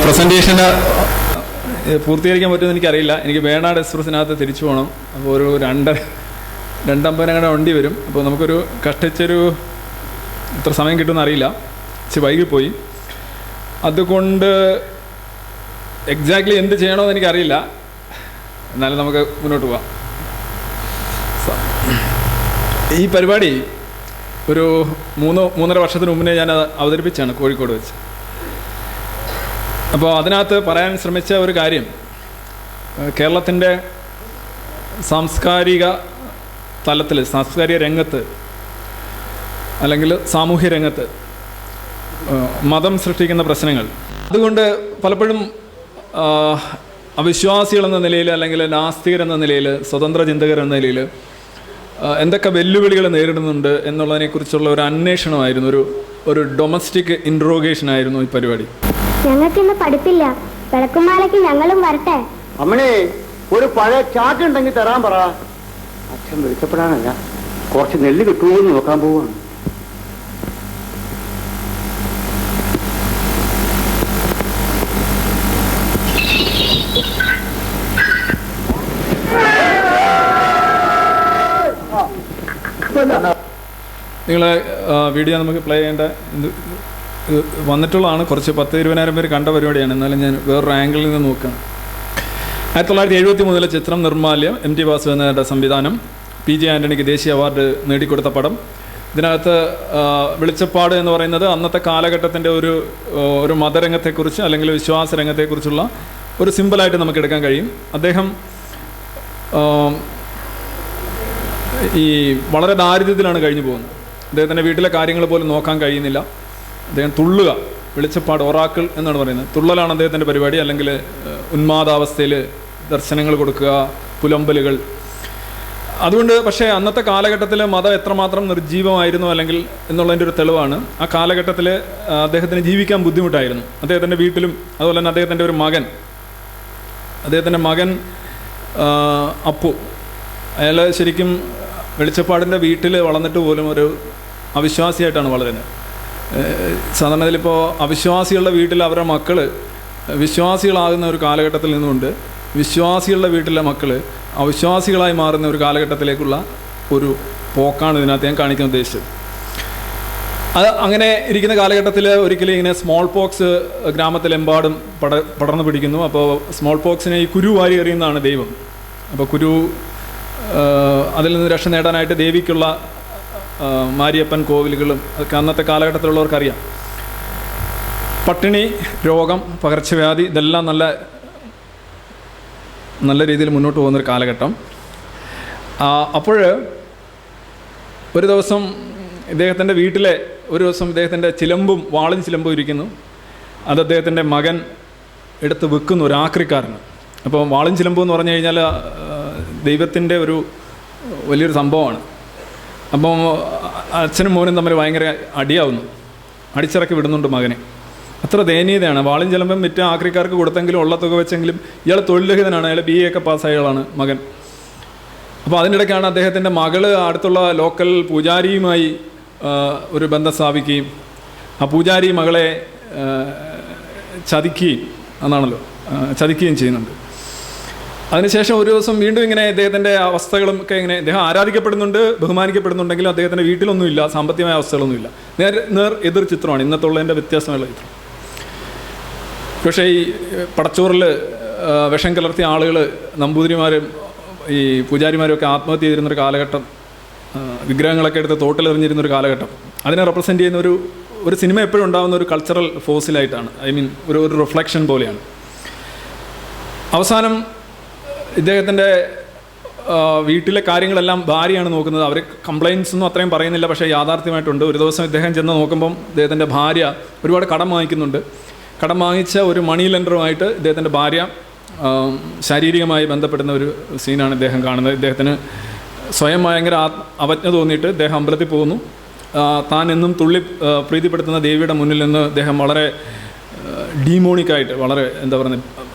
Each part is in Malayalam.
പ്രസൻറ്റേഷന് പൂർത്തീകരിക്കാൻ പറ്റുമെന്ന് എനിക്കറിയില്ല. എനിക്ക് വേണാട് എക്സ്പ്രസ്സിനകത്ത് തിരിച്ചു പോകണം. അപ്പോൾ ഒരു 2:50 വണ്ടി വരും. അപ്പോൾ നമുക്കൊരു കഷ്ടിച്ചൊരു എത്ര സമയം കിട്ടുമെന്ന് അറിയില്ല. ഇച്ചിരി വൈകിപ്പോയി. അതുകൊണ്ട് എക്സാക്ട്ലി എന്ത് ചെയ്യണമെന്ന് എനിക്കറിയില്ല. എന്നാലും നമുക്ക് മുന്നോട്ട് പോവാം. ഈ പരിപാടി ഒരു 3.5 വർഷത്തിന് മുന്നേ ഞാൻ അവതരിപ്പിച്ചാണ് കോഴിക്കോട് വെച്ച്. അപ്പോൾ അതിനകത്ത് പറയാൻ ശ്രമിച്ച ഒരു കാര്യം, കേരളത്തിൻ്റെ സാംസ്കാരിക തലത്തിൽ, സാംസ്കാരിക രംഗത്ത് അല്ലെങ്കിൽ സാമൂഹ്യ രംഗത്ത് മതം സൃഷ്ടിക്കുന്ന പ്രശ്നങ്ങൾ, അതുകൊണ്ട് പലപ്പോഴും അവിശ്വാസികളെന്ന നിലയിൽ അല്ലെങ്കിൽ നാസ്തികരെന്ന നിലയിൽ, സ്വതന്ത്ര ചിന്തകരെന്ന നിലയിൽ എന്തൊക്കെ വെല്ലുവിളികൾ നേരിടുന്നുണ്ട് എന്നുള്ളതിനെക്കുറിച്ചുള്ള ഒരു അന്വേഷണമായിരുന്നു, ഒരു ഡൊമസ്റ്റിക് ഇൻട്രോഗേഷൻ ആയിരുന്നു ഈ പരിപാടി. ഞങ്ങൾക്കിന്ന് പഠിപ്പില്ല. വിളക്കുമാലയ്ക്ക് ഞങ്ങളും വരട്ടെ. അമ്മണേ, ഒരു പഴയ ചാക്കുണ്ടെങ്കിൽ തരാൻ പറ. അച്ഛൻ വിളിച്ചപ്പെടാനല്ല, കുറച്ച് നെല്ല് കിട്ടുമോന്ന് നോക്കാൻ പോവാണ്. നിങ്ങൾ വീഡിയോ നമുക്ക് പ്ലേ ചെയ്യേണ്ട വന്നിട്ടുള്ളതാണ്. കുറച്ച് 10-20,000 പേര് കണ്ട പരിപാടിയാണ്. എന്നാലും ഞാൻ വേറൊരു ആംഗിളിൽ നിന്ന് നോക്കുകയാണ്. 1973 ചിത്രം നിർമ്മാല്യം, MT വാസുദേവന്റെ സംവിധാനം, PG ആൻ്റണിക്ക് ദേശീയ അവാർഡ് നേടിക്കൊടുത്ത പടം. ഇതിനകത്ത് വെളിച്ചപ്പാട് എന്ന് പറയുന്നത് അന്നത്തെ കാലഘട്ടത്തിൻ്റെ ഒരു മതരംഗത്തെക്കുറിച്ച് അല്ലെങ്കിൽ വിശ്വാസ രംഗത്തെക്കുറിച്ചുള്ള ഒരു സിമ്പിളായിട്ട് നമുക്ക് എടുക്കാൻ കഴിയും. അദ്ദേഹം ഈ വളരെ ദാരിദ്ര്യത്തിലാണ് കഴിഞ്ഞു പോകുന്നത്. അദ്ദേഹത്തിൻ്റെ വീട്ടിലെ കാര്യങ്ങൾ പോലും നോക്കാൻ കഴിയുന്നില്ല. അദ്ദേഹം തുള്ളുക, വെളിച്ചപ്പാട്, ഒറാക്കിൾ എന്നാണ് പറയുന്നത്. തുള്ളലാണ് അദ്ദേഹത്തിൻ്റെ പരിപാടി. അല്ലെങ്കിൽ ഉന്മാദാവസ്ഥയിൽ ദർശനങ്ങൾ കൊടുക്കുക, പുലമ്പലുകൾ. അതുകൊണ്ട് പക്ഷേ അന്നത്തെ കാലഘട്ടത്തിൽ മതം എത്രമാത്രം നിർജ്ജീവമായിരുന്നു അല്ലെങ്കിൽ എന്നുള്ളതിൻ്റെ ഒരു തെളിവാണ്. ആ കാലഘട്ടത്തിൽ അദ്ദേഹത്തിന് ജീവിക്കാൻ ബുദ്ധിമുട്ടായിരുന്നു. അദ്ദേഹത്തിൻ്റെ വീട്ടിലും അതുപോലെ തന്നെ അദ്ദേഹത്തിൻ്റെ ഒരു മകൻ അപ്പു, അയാൾ ശരിക്കും വെളിച്ചപ്പാടിൻ്റെ വീട്ടിൽ വളർന്നിട്ട് പോലും ഒരു അവിശ്വാസിയായിട്ടാണ് വളരുന്നത്. സാധാരണ ഇതിലിപ്പോൾ അവിശ്വാസികളുടെ വീട്ടിൽ അവരുടെ മക്കൾ വിശ്വാസികളാകുന്ന ഒരു കാലഘട്ടത്തിൽ നിന്നുകൊണ്ട് വിശ്വാസികളുടെ വീട്ടിലെ മക്കൾ അവിശ്വാസികളായി മാറുന്ന ഒരു കാലഘട്ടത്തിലേക്കുള്ള ഒരു പോക്കാണ് ഇതിനകത്ത് ഞാൻ കാണിക്കാൻ ഉദ്ദേശിച്ചത്. അത് അങ്ങനെ ഇരിക്കുന്ന കാലഘട്ടത്തിൽ ഒരിക്കലും ഇങ്ങനെ സ്മോൾ പോക്സ് ഗ്രാമത്തിലെമ്പാടും പടർന്നു പിടിക്കുന്നു. അപ്പോൾ സ്മോൾ പോക്സിനെ ഈ കുരു വാരി എറിയുന്നതാണ് ദൈവം. അപ്പോൾ അതിൽ നിന്ന് രക്ഷ നേടാനായിട്ട് ദേവിക്കുള്ള മാരിയപ്പൻ കോവിലുകളും ഒക്കെ അന്നത്തെ കാലഘട്ടത്തിലുള്ളവർക്കറിയാം. പട്ടിണി, രോഗം, പകർച്ചവ്യാധി, ഇതെല്ലാം നല്ല രീതിയിൽ മുന്നോട്ട് പോകുന്നൊരു കാലഘട്ടം. അപ്പോൾ ഒരു ദിവസം ഇദ്ദേഹത്തിൻ്റെ ചിലമ്പും വാളും ചിലമ്പും ഇരിക്കുന്നു. അത് അദ്ദേഹത്തിൻ്റെ മകൻ എടുത്ത് വെക്കുന്നു, ഒരു ആക്രിക്കാരന്. അപ്പോൾ വാളും ചിലമ്പും എന്ന് പറഞ്ഞു കഴിഞ്ഞാൽ ദൈവത്തിൻ്റെ ഒരു വലിയൊരു സംഭവമാണ്. അപ്പം അച്ഛനും മോനും തമ്മിൽ ഭയങ്കര അടിയാവുന്നു, അടിച്ചിറക്കി വിടുന്നുണ്ട് മകനെ. അത്ര ദയനീയതയാണ്. വാളും ചിലമ്പം വിറ്റ് ആക്രിക്കാർക്ക് കൊടുത്തെങ്കിലും ഉള്ള തുക വെച്ചെങ്കിലും ഇയാൾ തൊഴിൽരഹിതനാണ്. അയാൾ BA ഒക്കെ പാസ്സായയാളാണ് മകൻ. അപ്പോൾ അതിനിടയ്ക്കാണ് അദ്ദേഹത്തിൻ്റെ മകള് അടുത്തുള്ള ലോക്കൽ പൂജാരിയുമായി ഒരു ബന്ധം സ്ഥാപിക്കുകയും ആ പൂജാരി മകളെ ചതിക്കുകയും ചെയ്യുന്നുണ്ട്. അതിനുശേഷം ഒരു ദിവസം വീണ്ടും ഇങ്ങനെ ഇദ്ദേഹത്തിൻ്റെ അവസ്ഥകളും ഒക്കെ ഇങ്ങനെ, അദ്ദേഹം ആരാധിക്കപ്പെടുന്നുണ്ട്, ബഹുമാനിക്കപ്പെടുന്നുണ്ടെങ്കിലും അദ്ദേഹത്തിൻ്റെ വീട്ടിലൊന്നുമില്ല, സാമ്പത്തികമായ അവസ്ഥകളൊന്നുമില്ല. നേർ എതിർ ചിത്രമാണ് ഇന്നത്തുള്ളതിൻ്റെ വ്യത്യാസമുള്ള ചിത്രം. പക്ഷേ ഈ പടച്ചോറിൽ വിഷം കലർത്തിയ ആളുകൾ, നമ്പൂതിരിമാരും ഈ പൂജാരിമാരും ഒക്കെ ആത്മഹത്യ ചെയ്തിരുന്നൊരു കാലഘട്ടം, വിഗ്രഹങ്ങളൊക്കെ എടുത്ത് തോട്ടിലെറിഞ്ഞിരുന്നൊരു കാലഘട്ടം, അതിനെ റെപ്രസെൻ്റ് ചെയ്യുന്ന ഒരു സിനിമ എപ്പോഴും ഉണ്ടാകുന്ന ഒരു കൾച്ചറൽ ഫോഴ്സിലായിട്ടാണ്, ഒരു റിഫ്ലക്ഷൻ പോലെയാണ്. അവസാനം ഇദ്ദേഹത്തിൻ്റെ വീട്ടിലെ കാര്യങ്ങളെല്ലാം ഭാര്യയാണ് നോക്കുന്നത്. അവർ കംപ്ലയിൻസ് ഒന്നും അത്രയും പറയുന്നില്ല, പക്ഷേ യാഥാർത്ഥ്യമായിട്ടുണ്ട്. ഒരു ദിവസം ഇദ്ദേഹം ചെന്ന് നോക്കുമ്പം ഇദ്ദേഹത്തിൻ്റെ ഭാര്യ ഒരുപാട് കടം വാങ്ങിക്കുന്നുണ്ട്. കടം വാങ്ങിച്ച ഒരു മണി ലെൻഡറുമായിട്ട് ഇദ്ദേഹത്തിൻ്റെ ഭാര്യ ശാരീരികമായി ബന്ധപ്പെടുന്ന ഒരു സീനാണ് ഇദ്ദേഹം കാണുന്നത്. ഇദ്ദേഹത്തിന് സ്വയം ഭയങ്കര അവജ്ഞ തോന്നിയിട്ട് ഇദ്ദേഹം അമ്പലത്തിൽ പോകുന്നു. താൻ എന്നും പ്രീതിപ്പെടുത്തുന്ന ദേവിയുടെ മുന്നിൽ നിന്ന് ഇദ്ദേഹം വളരെ ഡീമോണിക്കായിട്ട്, വളരെ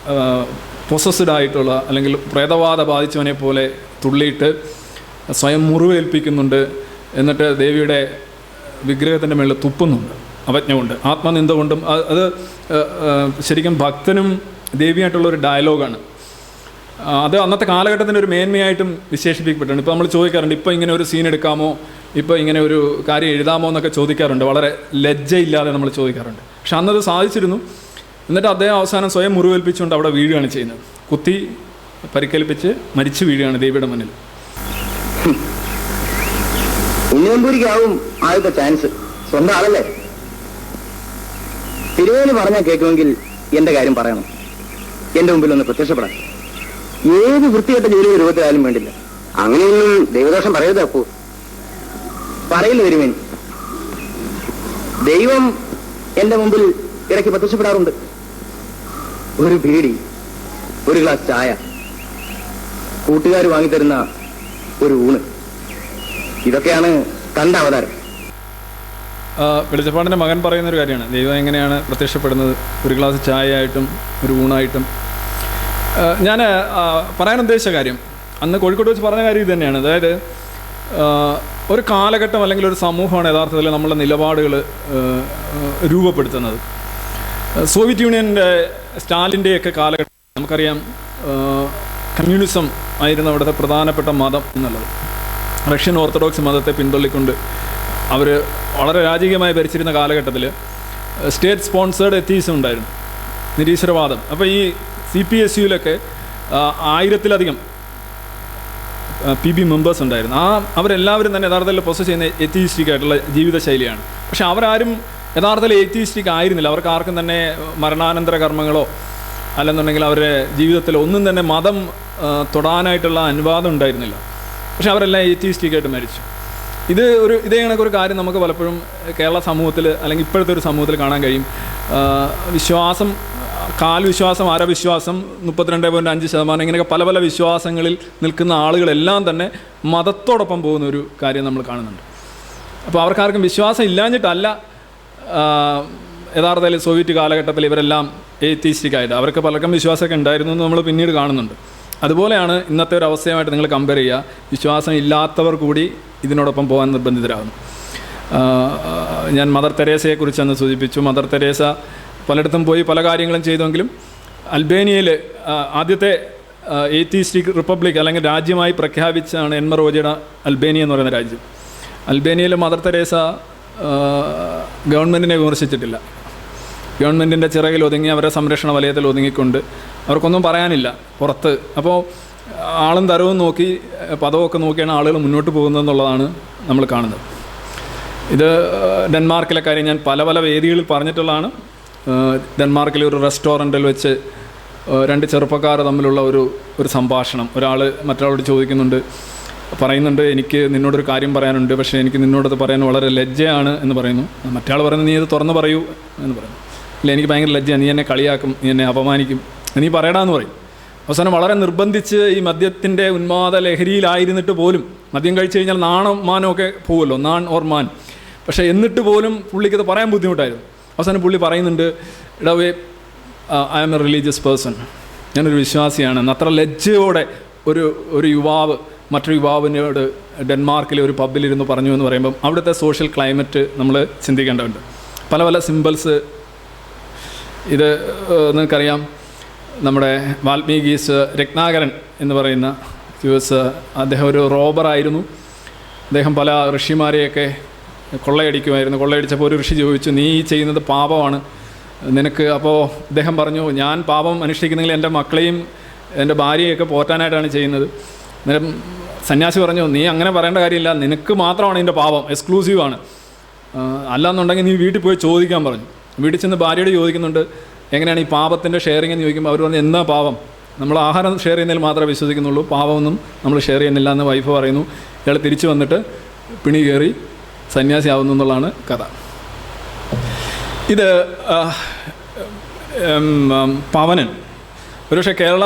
പൊസസ്ഡ് ആയിട്ടുള്ള അല്ലെങ്കിൽ പ്രേതബാധ ബാധിച്ചവനെ പോലെ തുള്ളിയിട്ട് സ്വയം മുറിവേൽപ്പിക്കുന്നുണ്ട്. എന്നിട്ട് ദേവിയുടെ വിഗ്രഹത്തിൻ്റെ മേളിൽ തുപ്പുന്നുണ്ട്. അവജ്ഞ കൊണ്ട്, ആത്മനിന്ദ കൊണ്ടും. അത് ശരിക്കും ഭക്തനും ദേവിയായിട്ടുള്ളൊരു ഡയലോഗാണ്. അത് അന്നത്തെ കാലഘട്ടത്തിൻ്റെ ഒരു മേന്മയായിട്ടും വിശേഷിപ്പിക്കപ്പെട്ടിട്ടുണ്ട്. ഇപ്പോൾ നമ്മൾ ചോദിക്കാറുണ്ട്, ഇപ്പോൾ ഇങ്ങനെ ഒരു സീൻ എടുക്കാമോ, ഇപ്പോൾ ഇങ്ങനെ ഒരു കാര്യം എഴുതാമോ എന്നൊക്കെ ചോദിക്കാറുണ്ട്. വളരെ ലജ്ജയില്ലാതെ നമ്മൾ ചോദിക്കാറുണ്ട്. പക്ഷെ അന്നത് സാധിച്ചിരുന്നു. എന്നിട്ട് അദ്ദേഹം അവസാനം സ്വയം മുറിവേൽപ്പിച്ചുകൊണ്ട് അവിടെ വീഴുകയാണ് ചെയ്യുന്നത്. കുത്തി പരിക്കേൽപ്പിച്ച് മരിച്ചു വീഴുകയാണ് ദേവിയുടെ മുന്നിൽ. ഉണ്ണിയമ്പൂരിക്കാവും ആദ്യത്തെ ചാൻസ്. സ്വന്തം ആളല്ലേ? തിരുവേലി പറഞ്ഞാൽ കേൾക്കുമെങ്കിൽ എന്റെ കാര്യം പറയണം. എന്റെ മുമ്പിൽ ഒന്ന് പ്രത്യക്ഷപ്പെടാം. ഏത് വൃത്തികെട്ട ജോലി രൂപത്തിലായാലും വേണ്ടില്ല. അങ്ങനെയൊന്നും ദൈവദോഷം പറയരുത് അപ്പോ. പറയില്ല തിരുമേനി. ദൈവം എന്റെ മുമ്പിൽ ഇടയ്ക്ക് പ്രത്യക്ഷപ്പെടാറുണ്ട്. ഒരു ബീഡി, ഒരു ഗ്ലാസ് ചായ, കൂട്ടുകാർ വാങ്ങിത്തരുന്ന ഒരു ഊണ്, ഇതൊക്കെയാണ് കണ്ട അവതാരം. വെളിച്ചപ്പാടിൻ്റെ മകൻ പറയുന്നൊരു കാര്യമാണ്, ദൈവം എങ്ങനെയാണ് പ്രത്യക്ഷപ്പെടുന്നത്, ഒരു ഗ്ലാസ് ചായ ആയിട്ടും ഒരു ഊണായിട്ടും. ഞാൻ പറയാൻ ഉദ്ദേശിച്ച കാര്യം, അന്ന് കോഴിക്കോട് വെച്ച് പറഞ്ഞ കാര്യം ഇത് തന്നെയാണ്. അതായത് ഒരു കാലഘട്ടം അല്ലെങ്കിൽ ഒരു സമൂഹമാണ് യഥാർത്ഥത്തിൽ നമ്മളുടെ നിലപാടുകൾ രൂപപ്പെടുത്തുന്നത്. സോവിയറ്റ് യൂണിയൻ്റെ സ്റ്റാലിൻ്റെയൊക്കെ കാലഘട്ടം നമുക്കറിയാം, കമ്മ്യൂണിസം ആയിരുന്നു അവിടുത്തെ പ്രധാനപ്പെട്ട മതം എന്നുള്ളത്. റഷ്യൻ ഓർത്തഡോക്സ് മതത്തെ പിന്തള്ളിക്കൊണ്ട് അവർ വളരെ രാജകീയമായി ഭരിച്ചിരുന്ന കാലഘട്ടത്തിൽ സ്റ്റേറ്റ് സ്പോൺസേഡ് എത്തീസം ഉണ്ടായിരുന്നു, നിരീശ്വരവാദം. അപ്പോൾ ഈ CPSUവിലൊക്കെ 1000-ലധികം PB മെമ്പേഴ്സ് ഉണ്ടായിരുന്നു. അവരെല്ലാവരും തന്നെ യഥാർത്ഥത്തിൽ പൊസസ് ചെയ്യുന്ന എത്തീസ്റ്റിക് ആയിട്ടുള്ള ജീവിതശൈലിയാണ്. പക്ഷെ അവരാരും യഥാർത്ഥത്തിൽ എത്തീസ്റ്റിക് ആയിരുന്നില്ല. അവർക്ക് ആർക്കും തന്നെ മരണാനന്തര കർമ്മങ്ങളോ അല്ലെന്നുണ്ടെങ്കിൽ അവരുടെ ജീവിതത്തിൽ ഒന്നും തന്നെ മതം തൊടാനായിട്ടുള്ള അനുവാദം ഉണ്ടായിരുന്നില്ല. പക്ഷെ അവരെല്ലാം എത്തീസ്റ്റിക്കായിട്ട് മരിച്ചു. ഇതേ കണക്കൊരു കാര്യം നമുക്ക് പലപ്പോഴും കേരള സമൂഹത്തിൽ അല്ലെങ്കിൽ ഇപ്പോഴത്തെ ഒരു സമൂഹത്തിൽ കാണാൻ കഴിയും. വിശ്വാസം, കാൽവിശ്വാസം, അരവിശ്വാസം, 32.5%, ഇങ്ങനെയൊക്കെ പല പല വിശ്വാസങ്ങളിൽ നിൽക്കുന്ന ആളുകളെല്ലാം തന്നെ മതത്തോടൊപ്പം പോകുന്ന ഒരു കാര്യം നമ്മൾ കാണുന്നുണ്ട്. അപ്പോൾ അവർക്കാർക്കും വിശ്വാസം ഇല്ലാഞ്ഞിട്ടല്ല യഥാർത്ഥത്തിൽ സോവിയറ്റ് കാലഘട്ടത്തിൽ ഇവരെല്ലാം എത്തീസ്റ്റിക്കായിട്ട്, അവർക്ക് പലർക്കും വിശ്വാസമൊക്കെ ഉണ്ടായിരുന്നു എന്ന് നമ്മൾ പിന്നീട് കാണുന്നുണ്ട്. അതുപോലെയാണ് ഇന്നത്തെ ഒരു അവസ്ഥയുമായിട്ട് നിങ്ങൾ കമ്പയർ ചെയ്യുക. വിശ്വാസം ഇല്ലാത്തവർ കൂടി ഇതിനോടൊപ്പം പോകാൻ നിർബന്ധിതരാകുന്നു. ഞാൻ മദർ തെരേസയെക്കുറിച്ച് അന്ന് സൂചിപ്പിച്ചു. മദർ തെരേസ പലയിടത്തും പോയി പല കാര്യങ്ങളും ചെയ്തെങ്കിലും അൽബേനിയയിൽ ആദ്യത്തെ എത്തീസ്റ്റിക് റിപ്പബ്ലിക് അല്ലെങ്കിൽ രാജ്യമായി പ്രഖ്യാപിച്ചാണ് എൻമർ റോജയുടെ അൽബേനിയ എന്ന് പറയുന്ന രാജ്യം. അൽബേനിയയിൽ മദർ തെരേസ ഗവൺമെൻറ്റിനെ വിമർശിച്ചിട്ടില്ല. ഗവൺമെൻറ്റിൻ്റെ ചിറകിൽ ഒതുങ്ങി, അവരുടെ സംരക്ഷണ വലയത്തിൽ ഒതുങ്ങിക്കൊണ്ട് അവർക്കൊന്നും പറയാനില്ല പുറത്ത്. അപ്പോൾ ആളും തരവും നോക്കി പദമൊക്കെ നോക്കിയാണ് ആളുകൾ മുന്നോട്ട് പോകുന്നതെന്നുള്ളതാണ് നമ്മൾ കാണുന്നത്. ഇത് ഡെൻമാർക്കിലെ കാര്യം ഞാൻ പല പല വേദികളിൽ പറഞ്ഞിട്ടുള്ളതാണ്. ഡെൻമാർക്കിലെ ഒരു റെസ്റ്റോറൻറ്റിൽ വെച്ച് 2 ചെറുപ്പക്കാർ തമ്മിലുള്ള ഒരു സംഭാഷണം. ഒരാൾ മറ്റൊരാളോട് പറയുന്നുണ്ട് എനിക്ക് നിന്നോടൊരു കാര്യം പറയാനുണ്ട്, പക്ഷേ എനിക്ക് നിന്നോടത് പറയാൻ വളരെ ലജ്ജയാണ് എന്ന് പറയുന്നു. മറ്റയാൾ പറയുന്നത് നീ അത് തുറന്ന് പറയൂ എന്ന് പറയുന്നു. ഇല്ല, എനിക്ക് ഭയങ്കര ലജ്ജയാണ്, നീ എന്നെ കളിയാക്കും, നീ എന്നെ അപമാനിക്കും, നീ പറയടാന്ന് പറയും. അവസാനം വളരെ നിർബന്ധിച്ച് ഈ മദ്യത്തിൻ്റെ ഉന്മാദ ലഹരിയിലായിരുന്നിട്ട് പോലും, മദ്യം കഴിച്ചു കഴിഞ്ഞാൽ നാണം മാനമൊക്കെ പോകുമല്ലോ, നാൺ ഓർ മാൻ, പക്ഷേ എന്നിട്ട് പോലും പുള്ളിക്കത് പറയാൻ ബുദ്ധിമുട്ടായിരുന്നു. അവസാനം പുള്ളി പറയുന്നുണ്ട്, ഇടവേ I am a religious person, ഞാനൊരു വിശ്വാസിയാണ്. അത്ര ലജ്ജയോടെ ഒരു യുവാവ് മറ്റൊരു യുവാവിനോട് ഡെൻമാർക്കിലെ ഒരു പബ്ബിലിരുന്ന് പറഞ്ഞു എന്ന് പറയുമ്പം അവിടുത്തെ സോഷ്യൽ ക്ലൈമറ്റ് നമ്മൾ ചിന്തിക്കേണ്ടതുണ്ട്. പല പല സിമ്പിൾസ്. ഇത് നിങ്ങൾക്കറിയാം, നമ്മുടെ വാൽമീകീസ് രത്നാകരൻ എന്ന് പറയുന്ന അദ്ദേഹം ഒരു റോബറായിരുന്നു. അദ്ദേഹം പല ഋഷിമാരെയൊക്കെ കൊള്ളയടിക്കുമായിരുന്നു. കൊള്ളയടിച്ചപ്പോൾ ഒരു ഋഷി ചോദിച്ചു, നീ ഈ ചെയ്യുന്നത് പാപമാണ് നിനക്ക്. അപ്പോൾ അദ്ദേഹം പറഞ്ഞു, ഞാൻ പാപം അനുഷ്ഠിക്കുന്നെങ്കിൽ എൻ്റെ മക്കളെയും എൻ്റെ ഭാര്യയൊക്കെ പോറ്റാനായിട്ടാണ് ചെയ്യുന്നത്. അന്നേരം സന്യാസി പറഞ്ഞു, നീ അങ്ങനെ പറയേണ്ട കാര്യമില്ല, നിനക്ക് മാത്രമാണ് ഇതിൻ്റെ പാപം, എക്സ്ക്ലൂസീവാണ്, അല്ലാന്നുണ്ടെങ്കിൽ നീ വീട്ടിൽ പോയി ചോദിക്കാൻ പറഞ്ഞു. വീട്ടിൽ ചെന്ന് ഭാര്യയോട് ചോദിക്കുന്നുണ്ട്, എങ്ങനെയാണ് ഈ പാപത്തിൻ്റെ ഷെയറിംഗ് എന്ന് ചോദിക്കുമ്പോൾ അവർ പറഞ്ഞു, എന്നാ പാപം, നമ്മൾ ആഹാരം ഷെയർ ചെയ്യുന്നതിൽ മാത്രമേ വിശ്വസിക്കുന്നുള്ളൂ, പാപമൊന്നും നമ്മൾ ഷെയർ ചെയ്യുന്നില്ല എന്ന് വൈഫ് പറയുന്നു. ഇയാൾ തിരിച്ചു വന്നിട്ട് പിണി കയറി സന്യാസി ആവുന്നു എന്നുള്ളതാണ് കഥ. ഇത് പവനൻ ഒരുപക്ഷെ കേരള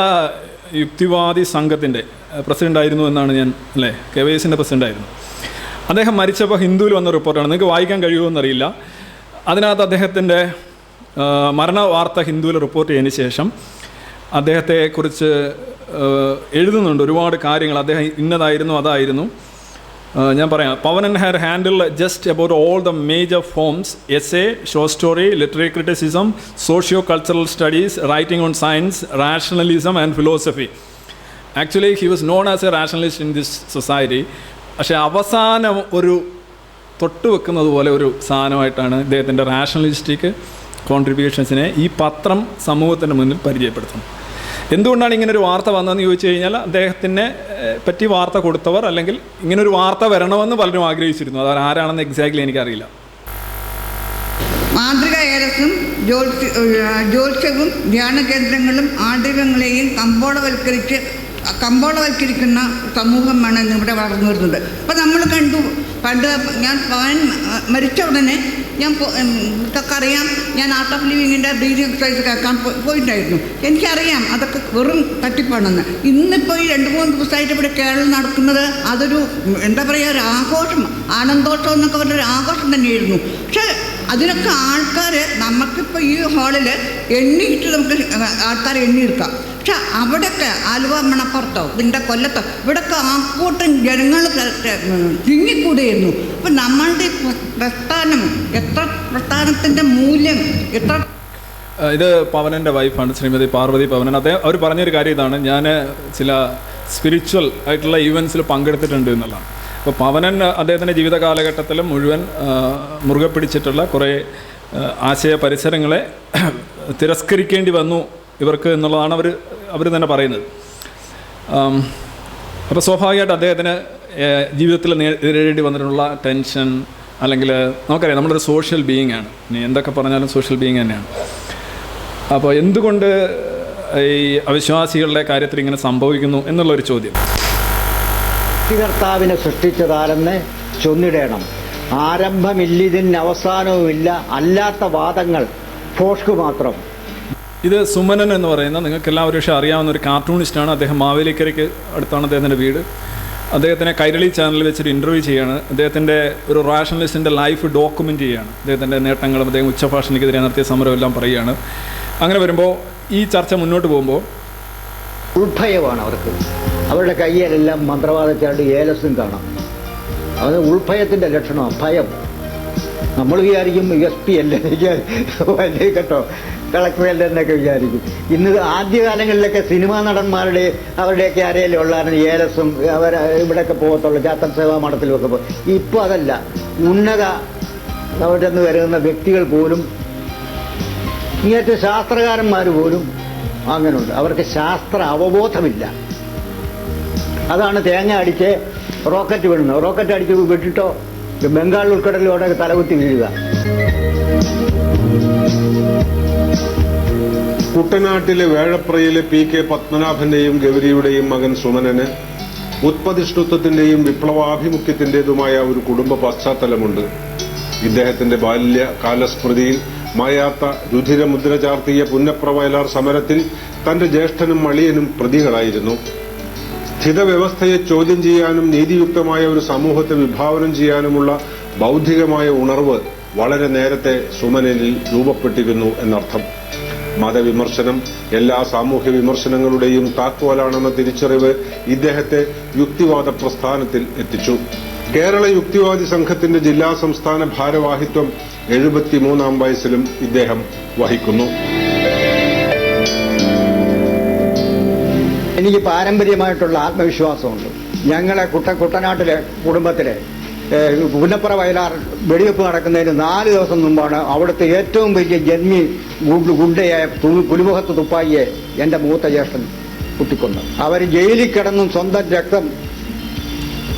യുക്തിവാദി സംഘത്തിൻ്റെ പ്രസിഡൻ്റായിരുന്നു എന്നാണ് ഞാൻ, അല്ലേ, KYSൻ്റെ പ്രസിഡൻ്റായിരുന്നു. അദ്ദേഹം മരിച്ചപ്പോൾ ഹിന്ദുവിൽ വന്ന റിപ്പോർട്ടാണ്, നിങ്ങൾക്ക് വായിക്കാൻ കഴിയുമോ എന്നറിയില്ല. അതിനകത്ത് അദ്ദേഹത്തിൻ്റെ മരണ വാർത്ത ഹിന്ദുവിൽ റിപ്പോർട്ട് ചെയ്തതിന് ശേഷം അദ്ദേഹത്തെക്കുറിച്ച് എഴുതുന്നുണ്ട് ഒരുപാട് കാര്യങ്ങൾ. അദ്ദേഹം ഇന്നതായിരുന്നു, അതായിരുന്നു. ഞാൻ പറയാം. Pavanan had handle just about all the major forms: essay, short story, literary criticism, socio cultural studies, writing on science, rationalism and philosophy. Actually he was known as A rationalist in this society. പക്ഷേ അവസാനം ഒരു തൊട്ടുവെക്കുന്നത് പോലെ ഒരു സാധനമായിട്ടാണ് ഇദ്ദേഹത്തിൻ്റെ റാഷണലിസ്റ്റിക് കോൺട്രിബ്യൂഷൻസിനെ ഈ പത്രം സമൂഹത്തിൻ്റെ മുന്നിൽ പരിചയപ്പെടുത്തുന്നത്. എന്തുകൊണ്ടാണ് ഇങ്ങനൊരു വാർത്ത വന്നതെന്ന് ചോദിച്ചു കഴിഞ്ഞാൽ, അദ്ദേഹത്തിനെ പറ്റി വാർത്ത കൊടുത്തവർ അല്ലെങ്കിൽ ഇങ്ങനൊരു വാർത്ത വരണമെന്ന് പലരും ആഗ്രഹിച്ചിരുന്നു. അത് ആരാണെന്ന് എക്സാക്ട്ലി എനിക്കറിയില്ല. മാതൃക ഏലസും ജ്യോത്സ്യവും ധ്യാന കേന്ദ്രങ്ങളും ആദരങ്ങളെയും കമ്പോളവൽക്കരിക്കുന്ന സമൂഹമാണ് ഇവിടെ വളർന്നു വരുന്നത്. അപ്പം നമ്മൾ പണ്ട് ഞാൻ മരിച്ച ഉടനെ ഇതൊക്കെ അറിയാം. ഞാൻ ആർട്ട് ഓഫ് ലിവിങ്ങിൻ്റെ ബ്രീതിങ് എക്സസൈസ് കേൾക്കാൻ പോയിട്ടുണ്ടായിരുന്നു. എനിക്കറിയാം അതൊക്കെ വെറും തട്ടിപ്പാണെന്ന്. ഇന്നിപ്പോൾ ഈ 2-3 ദിവസമായിട്ട് ഇവിടെ കേരളം നടക്കുന്നത് അതൊരു എന്താ പറയുക, ഒരു ആഘോഷം, ആനന്ദോത്സവം എന്നൊക്കെ പറഞ്ഞൊരു ആഘോഷം തന്നെയായിരുന്നു. പക്ഷേ അതിനൊക്കെ ആൾക്കാർ നമുക്കിപ്പോൾ ഈ ഹാളിൽ എണ്ണിയിട്ട് നമുക്ക് ആൾക്കാരെ എണ്ണിയെടുക്കാം. പക്ഷെ അവിടെയൊക്കെ ആലുവ, മണപ്പുറത്തോ ഇതിൻ്റെ കൊല്ലത്തോ ഇവിടെയൊക്കെ ആക്കൂട്ടം ജനങ്ങൾ തിങ്ങിക്കൂടിയിരുന്നു. അപ്പം നമ്മളുടെ പ്രസ്ഥാനത്തിൻ്റെ മൂല്യം എത്ര. ഇത് പവനൻ്റെ വൈഫാണ്, ശ്രീമതി പാർവതി പവനൻ. അവർ പറഞ്ഞൊരു കാര്യം ഇതാണ്: ഞാൻ ചില സ്പിരിച്വൽ ആയിട്ടുള്ള ഈവൻസിൽ പങ്കെടുത്തിട്ടുണ്ട് എന്നുള്ളതാണ്. അപ്പോൾ പവനൻ അദ്ദേഹത്തിൻ്റെ ജീവിത കാലഘട്ടത്തിൽ മുഴുവൻ മുറുകെ പിടിച്ചിട്ടുള്ള കുറേ ആശയ പരിസരങ്ങളെ തിരസ്കരിക്കേണ്ടി വന്നു ഇവർക്ക് എന്നുള്ളതാണ് അവർ തന്നെ പറയുന്നത്. അപ്പോൾ സ്വാഭാവികമായിട്ട് അദ്ദേഹത്തിന് ജീവിതത്തിൽ നേരിടേണ്ടി വന്നിട്ടുള്ള ടെൻഷൻ, അല്ലെങ്കിൽ നമുക്കറിയാം നമ്മളൊരു സോഷ്യൽ ബീയിങ് ആണ്, ഇനി എന്തൊക്കെ പറഞ്ഞാലും സോഷ്യൽ ബീയിങ് തന്നെയാണ്. അപ്പോൾ എന്തുകൊണ്ട് ഈ അവിശ്വാസികളുടെ കാര്യത്തിൽ ഇങ്ങനെ സംഭവിക്കുന്നു എന്നുള്ളൊരു ചോദ്യം. സൃഷ്ടികർത്താവിനെ സൃഷ്ടിച്ചതാരെന്ന് ചൊന്നിടണം. ആരംഭമില്ലിതിന് അവസാനവുമില്ല. അല്ലാത്ത വാദങ്ങൾ ഫോഷ്ക്ക് മാത്രം. ഇത് സുമനൻ എന്ന് പറയുന്ന നിങ്ങൾക്കെല്ലാവരും പക്ഷേ അറിയാവുന്ന ഒരു കാർട്ടൂണിസ്റ്റാണ്. അദ്ദേഹം മാവേലിക്കരയ്ക്ക് അടുത്താണ് അദ്ദേഹത്തിൻ്റെ വീട്. അദ്ദേഹത്തിനെ കൈരളി ചാനലിൽ വെച്ചൊരു ഇൻ്റർവ്യൂ ചെയ്യുകയാണ്. അദ്ദേഹത്തിൻ്റെ ഒരു റാഷണലിസ്റ്റിൻ്റെ ലൈഫ് ഡോക്യുമെൻ്റ് ചെയ്യുകയാണ്. അദ്ദേഹത്തിൻ്റെ നേട്ടങ്ങളും അദ്ദേഹം ഉച്ചഭാഷണിക്കെതിരെ നടത്തിയ സമരമെല്ലാം പറയുകയാണ്. അങ്ങനെ വരുമ്പോൾ ഈ ചർച്ച മുന്നോട്ട് പോകുമ്പോൾ ഉൾഭയമാണ് അവർക്ക്. അവരുടെ കയ്യിലെല്ലാം മന്ത്രവാദച്ചാണ്ട് ഏലസും കാണാം. അത് ഉൾഭയത്തിൻ്റെ ലക്ഷണമാണ്, ഭയം. നമ്മൾ വിചാരിക്കും SP അല്ലേ വലിയ കേട്ടോ, കളക്ടറല്ലേ എന്നൊക്കെ വിചാരിക്കും. ഇന്ന് ആദ്യകാലങ്ങളിലൊക്കെ സിനിമാ നടന്മാരുടെ അവരുടെയൊക്കെ ആരെയും ഉള്ളായിരുന്നു ഏലസും ഇവിടെയൊക്കെ പോകത്തുള്ളൂ, ചാത്തൻ സേവാ മഠത്തിലുമൊക്കെ പോകും. ഇപ്പോൾ അതല്ല. ഉന്നത അവിടെ നിന്ന് വരുന്ന വ്യക്തികൾ പോലും, ഇങ്ങനത്തെ ശാസ്ത്രകാരന്മാർ പോലും അങ്ങനെയുണ്ട്. അവർക്ക് ശാസ്ത്ര അവബോധമില്ല. അതാണ് തേങ്ങ അടിച്ച് റോക്കറ്റ് വീഴുന്നത്. റോക്കറ്റ് അടിച്ച് വിട്ടിട്ടോ ബംഗാൾ ഉൾക്കടലിലൂടെ തലകുത്തി വീഴുക. കുട്ടനാട്ടിലെ വേഴപ്രയിലെ PK പത്മനാഭന്റെയും ഗൗരിയുടെയും മകൻ സുമനന് ഉത്പതിഷ്ണുത്വത്തിന്റെയും വിപ്ലവാഭിമുഖ്യത്തിന്റേതുമായ ഒരു കുടുംബ പശ്ചാത്തലമുണ്ട്. ഇദ്ദേഹത്തിന്റെ ബാല്യ കാലസ്മൃതിയിൽ മായാത്ത രുധിരമുദ്ര ചാർത്തിയ പുന്നപ്ര വയലാർ സമരത്തിൽ തന്റെ ജ്യേഷ്ഠനും മളിയനും പ്രതികളായിരുന്നു. സ്ഥിതവ്യവസ്ഥയെ ചോദ്യം ചെയ്യാനും നീതിയുക്തമായ ഒരു സമൂഹത്തെ വിഭാവനം ചെയ്യാനുമുള്ള ബൗദ്ധികമായ ഉണർവ് വളരെ നേരത്തെ സുമനനിൽ രൂപപ്പെട്ടിരുന്നു എന്നർത്ഥം. മതവിമർശനം എല്ലാ സാമൂഹ്യ വിമർശനങ്ങളുടെയും താക്കോലാണെന്ന തിരിച്ചറിവ് ഇദ്ദേഹത്തെ യുക്തിവാദ പ്രസ്ഥാനത്തിൽ എത്തിച്ചു. കേരള യുക്തിവാദി സംഘത്തിന്റെ ജില്ലാ സംസ്ഥാന ഭാരവാഹിത്വം 73-ാം വയസ്സിലും ഇദ്ദേഹം വഹിക്കുന്നു. എനിക്ക് പാരമ്പര്യമായിട്ടുള്ള ആത്മവിശ്വാസമുണ്ട്. ഞങ്ങളെ കുട്ടനാട്ടിലെ കുടുംബത്തിലെ പുന്നപ്ര വയലാർ വെടിവെപ്പ് നടക്കുന്നതിന് 4 ദിവസം മുമ്പാണ് അവിടുത്തെ ഏറ്റവും വലിയ ജന്മി ഗുണ്ടയായ പുലിമുഖത്ത് തുപ്പായിയെ എൻ്റെ മൂത്ത ജ്യേഷ്ഠൻ കുത്തിക്കൊന്നു. അവർ ജയിലിൽ കിടന്നും സ്വന്തം രക്തം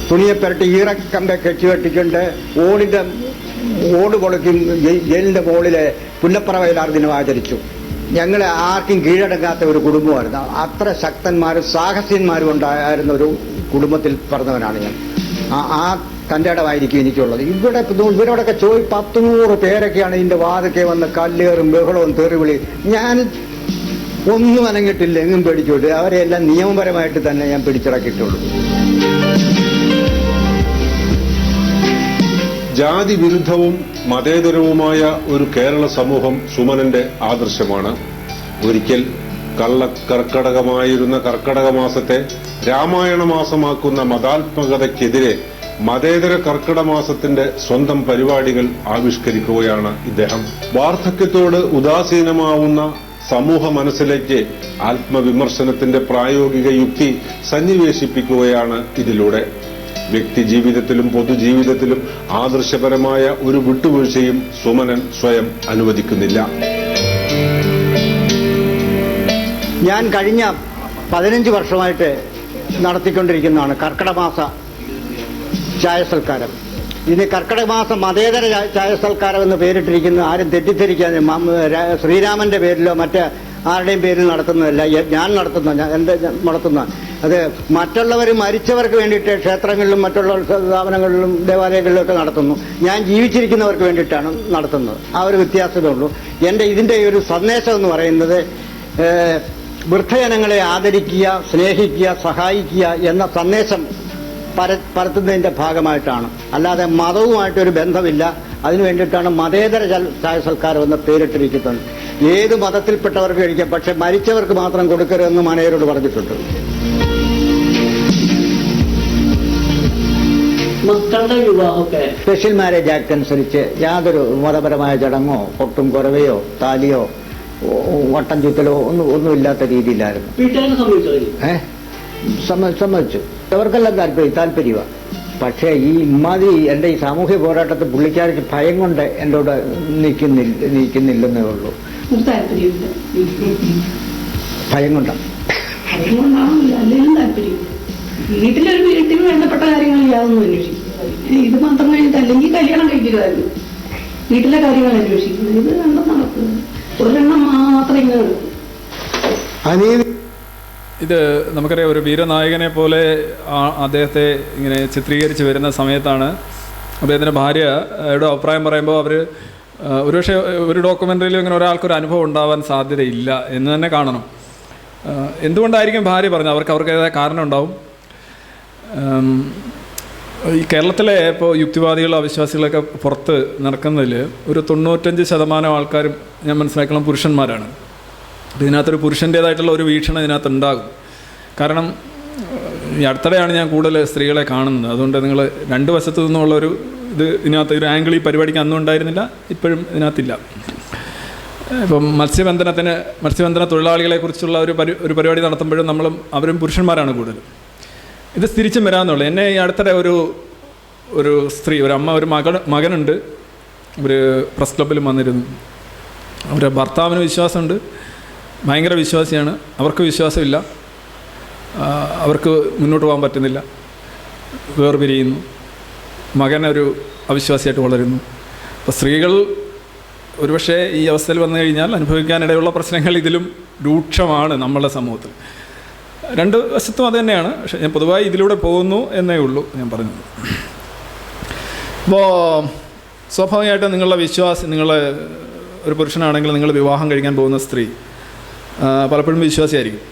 തുണിയെ പുരട്ടി ഈറക്കമ്പ കെട്ടിക്കൊണ്ട് ഓട് പൊളിക്കും ജയിലിൻ്റെ മുകളിലെ പുന്നപ്ര വയലാർ ദിനം ആചരിച്ചു. ഞങ്ങളെ ആർക്കും കീഴടങ്ങാത്ത ഒരു കുടുംബമായിരുന്നു. അത്ര ശക്തന്മാരും സാഹസ്യന്മാരും ഉണ്ടായിരുന്ന ഒരു കുടുംബത്തിൽ പറഞ്ഞവനാണ് ഞാൻ. ആ തൻ്റെ ഇടമായിരിക്കും എനിക്കുള്ളത്. ഇവരോടൊക്കെ 10-100 പേരൊക്കെയാണ് ഇതിൻ്റെ വാതൊക്കെ വന്ന് കല്ലേറും ബഹളവും തെറിവിളി. ഞാൻ ഒന്നും അനങ്ങിട്ടില്ല, എങ്ങും പേടിച്ചോട്ട്. അവരെല്ലാം നിയമപരമായിട്ട് തന്നെ ഞാൻ പിടിച്ചിറക്കിയിട്ടുള്ളൂ. ജാതി വിരുദ്ധവും മതേതരവുമായ ഒരു കേരള സമൂഹം സുമനന്റെ ആദർശമാണ്. ഒരിക്കൽ കർക്കടകമായിരുന്ന കർക്കടക മാസത്തെ രാമായണ മാസമാക്കുന്ന മതാത്മകതയ്ക്കെതിരെ മതേതര കർക്കിട മാസത്തിന്റെ സ്വന്തം പരിപാടികൾ ആവിഷ്കരിക്കുകയാണ് ഇദ്ദേഹം. വാർദ്ധക്യത്തോട് ഉദാസീനമാവുന്ന സമൂഹ മനസ്സിലേക്ക് ആത്മവിമർശനത്തിന്റെ പ്രായോഗിക യുക്തി സന്നിവേശിപ്പിക്കുകയാണ് ഇതിലൂടെ. വ്യക്തിജീവിതത്തിലും പൊതുജീവിതത്തിലും ആദർശപരമായ ഒരു വിട്ടുവീഴ്ചയും സുമനൻ സ്വയം അനുവദിക്കുന്നില്ല. ഞാൻ കഴിഞ്ഞ 15 വർഷമായിട്ട് നടത്തിക്കൊണ്ടിരിക്കുന്നതാണ് കർക്കിടമാസ ചായ സൽക്കാരം. ഇതിന് കർക്കിടമാസ മതേതര ചായ സൽക്കാരം എന്ന് പേരിട്ടിരിക്കുന്ന ആരും തെറ്റിദ്ധരിക്കാൻ ശ്രീരാമന്റെ പേരിലോ മറ്റ് ആരുടെയും പേരിൽ നടത്തുന്നതല്ല. ഞാൻ നടത്തുന്ന അത് മറ്റുള്ളവർ മരിച്ചവർക്ക് വേണ്ടിയിട്ട് ക്ഷേത്രങ്ങളിലും മറ്റുള്ള സ്ഥാപനങ്ങളിലും ദേവാലയങ്ങളിലും ഒക്കെ നടത്തുന്നു. ഞാൻ ജീവിച്ചിരിക്കുന്നവർക്ക് വേണ്ടിയിട്ടാണ് നടത്തുന്നത്. ആ ഒരു വ്യത്യാസമേ ഉള്ളൂ. ഇതിൻ്റെ ഒരു സന്ദേശം എന്ന് പറയുന്നത് വൃദ്ധജനങ്ങളെ ആദരിക്കുക, സ്നേഹിക്കുക, സഹായിക്കുക എന്ന സന്ദേശം പരത്തുന്നതിൻ്റെ ഭാഗമായിട്ടാണ്. അല്ലാതെ മതവുമായിട്ടൊരു ബന്ധമില്ല. അതിനു വേണ്ടിയിട്ടാണ് മതേതര ചായ സൽക്കാരം എന്ന പേരിട്ടിരിക്കുന്നത്. ഏത് മതത്തിൽപ്പെട്ടവർക്ക് കഴിക്കാം, പക്ഷെ മരിച്ചവർക്ക് മാത്രം കൊടുക്കരുതെന്ന് മനേരോട് പറഞ്ഞിട്ടുണ്ട്. മക്കളുടെ വിവാഹമൊക്കെ സ്പെഷ്യൽ മാരേജ് ആക്ട് അനുസരിച്ച് യാതൊരു മതപരമായ ചടങ്ങോ പൊട്ടും കുറവയോ താലിയോ വട്ടം ചുറ്റലോ ഒന്നുമില്ലാത്ത രീതിയിലായിരുന്നു. സമ്മതിച്ചു. അവർക്കെല്ലാം താല്പര്യമാണ്. പക്ഷേ ഈ ഇമ്മാതിരി എൻ്റെ ഈ സാമൂഹ്യ പോരാട്ടത്തിൽ പുള്ളിക്കാർക്ക് ഭയം കൊണ്ട് എന്നോട് നീക്കുന്നില്ലെന്നേ ഉള്ളൂ. ഭയം കൊണ്ടാണ്. വീട്ടിൽ വേണ്ടപ്പെട്ട കാര്യങ്ങൾ യാതൊന്നും അന്വേഷിക്കും. ഇത് മാത്രം കഴിഞ്ഞിട്ട് അല്ലെങ്കിൽ കല്യാണം കഴിക്കുന്നതായിരുന്നു. വീട്ടിലെ കാര്യങ്ങൾ അന്വേഷിക്കുന്നത് ഇത് രണ്ടും നടക്കുന്നത്. ഒരെണ്ണം മാത്രം ഇങ്ങനെ. ഇത് നമുക്കറിയാം, ഒരു വീരനായകനെ പോലെ അദ്ദേഹത്തെ ഇങ്ങനെ ചിത്രീകരിച്ച് വരുന്ന സമയത്താണ് അദ്ദേഹത്തിൻ്റെ ഭാര്യയുടെ അഭിപ്രായം പറയുമ്പോൾ അവർ ഒരുപക്ഷെ ഒരു ഡോക്യുമെൻ്ററിയിലും ഇങ്ങനെ ഒരാൾക്കൊരു അനുഭവം ഉണ്ടാവാൻ സാധ്യതയില്ല എന്ന് തന്നെ കാണണം. എന്തുകൊണ്ടായിരിക്കും ഭാര്യ പറഞ്ഞത്? അവർക്കതേതായ കാരണം ഉണ്ടാവും. ഈ കേരളത്തിലെ ഇപ്പോൾ യുക്തിവാദികളും അവിശ്വാസികളൊക്കെ പുറത്ത് നടക്കുന്നതിൽ ഒരു 95% ആൾക്കാരും ഞാൻ മനസ്സിലാക്കണം പുരുഷന്മാരാണ്. ഇതിനകത്തൊരു പുരുഷൻ്റേതായിട്ടുള്ള ഒരു വീക്ഷണം ഇതിനകത്ത് ഉണ്ടാകും. കാരണം ഈ അടുത്തിടെയാണ് ഞാൻ കൂടുതൽ സ്ത്രീകളെ കാണുന്നത്. അതുകൊണ്ട് നിങ്ങൾ രണ്ട് വശത്തു നിന്നുള്ളൊരു ഇതിനകത്ത് ഒരു ആംഗിൾ ഈ പരിപാടിക്ക് അന്നും ഉണ്ടായിരുന്നില്ല, ഇപ്പോഴും ഇതിനകത്തില്ല. ഇപ്പം മത്സ്യബന്ധന തൊഴിലാളികളെ കുറിച്ചുള്ള ഒരു പരിപാടി നടത്തുമ്പോഴും അവരും പുരുഷന്മാരാണ് കൂടുതലും. ഇത് തിരിച്ചും വരാമെന്നുള്ളൂ. എന്നെ ഈ അടുത്തിടെ ഒരു സ്ത്രീ, ഒരു അമ്മ, ഒരു മകനുണ്ട്. അവർ പ്രസ് ക്ലബ്ബിലും വന്നിരുന്നു. അവരുടെ ഭർത്താവിന് വിശ്വാസമുണ്ട്, ഭയങ്കര വിശ്വാസിയാണ്. അവർക്ക് വിശ്വാസമില്ല, അവർക്ക് മുന്നോട്ട് പോകാൻ പറ്റുന്നില്ല, വേർപിരിയുന്നു. മകനൊരു അവിശ്വാസിയായിട്ട് വളരുന്നു. അപ്പോൾ സ്ത്രീകൾ ഒരുപക്ഷെ ഈ അവസ്ഥയിൽ വന്നു കഴിഞ്ഞാൽ അനുഭവിക്കാനിടയുള്ള പ്രശ്നങ്ങൾ ഇതിലും രൂക്ഷമാണ് നമ്മളുടെ സമൂഹത്തിൽ. രണ്ട് വശത്തും അത് തന്നെയാണ്. പക്ഷേ ഞാൻ പൊതുവായി ഇതിലൂടെ പോകുന്നു എന്നേ ഉള്ളൂ ഞാൻ പറഞ്ഞത്. അപ്പോൾ സ്വാഭാവികമായിട്ടും നിങ്ങളുടെ നിങ്ങൾ ഒരു പുരുഷനാണെങ്കിൽ നിങ്ങൾ വിവാഹം കഴിക്കാൻ പോകുന്ന സ്ത്രീ പലപ്പോഴും വിശ്വാസിയായിരിക്കും.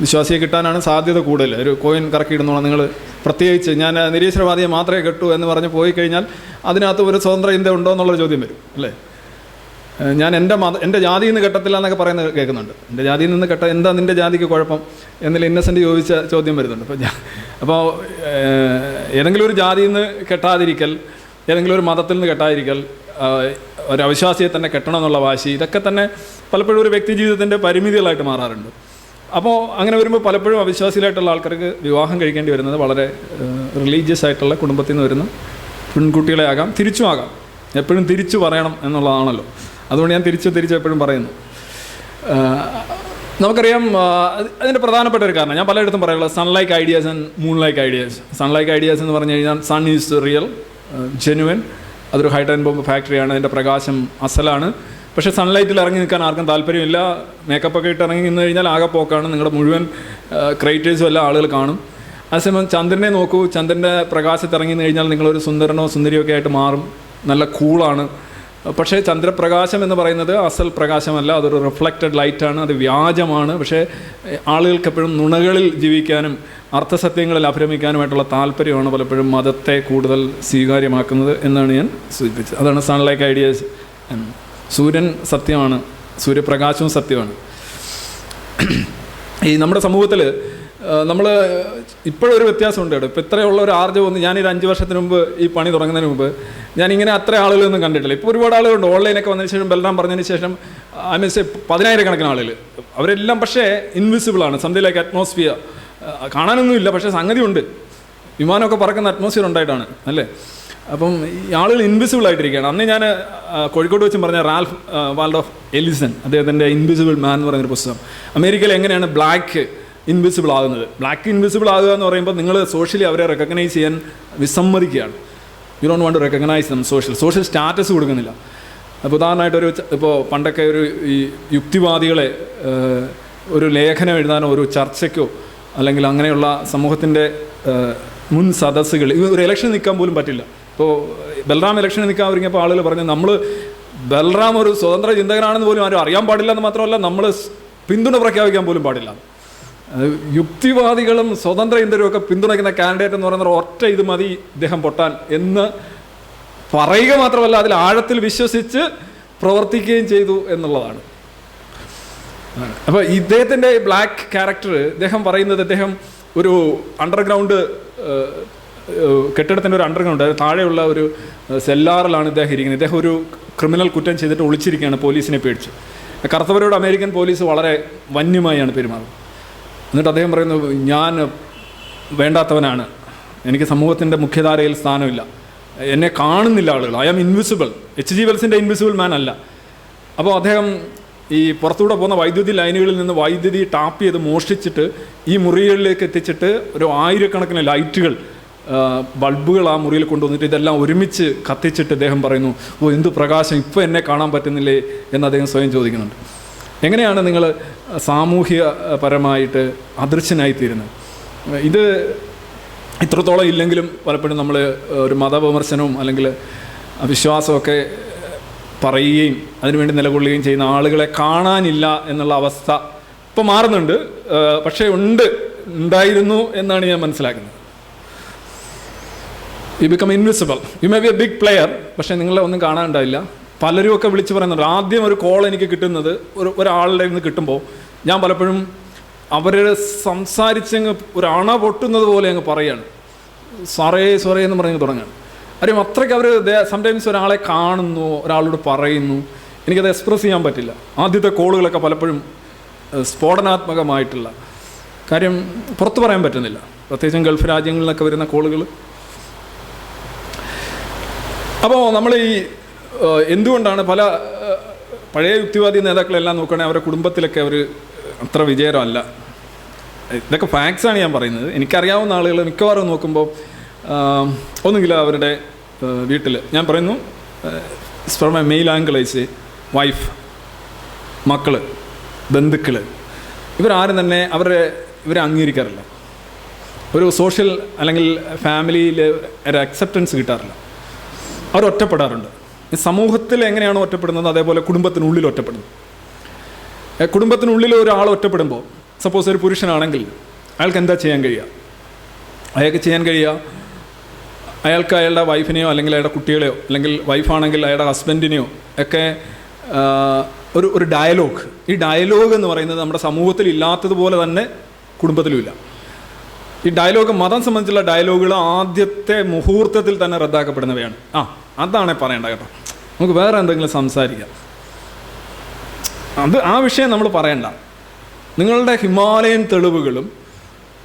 വിശ്വാസിയെ കിട്ടാനാണ് സാധ്യത കൂടുതൽ. ഒരു കോയിൻ കറക്കിയിടുന്നോളാം. നിങ്ങൾ പ്രത്യേകിച്ച് ഞാൻ നിരീശ്വരവാദിയെ മാത്രമേ കെട്ടൂ എന്ന് പറഞ്ഞ് പോയി കഴിഞ്ഞാൽ അതിനകത്ത് ഒരു സ്വതന്ത്ര ചിന്ത ഉണ്ടോ എന്നുള്ളൊരു ചോദ്യം വരും അല്ലേ. ഞാൻ എൻ്റെ ജാതിയിൽ നിന്ന് കെട്ടത്തില്ല എന്നൊക്കെ പറയുന്നത് കേൾക്കുന്നുണ്ട്. എൻ്റെ ജാതിയിൽ നിന്ന് എന്താ നിൻ്റെ ജാതിക്ക് കുഴപ്പം എന്നില്ല ഇന്നസെൻ്റ് ചോദിച്ച ചോദ്യം വരുന്നുണ്ട്. അപ്പോൾ ഏതെങ്കിലും ഒരു ജാതിയിൽ നിന്ന് കെട്ടാതിരിക്കൽ, ഏതെങ്കിലും ഒരു മതത്തിൽ നിന്ന് കെട്ടാതിരിക്കൽ, ഒരു അവിശ്വാസിയെ തന്നെ കെട്ടണം എന്നുള്ള വാശി, ഇതൊക്കെ തന്നെ പലപ്പോഴും ഒരു വ്യക്തി ജീവിതത്തിൻ്റെ പരിമിതികളായിട്ട് മാറാറുണ്ട്. അപ്പോൾ അങ്ങനെ വരുമ്പോൾ പലപ്പോഴും അവിശ്വാസികളായിട്ടുള്ള ആൾക്കാർക്ക് വിവാഹം കഴിക്കേണ്ടി വരുന്നത് വളരെ റിലീജിയസ് ആയിട്ടുള്ള കുടുംബത്തിൽ നിന്ന് വരുന്ന പെൺകുട്ടികളെ ആകാം, തിരിച്ചും ആകാം. എപ്പോഴും തിരിച്ചു പറയണം എന്നുള്ളതാണല്ലോ. അതുകൊണ്ട് ഞാൻ തിരിച്ച് എപ്പോഴും പറയുന്നു. നമുക്കറിയാം അതിൻ്റെ പ്രധാനപ്പെട്ട ഒരു കാരണം ഞാൻ പലയിടത്തും പറയുള്ളത് സൺലൈക്ക് ഐഡിയാസ് ആൻഡ് മൂൺലൈക്ക് ഐഡിയാസ്. സൺലൈക്ക് ഐഡിയാസ് എന്ന് പറഞ്ഞു കഴിഞ്ഞാൽ സൺ ഈസ് റിയൽ, ജെനുവൻ. അതൊരു ഹൈഡ്രജൻ ബോംബ് ഫാക്ടറിയാണ്, അതിൻ്റെ പ്രകാശം അസലാണ്. പക്ഷേ സൺലൈറ്റിൽ ഇറങ്ങി നിൽക്കാൻ ആർക്കും താല്പര്യമില്ല. മേക്കപ്പൊക്കെ ഇട്ട് ഇറങ്ങി നിന്ന് കഴിഞ്ഞാൽ ആകെ പോക്കാണ്. നിങ്ങളുടെ മുഴുവൻ ക്രൈറ്റേഴ്സും എല്ലാം ആളുകൾ കാണും. അതേസമയം ചന്ദ്രനെ നോക്കൂ, ചന്ദ്രൻ്റെ പ്രകാശത്ത് ഇറങ്ങി കഴിഞ്ഞാൽ നിങ്ങളൊരു സുന്ദരനോ സുന്ദരിയൊക്കെ ആയിട്ട് മാറും, നല്ല കൂളാണ്. പക്ഷേ ചന്ദ്രപ്രകാശം എന്ന് പറയുന്നത് അസൽ പ്രകാശമല്ല, അതൊരു റിഫ്ലക്റ്റഡ് ലൈറ്റാണ്, അത് വ്യാജമാണ്. പക്ഷേ ആളുകൾക്ക് എപ്പോഴും നുണകളിൽ ജീവിക്കാനും അർത്ഥസത്യങ്ങളിൽ അഭിരമിക്കാനുമായിട്ടുള്ള താല്പര്യമാണ് പലപ്പോഴും മതത്തെ കൂടുതൽ സ്വീകാര്യമാക്കുന്നത് എന്നാണ് ഞാൻ സൂചിപ്പിച്ചത്. അതാണ് സൺലൈക്ക് ഐഡിയാസ്. സൂര്യൻ സത്യമാണ്, സൂര്യപ്രകാശവും സത്യമാണ്. ഈ നമ്മുടെ സമൂഹത്തിൽ നമ്മൾ ഇപ്പോഴൊരു വ്യത്യാസമുണ്ട് കേട്ടോ. ഇപ്പോൾ ഇത്രയുള്ള ഒരു ആർജവൊന്നും ഞാനൊരു 5 വർഷത്തിന് മുമ്പ് ഈ പണി തുടങ്ങുന്നതിന് മുമ്പ് ഞാനിങ്ങനെ അത്ര ആളുകളൊന്നും കണ്ടിട്ടില്ല. ഇപ്പോൾ ഒരുപാട് ആളുകളുണ്ട്. ഓൺലൈനൊക്കെ വന്നതിന് ശേഷം, ബൽറാം പറഞ്ഞതിന് ശേഷം മീൻസ് 10,000 ആളുകൾ. അവരെല്ലാം പക്ഷേ ഇൻവിസിബിളാണ്. Something like atmosphere. കാണാനൊന്നുമില്ല, പക്ഷേ സംഗതി ഉണ്ട്. വിമാനമൊക്കെ പറക്കുന്ന അറ്റ്മോസ്ഫിയർ ഉണ്ടായിട്ടാണ് അല്ലേ. അപ്പം ഈ ആളുകൾ ഇൻവിസിബിൾ ആയിട്ടിരിക്കുകയാണ്. അന്ന് ഞാൻ കോഴിക്കോട് വെച്ചും പറഞ്ഞ റാൽഫ് വാൾഡോ എലിസൺ, അദ്ദേഹത്തിൻ്റെ ഇൻവിസിബിൾ മാൻ എന്ന് പറയുന്നൊരു പുസ്തകം. അമേരിക്കയിൽ എങ്ങനെയാണ് ബ്ലാക്ക് ഇൻവിസിബിൾ ആകുന്നത്. ബ്ലാക്ക് ഇൻവിസിബിൾ ആകുക എന്ന് പറയുമ്പോൾ നിങ്ങൾ സോഷ്യലി അവരെ റെക്കഗ്നൈസ് ചെയ്യാൻ വിസമ്മതിക്കുകയാണ്. You don't want to recognise them. Social status കൊടുക്കുന്നില്ല. അപ്പോൾ ഉദാഹരണമായിട്ടൊരു ഇപ്പോൾ പണ്ടൊക്കെ ഒരു ഈ യുക്തിവാദികളെ ഒരു ലേഖനം എഴുതാനോ ഒരു ചർച്ചയ്ക്കോ അല്ലെങ്കിൽ അങ്ങനെയുള്ള സമൂഹത്തിൻ്റെ മുൻ സദസ്സുകൾ ഒരു ഇലക്ഷൻ നിൽക്കാൻ പോലും പറ്റില്ല. ഇപ്പോൾ ബൽറാം ഇലക്ഷന് നിൽക്കാൻ ഒരുങ്ങിയപ്പോൾ ആളുകൾ പറഞ്ഞു നമ്മൾ ബൽറാം ഒരു സ്വതന്ത്ര ചിന്തകനാണെന്ന് പോലും ആരും അറിയാൻ പാടില്ല എന്ന് മാത്രമല്ല നമ്മൾ പിന്തുണ പ്രഖ്യാപിക്കാൻ പോലും പാടില്ല. യുക്തിവാദികളും സ്വതന്ത്ര ചിന്തരും ഒക്കെ പിന്തുണയ്ക്കുന്ന കാൻഡിഡേറ്റ് എന്ന് പറയുന്ന ഒറ്റ ഇത് മതി ഇദ്ദേഹം പൊട്ടാൻ എന്ന് പറയുക മാത്രമല്ല അതിൽ ആഴത്തിൽ വിശ്വസിച്ച് പ്രവർത്തിക്കുകയും ചെയ്തു എന്നുള്ളതാണ്. അപ്പോൾ ഇദ്ദേഹത്തിൻ്റെ ബ്ലാക്ക് ക്യാരക്ടർ ഇദ്ദേഹം പറയുന്നത്, ഇദ്ദേഹം ഒരു അണ്ടർഗ്രൗണ്ട് കെട്ടിടത്തിൻ്റെ ഒരു അണ്ടർഗ്രൗണ്ട് താഴെയുള്ള ഒരു സെല്ലാറിലാണ് ഇദ്ദേഹം ഇരിക്കുന്നത്. ഇദ്ദേഹം ഒരു ക്രിമിനൽ കുറ്റം ചെയ്തിട്ട് ഒളിച്ചിരിക്കുകയാണ് പോലീസിനെ പേടിച്ച്. കറുത്തവരോട് അമേരിക്കൻ പോലീസ് വളരെ വന്യമായാണ് പെരുമാറുന്നത്. എന്നിട്ട് അദ്ദേഹം പറയുന്നു, ഞാൻ വേണ്ടാത്തവനാണ്, എനിക്ക് സമൂഹത്തിൻ്റെ മുഖ്യധാരയിൽ സ്ഥാനമില്ല, എന്നെ കാണുന്നില്ല ആളുകൾ, ഐ ആം ഇൻവിസിബിൾ. H.G. വെൽസിൻ്റെ ഇൻവിസിബിൾ മാൻ അല്ല. അപ്പോൾ അദ്ദേഹം ഈ പുറത്തൂടെ പോകുന്ന വൈദ്യുതി ലൈനുകളിൽ നിന്ന് വൈദ്യുതി ടാപ്പ് ചെയ്ത് മോഷ്ടിച്ചിട്ട് ഈ മുറികളിലേക്ക് എത്തിച്ചിട്ട് ഒരു 1000കണക്കിന് ലൈറ്റുകൾ, ബൾബുകൾ ആ മുറിയിൽ കൊണ്ടുവന്നിട്ട് ഇതെല്ലാം ഒരുമിച്ച് കത്തിച്ചിട്ട് അദ്ദേഹം പറയുന്നു, ഓ എന്ത് പ്രകാശം, ഇപ്പോൾ എന്നെ കാണാൻ പറ്റുന്നില്ലേ എന്ന് അദ്ദേഹം സ്വയം ചോദിക്കുന്നുണ്ട്. എങ്ങനെയാണ് നിങ്ങൾ സാമൂഹ്യപരമായിട്ട് അദൃശ്യനായിത്തീരുന്നത്? ഇത് ഇത്രത്തോളം ഇല്ലെങ്കിലും പലപ്പോഴും നമ്മൾ ഒരു മതവിമർശനവും അല്ലെങ്കിൽ വിശ്വാസമൊക്കെ പറയുകയും അതിനുവേണ്ടി നിലകൊള്ളുകയും ചെയ്യുന്ന ആളുകളെ കാണാനില്ല എന്നുള്ള അവസ്ഥ ഇപ്പോൾ മാറുന്നുണ്ട്. പക്ഷേ ഉണ്ടായിരുന്നു എന്നാണ് ഞാൻ മനസ്സിലാക്കുന്നത്. You become invisible. You may be a big player, പക്ഷേ നിങ്ങളെ ഒന്നും കാണാനുണ്ടാവില്ല. പലരും ഒക്കെ വിളിച്ച് പറയുന്നുണ്ട്. ആദ്യം ഒരു കോൾ എനിക്ക് കിട്ടുന്നത് ഒരാളുടെ നിന്ന് കിട്ടുമ്പോൾ ഞാൻ പലപ്പോഴും അവരെ സംസാരിച്ചങ്ങ് ഒരു അണ പൊട്ടുന്നത് പോലെ അങ്ങ് പറയുകയാണ്, സൊറേ എന്ന് പറഞ്ഞ് തുടങ്ങുകയാണ്. അറിയാം, അത്രയ്ക്ക് അവർ സംടൈംസ് ഒരാളെ കാണുന്നു, ഒരാളോട് പറയുന്നു, എനിക്കത് എക്സ്പ്രസ് ചെയ്യാൻ പറ്റില്ല. ആദ്യത്തെ കോളുകളൊക്കെ പലപ്പോഴും സ്ഫോടനാത്മകമായിട്ടുള്ള കാര്യം പുറത്ത് പറയാൻ പറ്റുന്നില്ല, പ്രത്യേകിച്ചും ഗൾഫ് രാജ്യങ്ങളിലൊക്കെ വരുന്ന കോളുകൾ. അപ്പോൾ നമ്മൾ ഈ എന്തുകൊണ്ടാണ് പല പഴയ യുക്തിവാദി നേതാക്കളെല്ലാം നോക്കുകയാണെങ്കിൽ അവരുടെ കുടുംബത്തിലൊക്കെ അവർ അത്ര വിജയകരമല്ല. ഇതൊക്കെ ഫാക്ട്സാണ് ഞാൻ പറയുന്നത്. എനിക്കറിയാവുന്ന ആളുകൾ മിക്കവാറും നോക്കുമ്പോൾ ഒന്നുകില്ല അവരുടെ വീട്ടിൽ, ഞാൻ പറയുന്നു ഫ്രം എ മെയിൽ ആംഗിളൈസ്, വൈഫ്, മക്കൾ, ബന്ധുക്കൾ, ഇവരാരും തന്നെ ഇവരെ അംഗീകരിക്കാറില്ല. ഒരു സോഷ്യൽ അല്ലെങ്കിൽ ഫാമിലിയിൽ ഒരു അക്സെപ്റ്റൻസ് കിട്ടാറില്ല. അവർ ഒറ്റപ്പെടാറുണ്ട്. സമൂഹത്തിൽ എങ്ങനെയാണോ ഒറ്റപ്പെടുന്നത് അതേപോലെ കുടുംബത്തിനുള്ളിൽ ഒറ്റപ്പെടുന്നു. കുടുംബത്തിനുള്ളിൽ ഒരാൾ ഒറ്റപ്പെടുമ്പോൾ, സപ്പോസ് ഒരു പുരുഷനാണെങ്കിൽ അയാൾക്ക് എന്താ ചെയ്യാൻ കഴിയുക? അയാൾക്ക് ചെയ്യാൻ കഴിയുക അയാൾക്ക് അയാളുടെ വൈഫിനെയോ അല്ലെങ്കിൽ അയാളുടെ കുട്ടികളെയോ അല്ലെങ്കിൽ വൈഫാണെങ്കിൽ അയാളുടെ ഹസ്ബൻഡിനെയോ ഒക്കെ ഒരു ഡയലോഗ്. ഈ ഡയലോഗ് എന്ന് പറയുന്നത് നമ്മുടെ സമൂഹത്തിൽ ഇല്ലാത്തതുപോലെ തന്നെ കുടുംബത്തിലുമില്ല. ഈ ഡയലോഗ്, മതം സംബന്ധിച്ചുള്ള ഡയലോഗുകൾ ആദ്യത്തെ മുഹൂർത്തത്തിൽ തന്നെ റദ്ദാക്കപ്പെടുന്നവയാണ്. അതാണ് പറയേണ്ട കേട്ടോ, നമുക്ക് വേറെ എന്തെങ്കിലും സംസാരിക്കാം, ആ വിഷയം നമ്മൾ പറയണ്ട. നിങ്ങളുടെ ഹിമാലയൻ തെളിവുകളും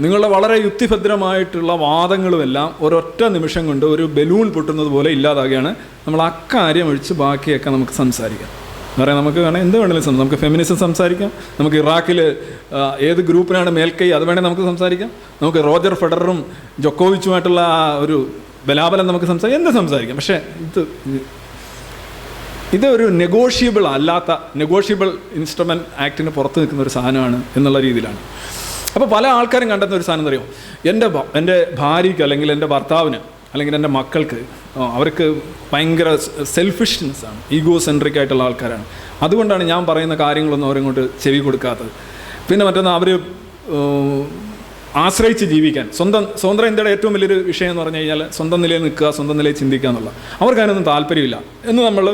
നിങ്ങളുടെ വളരെ യുക്തിഭദ്രമായിട്ടുള്ള വാദങ്ങളുമെല്ലാം ഒരൊറ്റ നിമിഷം കൊണ്ട് ഒരു ബലൂൺ പൊട്ടുന്നത് പോലെ ഇല്ലാതാകുകയാണ്. നമ്മൾ അക്കാര്യം ഒഴിച്ച് ബാക്കിയൊക്കെ നമുക്ക് സംസാരിക്കാം. പറയാം, നമുക്ക് വേണേൽ എന്ത് വേണമെങ്കിലും നമുക്ക് ഫെമിനിസം സംസാരിക്കാം, നമുക്ക് ഇറാഖിൽ ഏത് ഗ്രൂപ്പിനാണ് മേൽക്കൈ അത് വേണേൽ നമുക്ക് സംസാരിക്കാം, നമുക്ക് റോജർ ഫെഡററും ജോക്കോവിച്ചുമായിട്ടുള്ള ഒരു ബലാബലം നമുക്ക് എന്ത് സംസാരിക്കാം. പക്ഷേ ഇതൊരു നെഗോഷ്യബിൾ അല്ലാത്ത, നെഗോഷ്യബിൾ ഇൻസ്ട്രുമെൻറ്റ് ആക്ടിന് പുറത്ത് നിൽക്കുന്ന ഒരു സാധനമാണ് എന്നുള്ള രീതിയിലാണ്. അപ്പോൾ പല ആൾക്കാരും കണ്ടെത്തുന്ന ഒരു സാധനം അറിയോ, എൻ്റെ ഭാര്യയ്ക്ക് അല്ലെങ്കിൽ എൻ്റെ ഭർത്താവിന് അല്ലെങ്കിൽ എൻ്റെ മക്കൾക്ക് അവർക്ക് ഭയങ്കര സെൽഫിഷ്നെസ്സാണ്, ഈഗോ സെൻട്രിക് ആയിട്ടുള്ള ആൾക്കാരാണ്. അതുകൊണ്ടാണ് ഞാൻ പറയുന്ന കാര്യങ്ങളൊന്നും അവരിങ്ങോട്ട് ചെവി കൊടുക്കാത്തത്. പിന്നെ മറ്റൊന്ന്, അവർ ആശ്രയിച്ച് ജീവിക്കാൻ, സ്വതന്ത്ര ഇന്ത്യയുടെ ഏറ്റവും വലിയൊരു വിഷയം എന്ന് പറഞ്ഞു കഴിഞ്ഞാൽ സ്വന്തം നിലയിൽ നിൽക്കുക, സ്വന്തം നിലയിൽ ചിന്തിക്കുക എന്നുള്ള, അവർക്ക് അതിനൊന്നും താല്പര്യമില്ല എന്ന് നമ്മൾ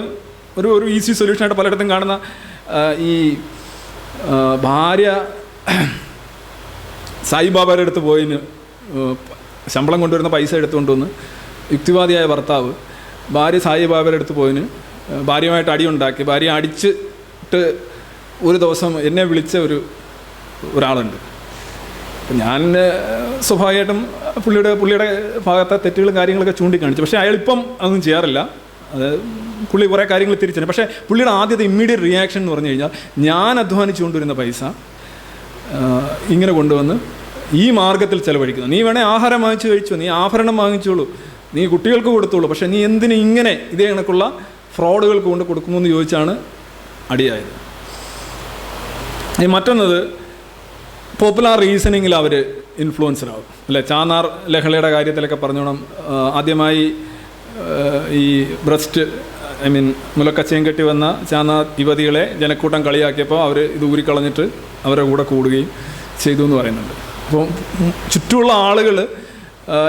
ഒരു ഈസി സൊല്യൂഷനായിട്ട് പലയിടത്തും കാണുന്ന ഈ ഭാര്യ സായിബാബയുടെ അടുത്ത് പോയിന് ശമ്പളം കൊണ്ടുവരുന്ന പൈസ എടുത്തുകൊണ്ടുവന്ന് യുക്തിവാദിയായ ഭർത്താവ് ഭാര്യ സായിബാബയുടെ അടുത്ത് പോയിന് ഭാര്യയുമായിട്ട് അടിയുണ്ടാക്കി, ഭാര്യ അടിച്ചിട്ട് ഒരു ദിവസം എന്നെ വിളിച്ച ഒരാളുണ്ട്. ഞാൻ സ്വാഭാവികമായിട്ടും പുള്ളിയുടെ ഭാഗത്തെ തെറ്റുകളും കാര്യങ്ങളൊക്കെ ചൂണ്ടിക്കാണിച്ചു. പക്ഷേ അയാളിപ്പം അതൊന്നും ചെയ്യാറില്ല. അത് പുള്ളി കുറേ കാര്യങ്ങൾ തിരിച്ചു. പക്ഷേ പുള്ളിയുടെ ആദ്യത്തെ ഇമ്മീഡിയറ്റ് റിയാക്ഷൻ എന്ന് പറഞ്ഞു കഴിഞ്ഞാൽ, ഞാൻ അധ്വാനിച്ചു കൊണ്ടുവരുന്ന പൈസ ഇങ്ങനെ കൊണ്ടുവന്ന് ഈ മാർഗത്തിൽ ചിലവഴിക്കുന്നു. നീ വേണേൽ ആഹാരം വാങ്ങിച്ചു കഴിച്ചു, നീ ആഭരണം വാങ്ങിച്ചോളൂ, നീ കുട്ടികൾക്ക് കൊടുത്തോളൂ, പക്ഷേ നീ എന്തിന് ഇങ്ങനെ ഇതേ കണക്കുള്ള ഫ്രോഡുകൾക്ക് കൊണ്ട് കൊടുക്കുന്നു എന്ന് ചോദിച്ചാണ് അടിയായത്. മറ്റൊന്നത്, പോപ്പുലർ റീസണിങ്ങിൽ അവർ ഇൻഫ്ലുവൻസർ ആവും അല്ലേ. ചാന്നാർ ലഹളയുടെ കാര്യത്തിലൊക്കെ പറഞ്ഞോണം, ആദ്യമായി ഈ ബ്രസ്റ്റ് മുലക്കച്ചയും കെട്ടി വന്ന ചാന്നാർ യുവതികളെ ജനക്കൂട്ടം കളിയാക്കിയപ്പോൾ അവർ ഇത് ഊരിക്കളഞ്ഞിട്ട് അവരുടെ കൂടെ കൂടുകയും ചെയ്തു എന്ന് പറയുന്നുണ്ട്. അപ്പോൾ ചുറ്റുമുള്ള ആളുകൾ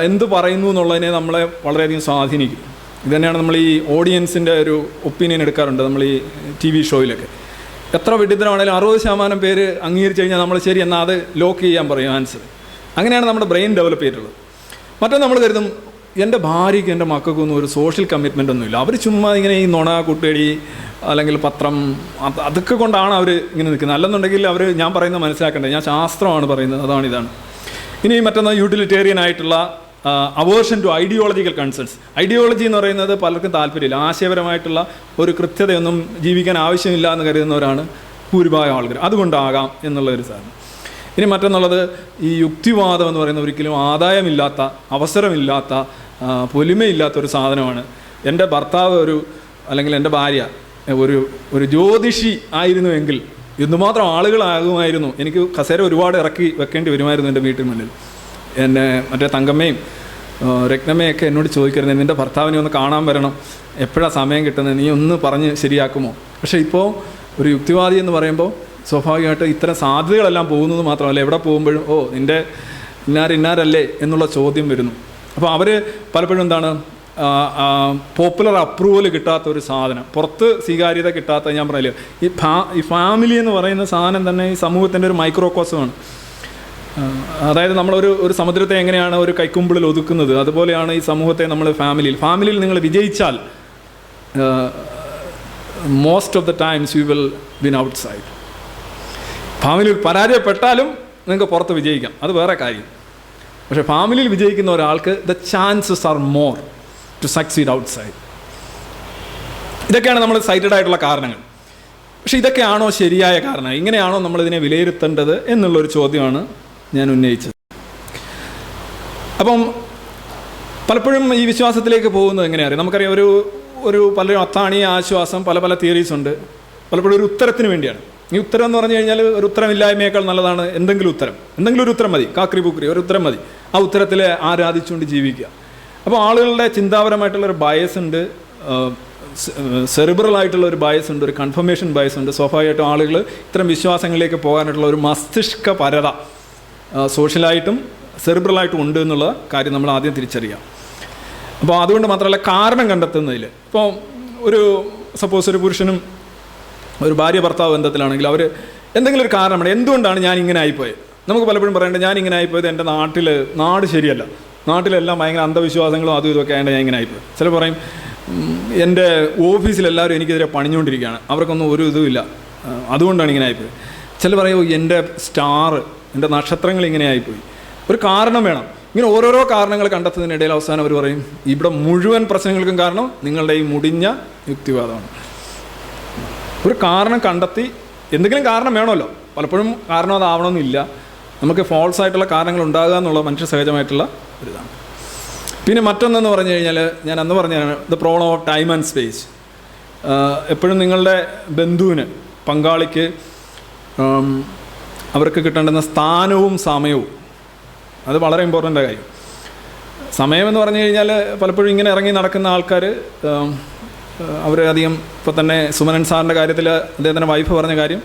എന്ത് പറയുന്നു എന്നുള്ളതിനെ നമ്മളെ വളരെയധികം സ്വാധീനിക്കും. ഇത് തന്നെയാണ് നമ്മൾ ഈ ഓഡിയൻസിൻ്റെ ഒരു ഒപ്പീനിയൻ എടുക്കാറുണ്ട്. നമ്മൾ ഈ TV ഷോയിലൊക്കെ എത്ര വിഡിതമാണെങ്കിലും 60% പേര് അംഗീകരിച്ച് കഴിഞ്ഞാൽ നമ്മൾ ശരി എന്നാൽ അത് ലോക്ക് ചെയ്യാൻ പറയും ആൻസർ. അങ്ങനെയാണ് നമ്മുടെ ബ്രെയിൻ ഡെവലപ്പ് ചെയ്തിട്ടുള്ളത്. മറ്റൊന്ന്, നമ്മൾ കരുതും എൻ്റെ ഭാര്യയ്ക്ക് എൻ്റെ മക്കൾക്കൊന്നും ഒരു സോഷ്യൽ കമ്മിറ്റ്മെൻ്റ് ഒന്നുമില്ല, അവർ ചുമ്മാ ഇങ്ങനെ ഈ നുണ കുട്ടടി അല്ലെങ്കിൽ പത്രം അതൊക്കെ കൊണ്ടാണ് അവർ ഇങ്ങനെ നിൽക്കുന്നത്. അല്ലെന്നുണ്ടെങ്കിൽ അവർ ഞാൻ പറയുന്നത് മനസ്സിലാക്കേണ്ടത്, ഞാൻ ശാസ്ത്രമാണ് പറയുന്നത്, അതാണ് ഇതാണ്. ഇനി മറ്റൊന്ന്, യൂട്ടിലിറ്റേറിയൻ ആയിട്ടുള്ള aversion to ideological concerns. Ideology എന്ന് പറയുന്നത് പലർക്കും താല്പര്യമില്ല. ആശയപരമായിട്ടുള്ള ഒരു കൃത്യതയൊന്നും ജീവിക്കാൻ ആവശ്യമില്ല എന്ന് കരുതുന്നവരാണ് ഭൂരിഭാഗം ആളുകൾ. അതുകൊണ്ടാകാം എന്നുള്ളൊരു സാധനം. ഇനി മറ്റൊന്നുള്ളത്, ഈ യുക്തിവാദം എന്ന് പറയുന്ന ഒരിക്കലും ആദായമില്ലാത്ത, അവസരമില്ലാത്ത, പൊലിമയില്ലാത്ത ഒരു സാധനമാണ്. എൻ്റെ ഭർത്താവ് അല്ലെങ്കിൽ എൻ്റെ ഭാര്യ ഒരു ജ്യോതിഷി ആയിരുന്നുവെങ്കിൽ എന്തുമാത്രം ആളുകളാകുമായിരുന്നു. എനിക്ക് കസേര ഒരുപാട് ഇറക്കി വെക്കേണ്ടി വരുമായിരുന്നു എൻ്റെ വീട്ടിൽ മുന്നിൽ. എന്നെ മറ്റേ തങ്കമ്മയും രത്നമ്മയൊക്കെ എന്നോട് ചോദിക്കരുത്, നിൻ്റെ ഭർത്താവിനെ ഒന്ന് കാണാൻ വരണം, എപ്പോഴാണ് സമയം കിട്ടുന്നത്, നീ ഒന്ന് പറഞ്ഞ് ശരിയാക്കുമോ. പക്ഷേ ഇപ്പോൾ ഒരു യുക്തിവാദി എന്ന് പറയുമ്പോൾ സ്വാഭാവികമായിട്ട് ഇത്തരം സാധ്യതകളെല്ലാം പോകുന്നത് മാത്രമല്ല, എവിടെ പോകുമ്പോഴും നിൻ്റെ ഇന്നാരല്ലേ എന്നുള്ള ചോദ്യം വരുന്നു. അപ്പോൾ അവർ പലപ്പോഴും എന്താണ്, പോപ്പുലർ അപ്രൂവൽ കിട്ടാത്ത ഒരു സാധനം, പുറത്ത് സ്വീകാര്യത കിട്ടാത്ത, ഞാൻ പറയില്ല, ഈ ഫാമിലി എന്ന് പറയുന്ന സാധനം തന്നെ ഈ സമൂഹത്തിൻ്റെ ഒരു മൈക്രോകോസമാണ്. അതായത് നമ്മളൊരു സമുദ്രത്തെ എങ്ങനെയാണ് ഒരു കൈക്കുമ്പിളിൽ ഒതുക്കുന്നത്, അതുപോലെയാണ് ഈ സമൂഹത്തെ നമ്മൾ ഫാമിലിയിൽ നിങ്ങൾ വിജയിച്ചാൽ most of the times you will win out side. ഫാമിലിയിൽ പരാജയപ്പെട്ടാലും നിങ്ങൾക്ക് പുറത്ത് വിജയിക്കാം, അത് വേറെ കാര്യം. പക്ഷേ ഫാമിലിയിൽ വിജയിക്കുന്ന ഒരാൾക്ക് the chances are more to succeed outside. ഇതൊക്കെയാണ് നമ്മൾ സൈറ്റഡ് ആയിട്ടുള്ള കാരണങ്ങൾ. പക്ഷേ ഇതൊക്കെയാണോ ശരിയായ കാരണം, ഇങ്ങനെയാണോ നമ്മളിതിനെ വിലയിരുത്തേണ്ടത് എന്നുള്ളൊരു ചോദ്യമാണ് ഞാൻ ഉന്നയിച്ചത്. അപ്പം പലപ്പോഴും ഈ വിശ്വാസത്തിലേക്ക് പോകുന്നത് എങ്ങനെയാണ് നമുക്കറിയാം. പലരും അത്താണി ആശ്വാസം, പല തിയറീസ് ഉണ്ട്. പലപ്പോഴും ഒരു ഉത്തരത്തിന് വേണ്ടിയാണ്. ഈ ഉത്തരം എന്ന് പറഞ്ഞു കഴിഞ്ഞാൽ ഒരു ഉത്തരമില്ലായ്മയേക്കാൾ നല്ലതാണ് എന്തെങ്കിലും ഒരു ഉത്തരം മതി, കാക്രി പൂക്രി ഒരു ഉത്തരം മതി, ആ ഉത്തരത്തിൽ ആരാധിച്ചുകൊണ്ട് ജീവിക്കുക. അപ്പോൾ ആളുകളുടെ ചിന്താപരമായിട്ടുള്ളൊരു ബയസ് ഉണ്ട്, സെറിബ്രൽ ആയിട്ടുള്ള ഒരു ബയസ് ഉണ്ട്, ഒരു കൺഫർമേഷൻ ബയസ് ഉണ്ട്. സ്വാഭാവികമായിട്ടും ആളുകൾ ഇത്തരം വിശ്വാസങ്ങളിലേക്ക് പോകാനായിട്ടുള്ള ഒരു മസ്തിഷ്ക പരത സോഷ്യലായിട്ടും സെറിബ്രലായിട്ടും ഉണ്ട് എന്നുള്ള കാര്യം നമ്മൾ ആദ്യം തിരിച്ചറിയാം. അപ്പോൾ അതുകൊണ്ട് മാത്രമല്ല, കാരണം കണ്ടെത്തുന്നതിൽ ഇപ്പോൾ സപ്പോസ് ഒരു പുരുഷനും ഒരു ഭാര്യ ഭർത്താവ് ബന്ധത്തിലാണെങ്കിൽ അവർ എന്തെങ്കിലും ഒരു കാരണമാണ്, എന്തുകൊണ്ടാണ് ഞാൻ ഇങ്ങനെ ആയിപ്പോയത്. നമുക്ക് പലപ്പോഴും പറയേണ്ടത്, ഞാൻ ഇങ്ങനെ ആയിപ്പോയത് എൻ്റെ നാട് ശരിയല്ല, നാട്ടിലെല്ലാം ഭയങ്കര അന്ധവിശ്വാസങ്ങളും അതും ഇതൊക്കെ ആയതുകൊണ്ട് ഞാൻ ഇങ്ങനെ ആയിപ്പോയി. ചില പറയും, എൻ്റെ ഓഫീസിലെല്ലാവരും എനിക്കെതിരെ പണിഞ്ഞുകൊണ്ടിരിക്കുകയാണ്, അവർക്കൊന്നും ഒരു ഇതുമില്ല, അതുകൊണ്ടാണ് ഇങ്ങനെ ആയിപ്പോയി. ചില പറയും, എൻ്റെ എൻ്റെ നക്ഷത്രങ്ങൾ ഇങ്ങനെ ആയിപ്പോയി. ഒരു കാരണം വേണം. ഇങ്ങനെ ഓരോരോ കാരണങ്ങൾ കണ്ടെത്തുന്നതിനിടയിൽ അവസാനം അവർ പറയും, ഇവിടെ മുഴുവൻ പ്രശ്നങ്ങൾക്കും കാരണം നിങ്ങളുടെ ഈ മുടിഞ്ഞ യുക്തിവാദമാണ്. ഒരു കാരണം കണ്ടെത്തി, എന്തെങ്കിലും കാരണം വേണമല്ലോ, പലപ്പോഴും കാരണം അതാവണമെന്നില്ല, നമുക്ക് ഫോൾസ് ആയിട്ടുള്ള കാരണങ്ങൾ ഉണ്ടാകുക എന്നുള്ള മനുഷ്യ സഹജമായിട്ടുള്ള ഒരിതാണ്. പിന്നെ മറ്റൊന്നെന്ന് പറഞ്ഞു കഴിഞ്ഞാൽ, ഞാൻ അന്ന് പറഞ്ഞതാണ് the problem of time and space. എപ്പോഴും നിങ്ങളുടെ ബന്ധുവിന്, പങ്കാളിക്ക് അവർക്ക് കിട്ടേണ്ടുന്ന സ്ഥാനവും സമയവും, അത് വളരെ ഇമ്പോർട്ടൻ്റ് കാര്യം. സമയമെന്ന് പറഞ്ഞു കഴിഞ്ഞാൽ പലപ്പോഴും ഇങ്ങനെ ഇറങ്ങി നടക്കുന്ന ആൾക്കാർ അവരധികം, ഇപ്പോൾ തന്നെ സുമനൻ സാറിൻ്റെ കാര്യത്തിൽ അദ്ദേഹത്തിൻ്റെ വൈഫ് പറഞ്ഞ കാര്യം,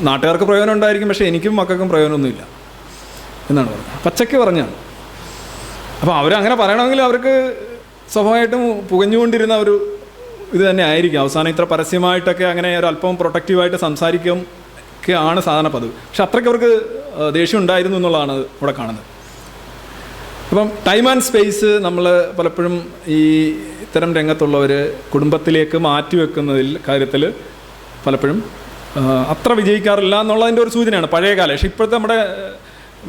നാട്ടുകാർക്ക് പ്രയോജനം ഉണ്ടായിരിക്കും, പക്ഷേ എനിക്കും മക്കൾക്കും പ്രയോജനമൊന്നുമില്ല എന്നാണ് പറഞ്ഞത്. പച്ചയ്ക്ക് പറഞ്ഞാണ്. അപ്പോൾ അവരങ്ങനെ പറയണമെങ്കിൽ അവർക്ക് സ്വാഭാവികമായിട്ടും പുകഞ്ഞുകൊണ്ടിരുന്ന ഒരു ഇത് തന്നെ ആയിരിക്കും. അവസാനം ഇത്ര പരസ്യമായിട്ടൊക്കെ അങ്ങനെ ഒരു അല്പം പ്രൊട്ടക്റ്റീവായിട്ട് സംസാരിക്കുകയാണ് സാധാരണ പതിവ്. പക്ഷെ അത്രയ്ക്ക് അവർക്ക് ദേഷ്യം ഉണ്ടായിരുന്നു എന്നുള്ളതാണ് ഇവിടെ കാണുന്നത്. അപ്പം ടൈം ആൻഡ് സ്പേസ് നമ്മൾ പലപ്പോഴും ഈ ഇത്തരം രംഗത്തുള്ളവർ കുടുംബത്തിലേക്ക് മാറ്റിവെക്കുന്നതിൽ കാര്യത്തിൽ പലപ്പോഴും അത്ര വിജയിക്കാറില്ല എന്നുള്ളതിൻ്റെ ഒരു സൂചനയാണ്. പഴയ കാലം. പക്ഷേ ഇപ്പോഴത്തെ നമ്മുടെ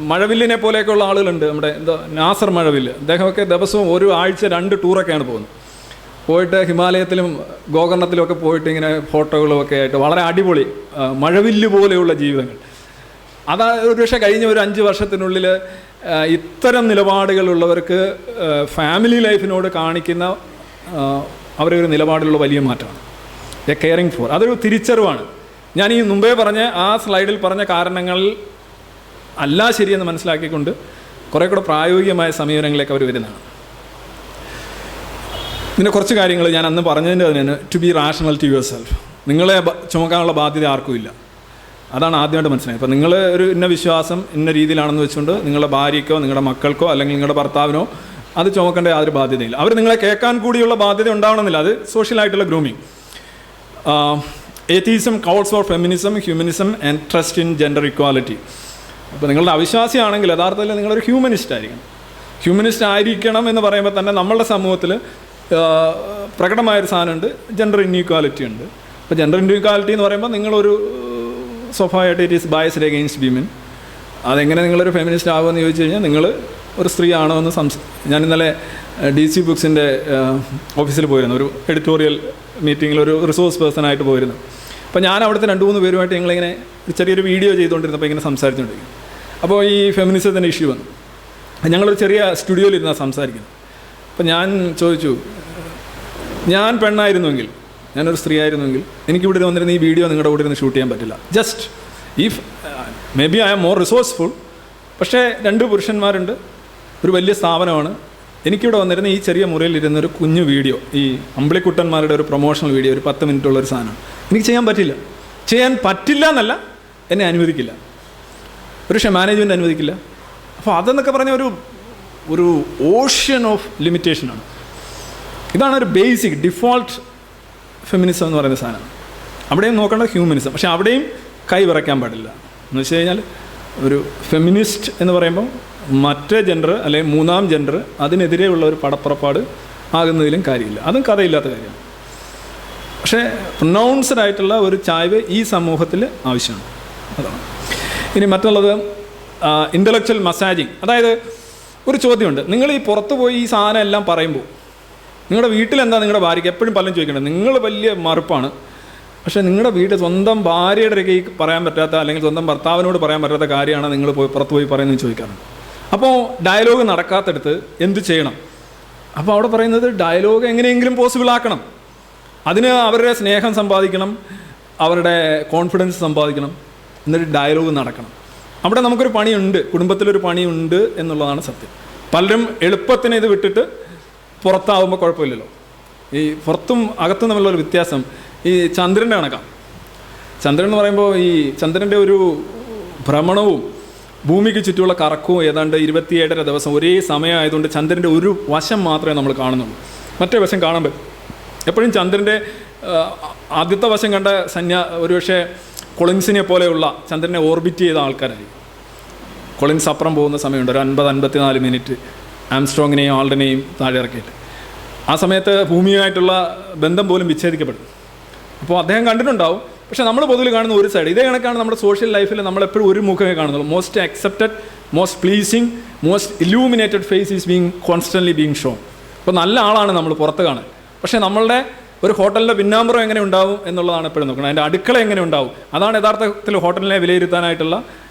മഴവില്ലിനെ പോലെയൊക്കെയുള്ള ആളുകളുണ്ട്. നമ്മുടെ നാസർ മഴവില്ല്, അദ്ദേഹമൊക്കെ ദിവസവും ഒരു ആഴ്ച 2 ടൂറൊക്കെയാണ് പോകുന്നത്. പോയിട്ട് ഹിമാലയത്തിലും ഗോകർണത്തിലുമൊക്കെ പോയിട്ട് ഇങ്ങനെ ഫോട്ടോകളുമൊക്കെ ആയിട്ട് വളരെ അടിപൊളി മഴവില്ല് പോലെയുള്ള ജീവിതങ്ങൾ. അതാ ഒരു പക്ഷേ കഴിഞ്ഞ ഒരു 5 വർഷത്തിനുള്ളിൽ ഇത്തരം നിലപാടുകളുള്ളവർക്ക് ഫാമിലി ലൈഫിനോട് കാണിക്കുന്ന അവരുടെ ഒരു നിലപാടിലുള്ള വലിയ മാറ്റമാണ്. എ കെയറിങ് ഫോർ, അതൊരു തിരിച്ചറിവാണ്. ഞാൻ ഈ മുമ്പേ പറഞ്ഞ ആ സ്ലൈഡിൽ പറഞ്ഞ കാരണങ്ങളിൽ അല്ല ശരിയെന്ന് മനസ്സിലാക്കിക്കൊണ്ട് കുറേ കൂടെ പ്രായോഗികമായ സമീപനങ്ങളിലേക്ക് അവർ വരുന്നതാണ്. ഇതിൻ്റെ കുറച്ച് കാര്യങ്ങൾ ഞാൻ അന്ന് പറഞ്ഞതിൻ്റെ തന്നെയാണ്. To be rational to yourself. നിങ്ങളെ ചുമക്കാനുള്ള ബാധ്യത ആർക്കും ഇല്ല. അതാണ് ആദ്യമായിട്ട് മനസ്സിലായത്. ഇപ്പോൾ നിങ്ങൾ ഒരു ഇന്ന വിശ്വാസം ഇന്ന രീതിയിലാണെന്ന് വെച്ചുകൊണ്ട് നിങ്ങളുടെ ഭാര്യയ്ക്കോ നിങ്ങളുടെ മക്കൾക്കോ അല്ലെങ്കിൽ നിങ്ങളുടെ ഭർത്താവിനോ അത് ചുമക്കേണ്ട യാതൊരു ബാധ്യതയില്ല. അവർ നിങ്ങളെ കേൾക്കാൻ കൂടിയുള്ള ബാധ്യത ഉണ്ടാവണമെന്നില്ല. അത് സോഷ്യലായിട്ടുള്ള grooming. Atheism calls for feminism, humanism and trust in gender equality. അപ്പോൾ നിങ്ങളുടെ അവിശ്വാസിയാണെങ്കിൽ യഥാർത്ഥത്തിൽ നിങ്ങളൊരു ഹ്യൂമനിസ്റ്റ് ആയിരിക്കണം. ഹ്യൂമനിസ്റ്റ് ആയിരിക്കണം എന്ന് പറയുമ്പോൾ തന്നെ നമ്മളുടെ സമൂഹത്തിൽ പ്രകടമായൊരു സാധനമുണ്ട്, ജെൻഡർ ഇൻഇക്വാലിറ്റി ഉണ്ട്. അപ്പോൾ ജെൻഡർ ഇൻഇക്വാലിറ്റി എന്ന് പറയുമ്പോൾ നിങ്ങളൊരു സ്വാഭാവികമായിട്ട് it is biased against women. അതെങ്ങനെ നിങ്ങളൊരു ഫെമിനിസ്റ്റ് ആകുമെന്ന് ചോദിച്ചു കഴിഞ്ഞാൽ നിങ്ങൾ ഒരു സ്ത്രീ ആണോ എന്ന് ഞാൻ ഇന്നലെ DC ബുക്സിൻ്റെ ഓഫീസിൽ പോയിരുന്നു. ഒരു എഡിറ്റോറിയൽ മീറ്റിങ്ങിൽ ഒരു റിസോഴ്സ് പേഴ്സണായിട്ട് പോയിരുന്നു. അപ്പോൾ ഞാൻ അവിടുത്തെ 2-3 പേരുമായിട്ട് ഞങ്ങളിങ്ങനെ ഒരു ചെറിയൊരു വീഡിയോ ചെയ്തുകൊണ്ടിരുന്നപ്പോൾ ഇങ്ങനെ സംസാരിച്ചുകൊണ്ടിരിക്കും. അപ്പോൾ ഈ ഫെമിനിസത്തിൻ്റെ ഇഷ്യൂ വന്നു. ഞങ്ങളൊരു ചെറിയ സ്റ്റുഡിയോയിൽ ഇരുന്നാണ് സംസാരിക്കുന്നത്. അപ്പോൾ ഞാൻ ചോദിച്ചു, ഞാൻ പെണ്ണായിരുന്നുവെങ്കിൽ, ഞാനൊരു സ്ത്രീ ആയിരുന്നുവെങ്കിൽ എനിക്കിവിടെ വന്നിരുന്ന ഈ വീഡിയോ നിങ്ങളുടെ കൂടെ ഇരുന്ന് ഷൂട്ട് ചെയ്യാൻ പറ്റില്ല. Just if maybe I am more resourceful. പക്ഷേ 2 പുരുഷന്മാരുണ്ട്, ഒരു വലിയ സ്ഥാപനമാണ്. എനിക്കിവിടെ വന്നിരുന്ന ഈ ചെറിയ മുറിയിൽ ഇരുന്നൊരു കുഞ്ഞു വീഡിയോ, ഈ അമ്പിളിക്കുട്ടന്മാരുടെ ഒരു പ്രൊമോഷണൽ വീഡിയോ, ഒരു 10 മിനിറ്റുള്ളൊരു സാധനം എനിക്ക് ചെയ്യാൻ പറ്റില്ല. ചെയ്യാൻ പറ്റില്ല എന്നല്ല, എന്നെ അനുവദിക്കില്ല. ഒരു പക്ഷേ മാനേജ്മെൻറ്റ് അനുവദിക്കില്ല. അപ്പോൾ അതെന്നൊക്കെ പറഞ്ഞ ഒരു ഓഷ്യൻ ഓഫ് ലിമിറ്റേഷനാണ്. ഇതാണ് ഒരു ബേസിക് ഡിഫോൾട്ട് ഫെമിനിസം എന്ന് പറയുന്ന സാധനം. അവിടെയും നോക്കേണ്ടത് ഹ്യൂമനിസം. പക്ഷേ അവിടെയും കൈ വിറയ്ക്കാൻ പാടില്ല. എന്ന് വെച്ച് കഴിഞ്ഞാൽ ഒരു ഫെമിനിസ്റ്റ് എന്ന് പറയുമ്പം മറ്റേ ജെൻഡർ അല്ലെങ്കിൽ 3ാം ജെൻഡർ അതിനെതിരെയുള്ള ഒരു പടപ്പുറപ്പാട് ആകുന്നതിലും കാര്യമില്ല. അതും കഥയില്ലാത്ത കാര്യമാണ്. പക്ഷേ പ്രൊനൗൺസ്ഡ് ആയിട്ടുള്ള ഒരു ചായ്വ് ഈ സമൂഹത്തിൽ ആവശ്യമാണ്. അതാണ്. ഇനി മറ്റുള്ളത് ഇൻ്റലക്ച്വൽ മസാജിങ്. അതായത് ഒരു ചോദ്യമുണ്ട്, നിങ്ങൾ ഈ പുറത്ത് പോയി ഈ സാധനം എല്ലാം പറയുമ്പോൾ നിങ്ങളുടെ വീട്ടിലെന്താ നിങ്ങളുടെ ഭാര്യയ്ക്ക് എപ്പോഴും പലരും ചോദിക്കേണ്ടത്, നിങ്ങൾ വലിയ മറുപ്പാണ്, പക്ഷേ നിങ്ങളുടെ വീട്ടിൽ സ്വന്തം ഭാര്യയുടെ കൈ പറയാൻ പറ്റാത്ത അല്ലെങ്കിൽ സ്വന്തം ഭർത്താവിനോട് പറയാൻ പറ്റാത്ത കാര്യമാണ് നിങ്ങൾ പുറത്ത് പോയി പറയുന്നത് ചോദിക്കാറുണ്ട്. അപ്പോൾ ഡയലോഗ് നടക്കാത്തടുത്ത് എന്ത് ചെയ്യണം? അപ്പോൾ അവിടെ പറയുന്നത് ഡയലോഗ് എങ്ങനെയെങ്കിലും പോസിബിൾ ആക്കണം. അതിന് അവരുടെ സ്നേഹം സമ്പാദിക്കണം, അവരുടെ കോൺഫിഡൻസ് സമ്പാദിക്കണം, എന്നിട്ട് ഡയലോഗ് നടക്കണം. അവിടെ നമുക്കൊരു പണിയുണ്ട്, കുടുംബത്തിലൊരു പണിയുണ്ട് എന്നുള്ളതാണ് സത്യം. പലരും എളുപ്പത്തിന് ഇത് വിട്ടിട്ട് പുറത്താവുമ്പോൾ കുഴപ്പമില്ലല്ലോ. ഈ പുറത്തും അകത്തും തമ്മിലുള്ളൊരു വ്യത്യാസം ഈ ചന്ദ്രൻ്റെ കണക്കാണ്. ചന്ദ്രൻ എന്ന് പറയുമ്പോൾ ഈ ചന്ദ്രൻ്റെ ഒരു ഭ്രമണവും ഭൂമിക്ക് ചുറ്റുമുള്ള കറക്കവും ഏതാണ്ട് 27.5 ദിവസം ഒരേ സമയമായതുകൊണ്ട് ചന്ദ്രൻ്റെ ഒരു വശം മാത്രമേ നമ്മൾ കാണുന്നുള്ളൂ, മറ്റേ വശം കാണാൻ പറ്റും. എപ്പോഴും ചന്ദ്രൻ്റെ ആദ്യത്തെ വശം കണ്ട ഒരുപക്ഷെ കൊളിൻസിനെ പോലെയുള്ള ചന്ദ്രനെ ഓർബിറ്റ് ചെയ്ത ആൾക്കാരായിരിക്കും. കൊളിൻസ് അപ്പുറം പോകുന്ന സമയമുണ്ട്, ഒരു 50-54 മിനിറ്റ് ആംസ്ട്രോങ്ങിനെയും ആൾഡനെയും താഴെ ഇറക്കിയിട്ട്. ആ സമയത്ത് ഭൂമിയുമായിട്ടുള്ള ബന്ധം പോലും വിച്ഛേദിക്കപ്പെടും. അപ്പോൾ അദ്ദേഹം കണ്ടിട്ടുണ്ടാവും. പക്ഷേ നമ്മൾ പൊതുവിൽ കാണുന്ന ഒരു സൈഡ്. ഇതേ കണക്കാണ് നമ്മുടെ സോഷ്യൽ ലൈഫിൽ നമ്മളെപ്പോഴും ഒരു മുഖമേ കാണുന്നുള്ളൂ. Most accepted, most pleasing, most illuminated face is being constantly being shown. അപ്പോൾ നല്ല ആളാണ് നമ്മൾ പുറത്ത് കാണുന്നത്. പക്ഷേ നമ്മളുടെ ഒരു ഹോട്ടലിൻ്റെ പിന്നാമ്പുറം എങ്ങനെ ഉണ്ടാവും എന്നുള്ളതാണ് എപ്പോഴും നോക്കുന്നത്. അതിൻ്റെ അടുക്കള എങ്ങനെ ഉണ്ടാവും, അതാണ് യഥാർത്ഥത്തിൽ ഹോട്ടലിനെ വിലയിരുത്താനായിട്ടുള്ള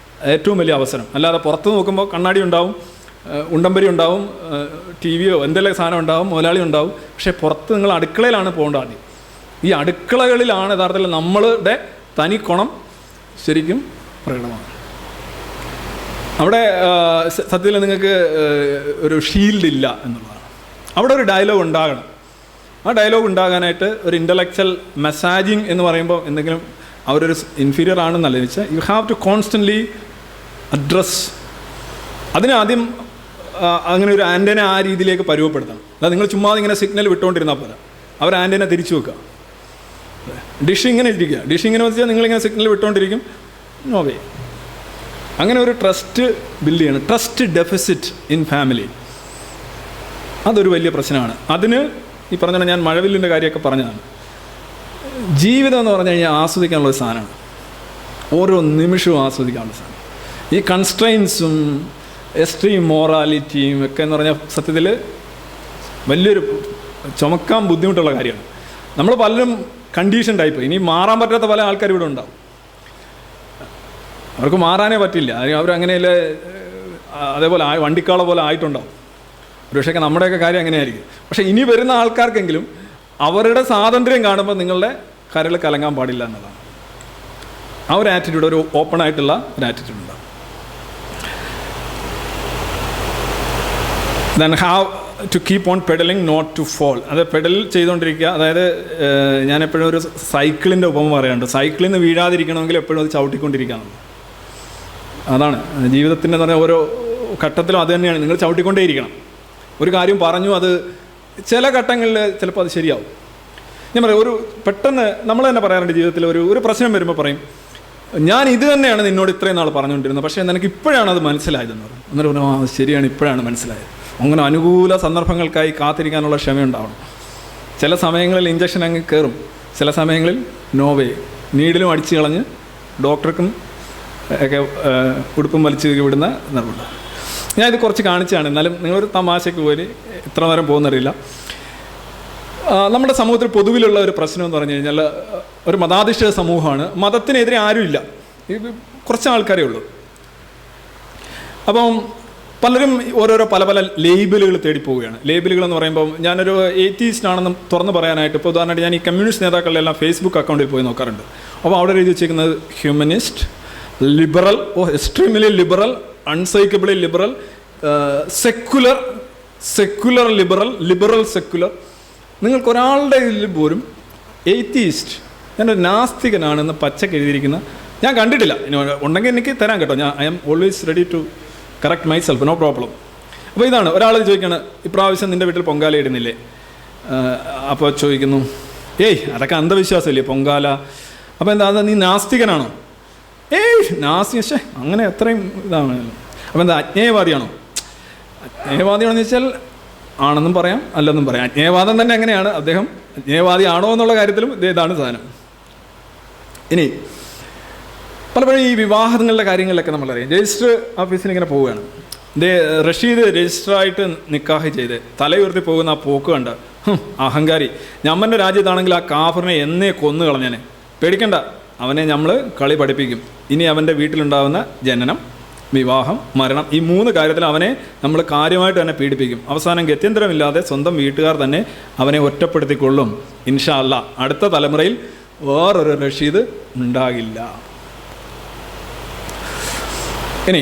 ഏറ്റവും വലിയ അവസരം. അല്ലാതെ പുറത്ത് നോക്കുമ്പോൾ കണ്ണാടി ഉണ്ടാവും, ഉണ്ടമ്പരി ഉണ്ടാവും, TV-യോ എന്തെല്ലാം സാധനം ഉണ്ടാവും, മുതലാളി ഉണ്ടാവും. പക്ഷേ പുറത്ത് നിങ്ങൾ അടുക്കളയിലാണ് പോകേണ്ടത്. ആദ്യം ഈ അടുക്കളകളിലാണ് യഥാർത്ഥത്തിൽ നമ്മളുടെ തനി കുണം ശരിക്കും പ്രകടമാണ്. അവിടെ സത്യത്തിൽ നിങ്ങൾക്ക് ഒരു ഷീൽഡ് ഇല്ല എന്നുള്ളതാണ്. അവിടെ ഒരു ഡയലോഗ് ഉണ്ടാകണം. ആ ഡയലോഗ് ഉണ്ടാകാനായിട്ട് ഒരു ഇൻ്റലക്ച്വൽ മെസ്സാജിങ് എന്ന് പറയുമ്പോൾ എന്തെങ്കിലും അവരൊരു ഇൻഫീരിയർ ആണെന്നല്ല വെച്ചാൽ you have to constantly address. അതിനാദ്യം അങ്ങനെ ഒരു ആൻറ്റന ആ രീതിയിലേക്ക് പരുവപ്പെടുത്തണം. അല്ല നിങ്ങൾ ചുമ്മാ ഇങ്ങനെ സിഗ്നൽ വിട്ടുകൊണ്ടിരുന്നാൽ പോലെ അവർ ആൻറ്റന തിരിച്ചു വെക്കുക. ഡിഷ് ഇങ്ങനെ ഇരിക്കുക. ഡിഷ് ഇങ്ങനെ വെച്ചാൽ നിങ്ങളിങ്ങനെ സിഗ്നൽ വിട്ടുകൊണ്ടിരിക്കും, നോ വേ. അങ്ങനെ ഒരു ട്രസ്റ്റ് ബിൽഡ് ചെയ്യണം. ട്രസ്റ്റ് ഡെഫിസിറ്റ് ഇൻ ഫാമിലി, അതൊരു വലിയ പ്രശ്നമാണ്. അതിന് ഈ പറഞ്ഞാൽ ഞാൻ മഴവില്ലിൻ്റെ കാര്യമൊക്കെ പറഞ്ഞതാണ്. ജീവിതം എന്ന് പറഞ്ഞു കഴിഞ്ഞാൽ ആസ്വദിക്കാനുള്ളൊരു സാധനമാണ്, ഓരോ നിമിഷവും ആസ്വദിക്കാനുള്ള സാധനം. ഈ കൺസ്ട്രെയിൻസും എക്സ്ട്രീം മോറാലിറ്റിയും ഒക്കെ എന്ന് പറഞ്ഞാൽ സത്യത്തിൽ വലിയൊരു ചുമക്കാൻ ബുദ്ധിമുട്ടുള്ള കാര്യമാണ്. നമ്മൾ പലരും കണ്ടീഷൻ ടൈപ്പ്, ഇനി മാറാൻ പറ്റാത്ത പല ആൾക്കാർ ഇവിടെ ഉണ്ടാവും. അവർക്ക് മാറാനേ പറ്റില്ല, അവരങ്ങനെയല്ല, അതേപോലെ വണ്ടിക്കാള പോലെ ആയിട്ടുണ്ടാവും. ഒരു പക്ഷേ നമ്മുടെയൊക്കെ കാര്യം അങ്ങനെയായിരിക്കും. പക്ഷേ ഇനി വരുന്ന ആൾക്കാർക്കെങ്കിലും അവരുടെ സ്വാതന്ത്ര്യം കാണുമ്പോൾ നിങ്ങളുടെ കരൾ കലങ്ങാൻ പാടില്ല എന്നതാണ്. ആ ഒരു ആറ്റിറ്റ്യൂഡ്, ഒരു ഓപ്പൺ ആയിട്ടുള്ള ഒരു ആറ്റിറ്റ്യൂഡ് ഉണ്ടാവും. Then have to keep on pedalling not to fall. അത് പെഡൽ ചെയ്തുകൊണ്ടിരിക്കുക. അതായത് ഞാൻ എപ്പോഴും ഒരു സൈക്കിളിൻ്റെ ഉപമ പറയാറുണ്ട്. സൈക്കിളിൽ നിന്ന് വീഴാതിരിക്കണമെങ്കിൽ എപ്പോഴും അത് ചവിട്ടിക്കൊണ്ടിരിക്കണം. അതാണ് ജീവിതത്തിൻ്റെ എന്ന് പറഞ്ഞാൽ ഓരോ ഘട്ടത്തിലും അത് തന്നെയാണ്, നിങ്ങൾ ചവിട്ടിക്കൊണ്ടേയിരിക്കണം. ഒരു കാര്യം പറഞ്ഞു, അത് ചില ഘട്ടങ്ങളിൽ ചിലപ്പോൾ അത് ശരിയാവും. ഞാൻ പറയാം, ഒരു പെട്ടെന്ന് നമ്മൾ തന്നെ പറയാറുണ്ട് ജീവിതത്തിൽ ഒരു പ്രശ്നം വരുമ്പോൾ പറയും, ഞാൻ ഇത് തന്നെയാണ് നിന്നോട് ഇത്രയും നാൾ പറഞ്ഞുകൊണ്ടിരുന്നത്, പക്ഷേ എനിക്ക് ഇപ്പോഴാണ് അത് മനസ്സിലായതെന്ന് പറയും. എന്നിട്ട് പറഞ്ഞു, ആ ശരിയാണ്, ഇപ്പോഴാണ് മനസ്സിലായത്. അങ്ങനെ അനുകൂല സന്ദർഭങ്ങൾക്കായി കാത്തിരിക്കാനുള്ള ക്ഷമയുണ്ടാവണം. ചില സമയങ്ങളിൽ ഇഞ്ചക്ഷൻ അങ്ങ് കയറും, ചില സമയങ്ങളിൽ നോവേ, നീഡിലും അടിച്ചു കളഞ്ഞ് ഡോക്ടർക്കും ഒക്കെ ഉടുപ്പും വലിച്ചു വിടുന്ന നിർബന്ധം. ഞാനിത് കുറച്ച് കാണിച്ചാണ്, എന്നാലും നിങ്ങളൊരു തമാശയ്ക്ക് പോയി ഇത്ര നേരം പോകുന്നറിയില്ല. നമ്മുടെ സമൂഹത്തിൽ പൊതുവിലുള്ള ഒരു പ്രശ്നം എന്ന് പറഞ്ഞു കഴിഞ്ഞാൽ, ഒരു മതാധിഷ്ഠിത സമൂഹമാണ്, മതത്തിനെതിരെ ആരുമില്ല, കുറച്ച് ആൾക്കാരേ ഉള്ളൂ. അപ്പം പലരും ഓരോരോ പല പല ലേബലുകൾ തേടിപ്പോവുകയാണ്. ലേബലുകൾ എന്ന് പറയുമ്പോൾ, ഞാനൊരു എയ്ത്തീസ്റ്റ് ആണെന്ന് തുറന്ന് പറയാനായിട്ട്, ഇപ്പോൾ ഉദാഹരണമായിട്ട് ഞാൻ ഈ കമ്മ്യൂണിസ്റ്റ് നേതാക്കളുടെ എല്ലാം ഫേസ്ബുക്ക് അക്കൗണ്ടിൽ പോയി നോക്കാറുണ്ട്. അപ്പോൾ അവിടെ എഴുതി വെച്ചിരിക്കുന്നത് humanist, liberal, extremely liberal, unshakably liberal, secular liberal, liberal secular. നിങ്ങൾക്കൊരാളുടെ ഇതിൽ പോലും എയ്ത്തീസ്റ്റ്, ഞാനൊരു നാസ്തികനാണെന്ന് പച്ചക്ക് എഴുതിയിരിക്കുന്ന ഞാൻ കണ്ടിട്ടില്ല. ഇനി ഉണ്ടെങ്കിൽ എനിക്ക് തരാൻ കേട്ടോ, I am always ready to correct myself, no problem. അപ്പോൾ ഇതാണ്, ഒരാൾ ചോദിക്കുകയാണ്, ഇപ്രാവശ്യം നിൻ്റെ വീട്ടിൽ പൊങ്കാല ഇടുന്നില്ലേ? അപ്പോൾ ചോദിക്കുന്നു, ഏയ് അതൊക്കെ അന്ധവിശ്വാസമില്ലേ പൊങ്കാല, അപ്പോൾ എന്താ നീ നാസ്തികനാണോ? നാസ്തി അങ്ങനെ എത്രയും ഇതാണ്. അപ്പോൾ എന്താ അജ്ഞേയവാദിയാണോ? അജ്ഞേയവാദിയാണെന്ന് വെച്ചാൽ ആണെന്നും പറയാം, അല്ലെന്നും പറയാം. അജ്ഞേയവാദം തന്നെ എങ്ങനെയാണ്, അദ്ദേഹം അജ്ഞേയവാദി ആണോ എന്നുള്ള കാര്യത്തിലും ഇതാണ് സാധനം. ഇനി പലപ്പോഴും ഈ വിവാഹങ്ങളുടെ കാര്യങ്ങളിലൊക്കെ നമ്മളറിയാം, രജിസ്റ്റർ ഓഫീസിൽ ഇങ്ങനെ പോവുകയാണ്. റഷീദ് രജിസ്റ്ററായിട്ട് നിക്കാഹ് ചെയ്ത് തലയുയർത്തി പോകുന്ന ആ പോക്ക് കണ്ട്, അഹങ്കാരി, ഞമ്മൻ്റെ രാജ്യത്താണെങ്കിൽ ആ കാഫറിനെ എന്നേ കൊന്നു കളഞ്ഞേനെ. പേടിക്കണ്ട, അവനെ നമ്മൾ കളി പഠിപ്പിക്കും. ഇനി അവൻ്റെ വീട്ടിലുണ്ടാകുന്ന ജനനം, വിവാഹം, മരണം, ഈ 3 കാര്യത്തിൽ അവനെ നമ്മൾ കാര്യമായിട്ട് തന്നെ പീഡിപ്പിക്കും. അവസാനം ഗത്യന്തരമില്ലാതെ സ്വന്തം വീട്ടുകാർ തന്നെ അവനെ ഒറ്റപ്പെടുത്തിക്കൊള്ളും. ഇൻഷാ അല്ലാ അടുത്ത തലമുറയിൽ വേറൊരു റഷീദ് ഉണ്ടാകില്ല. ഇനി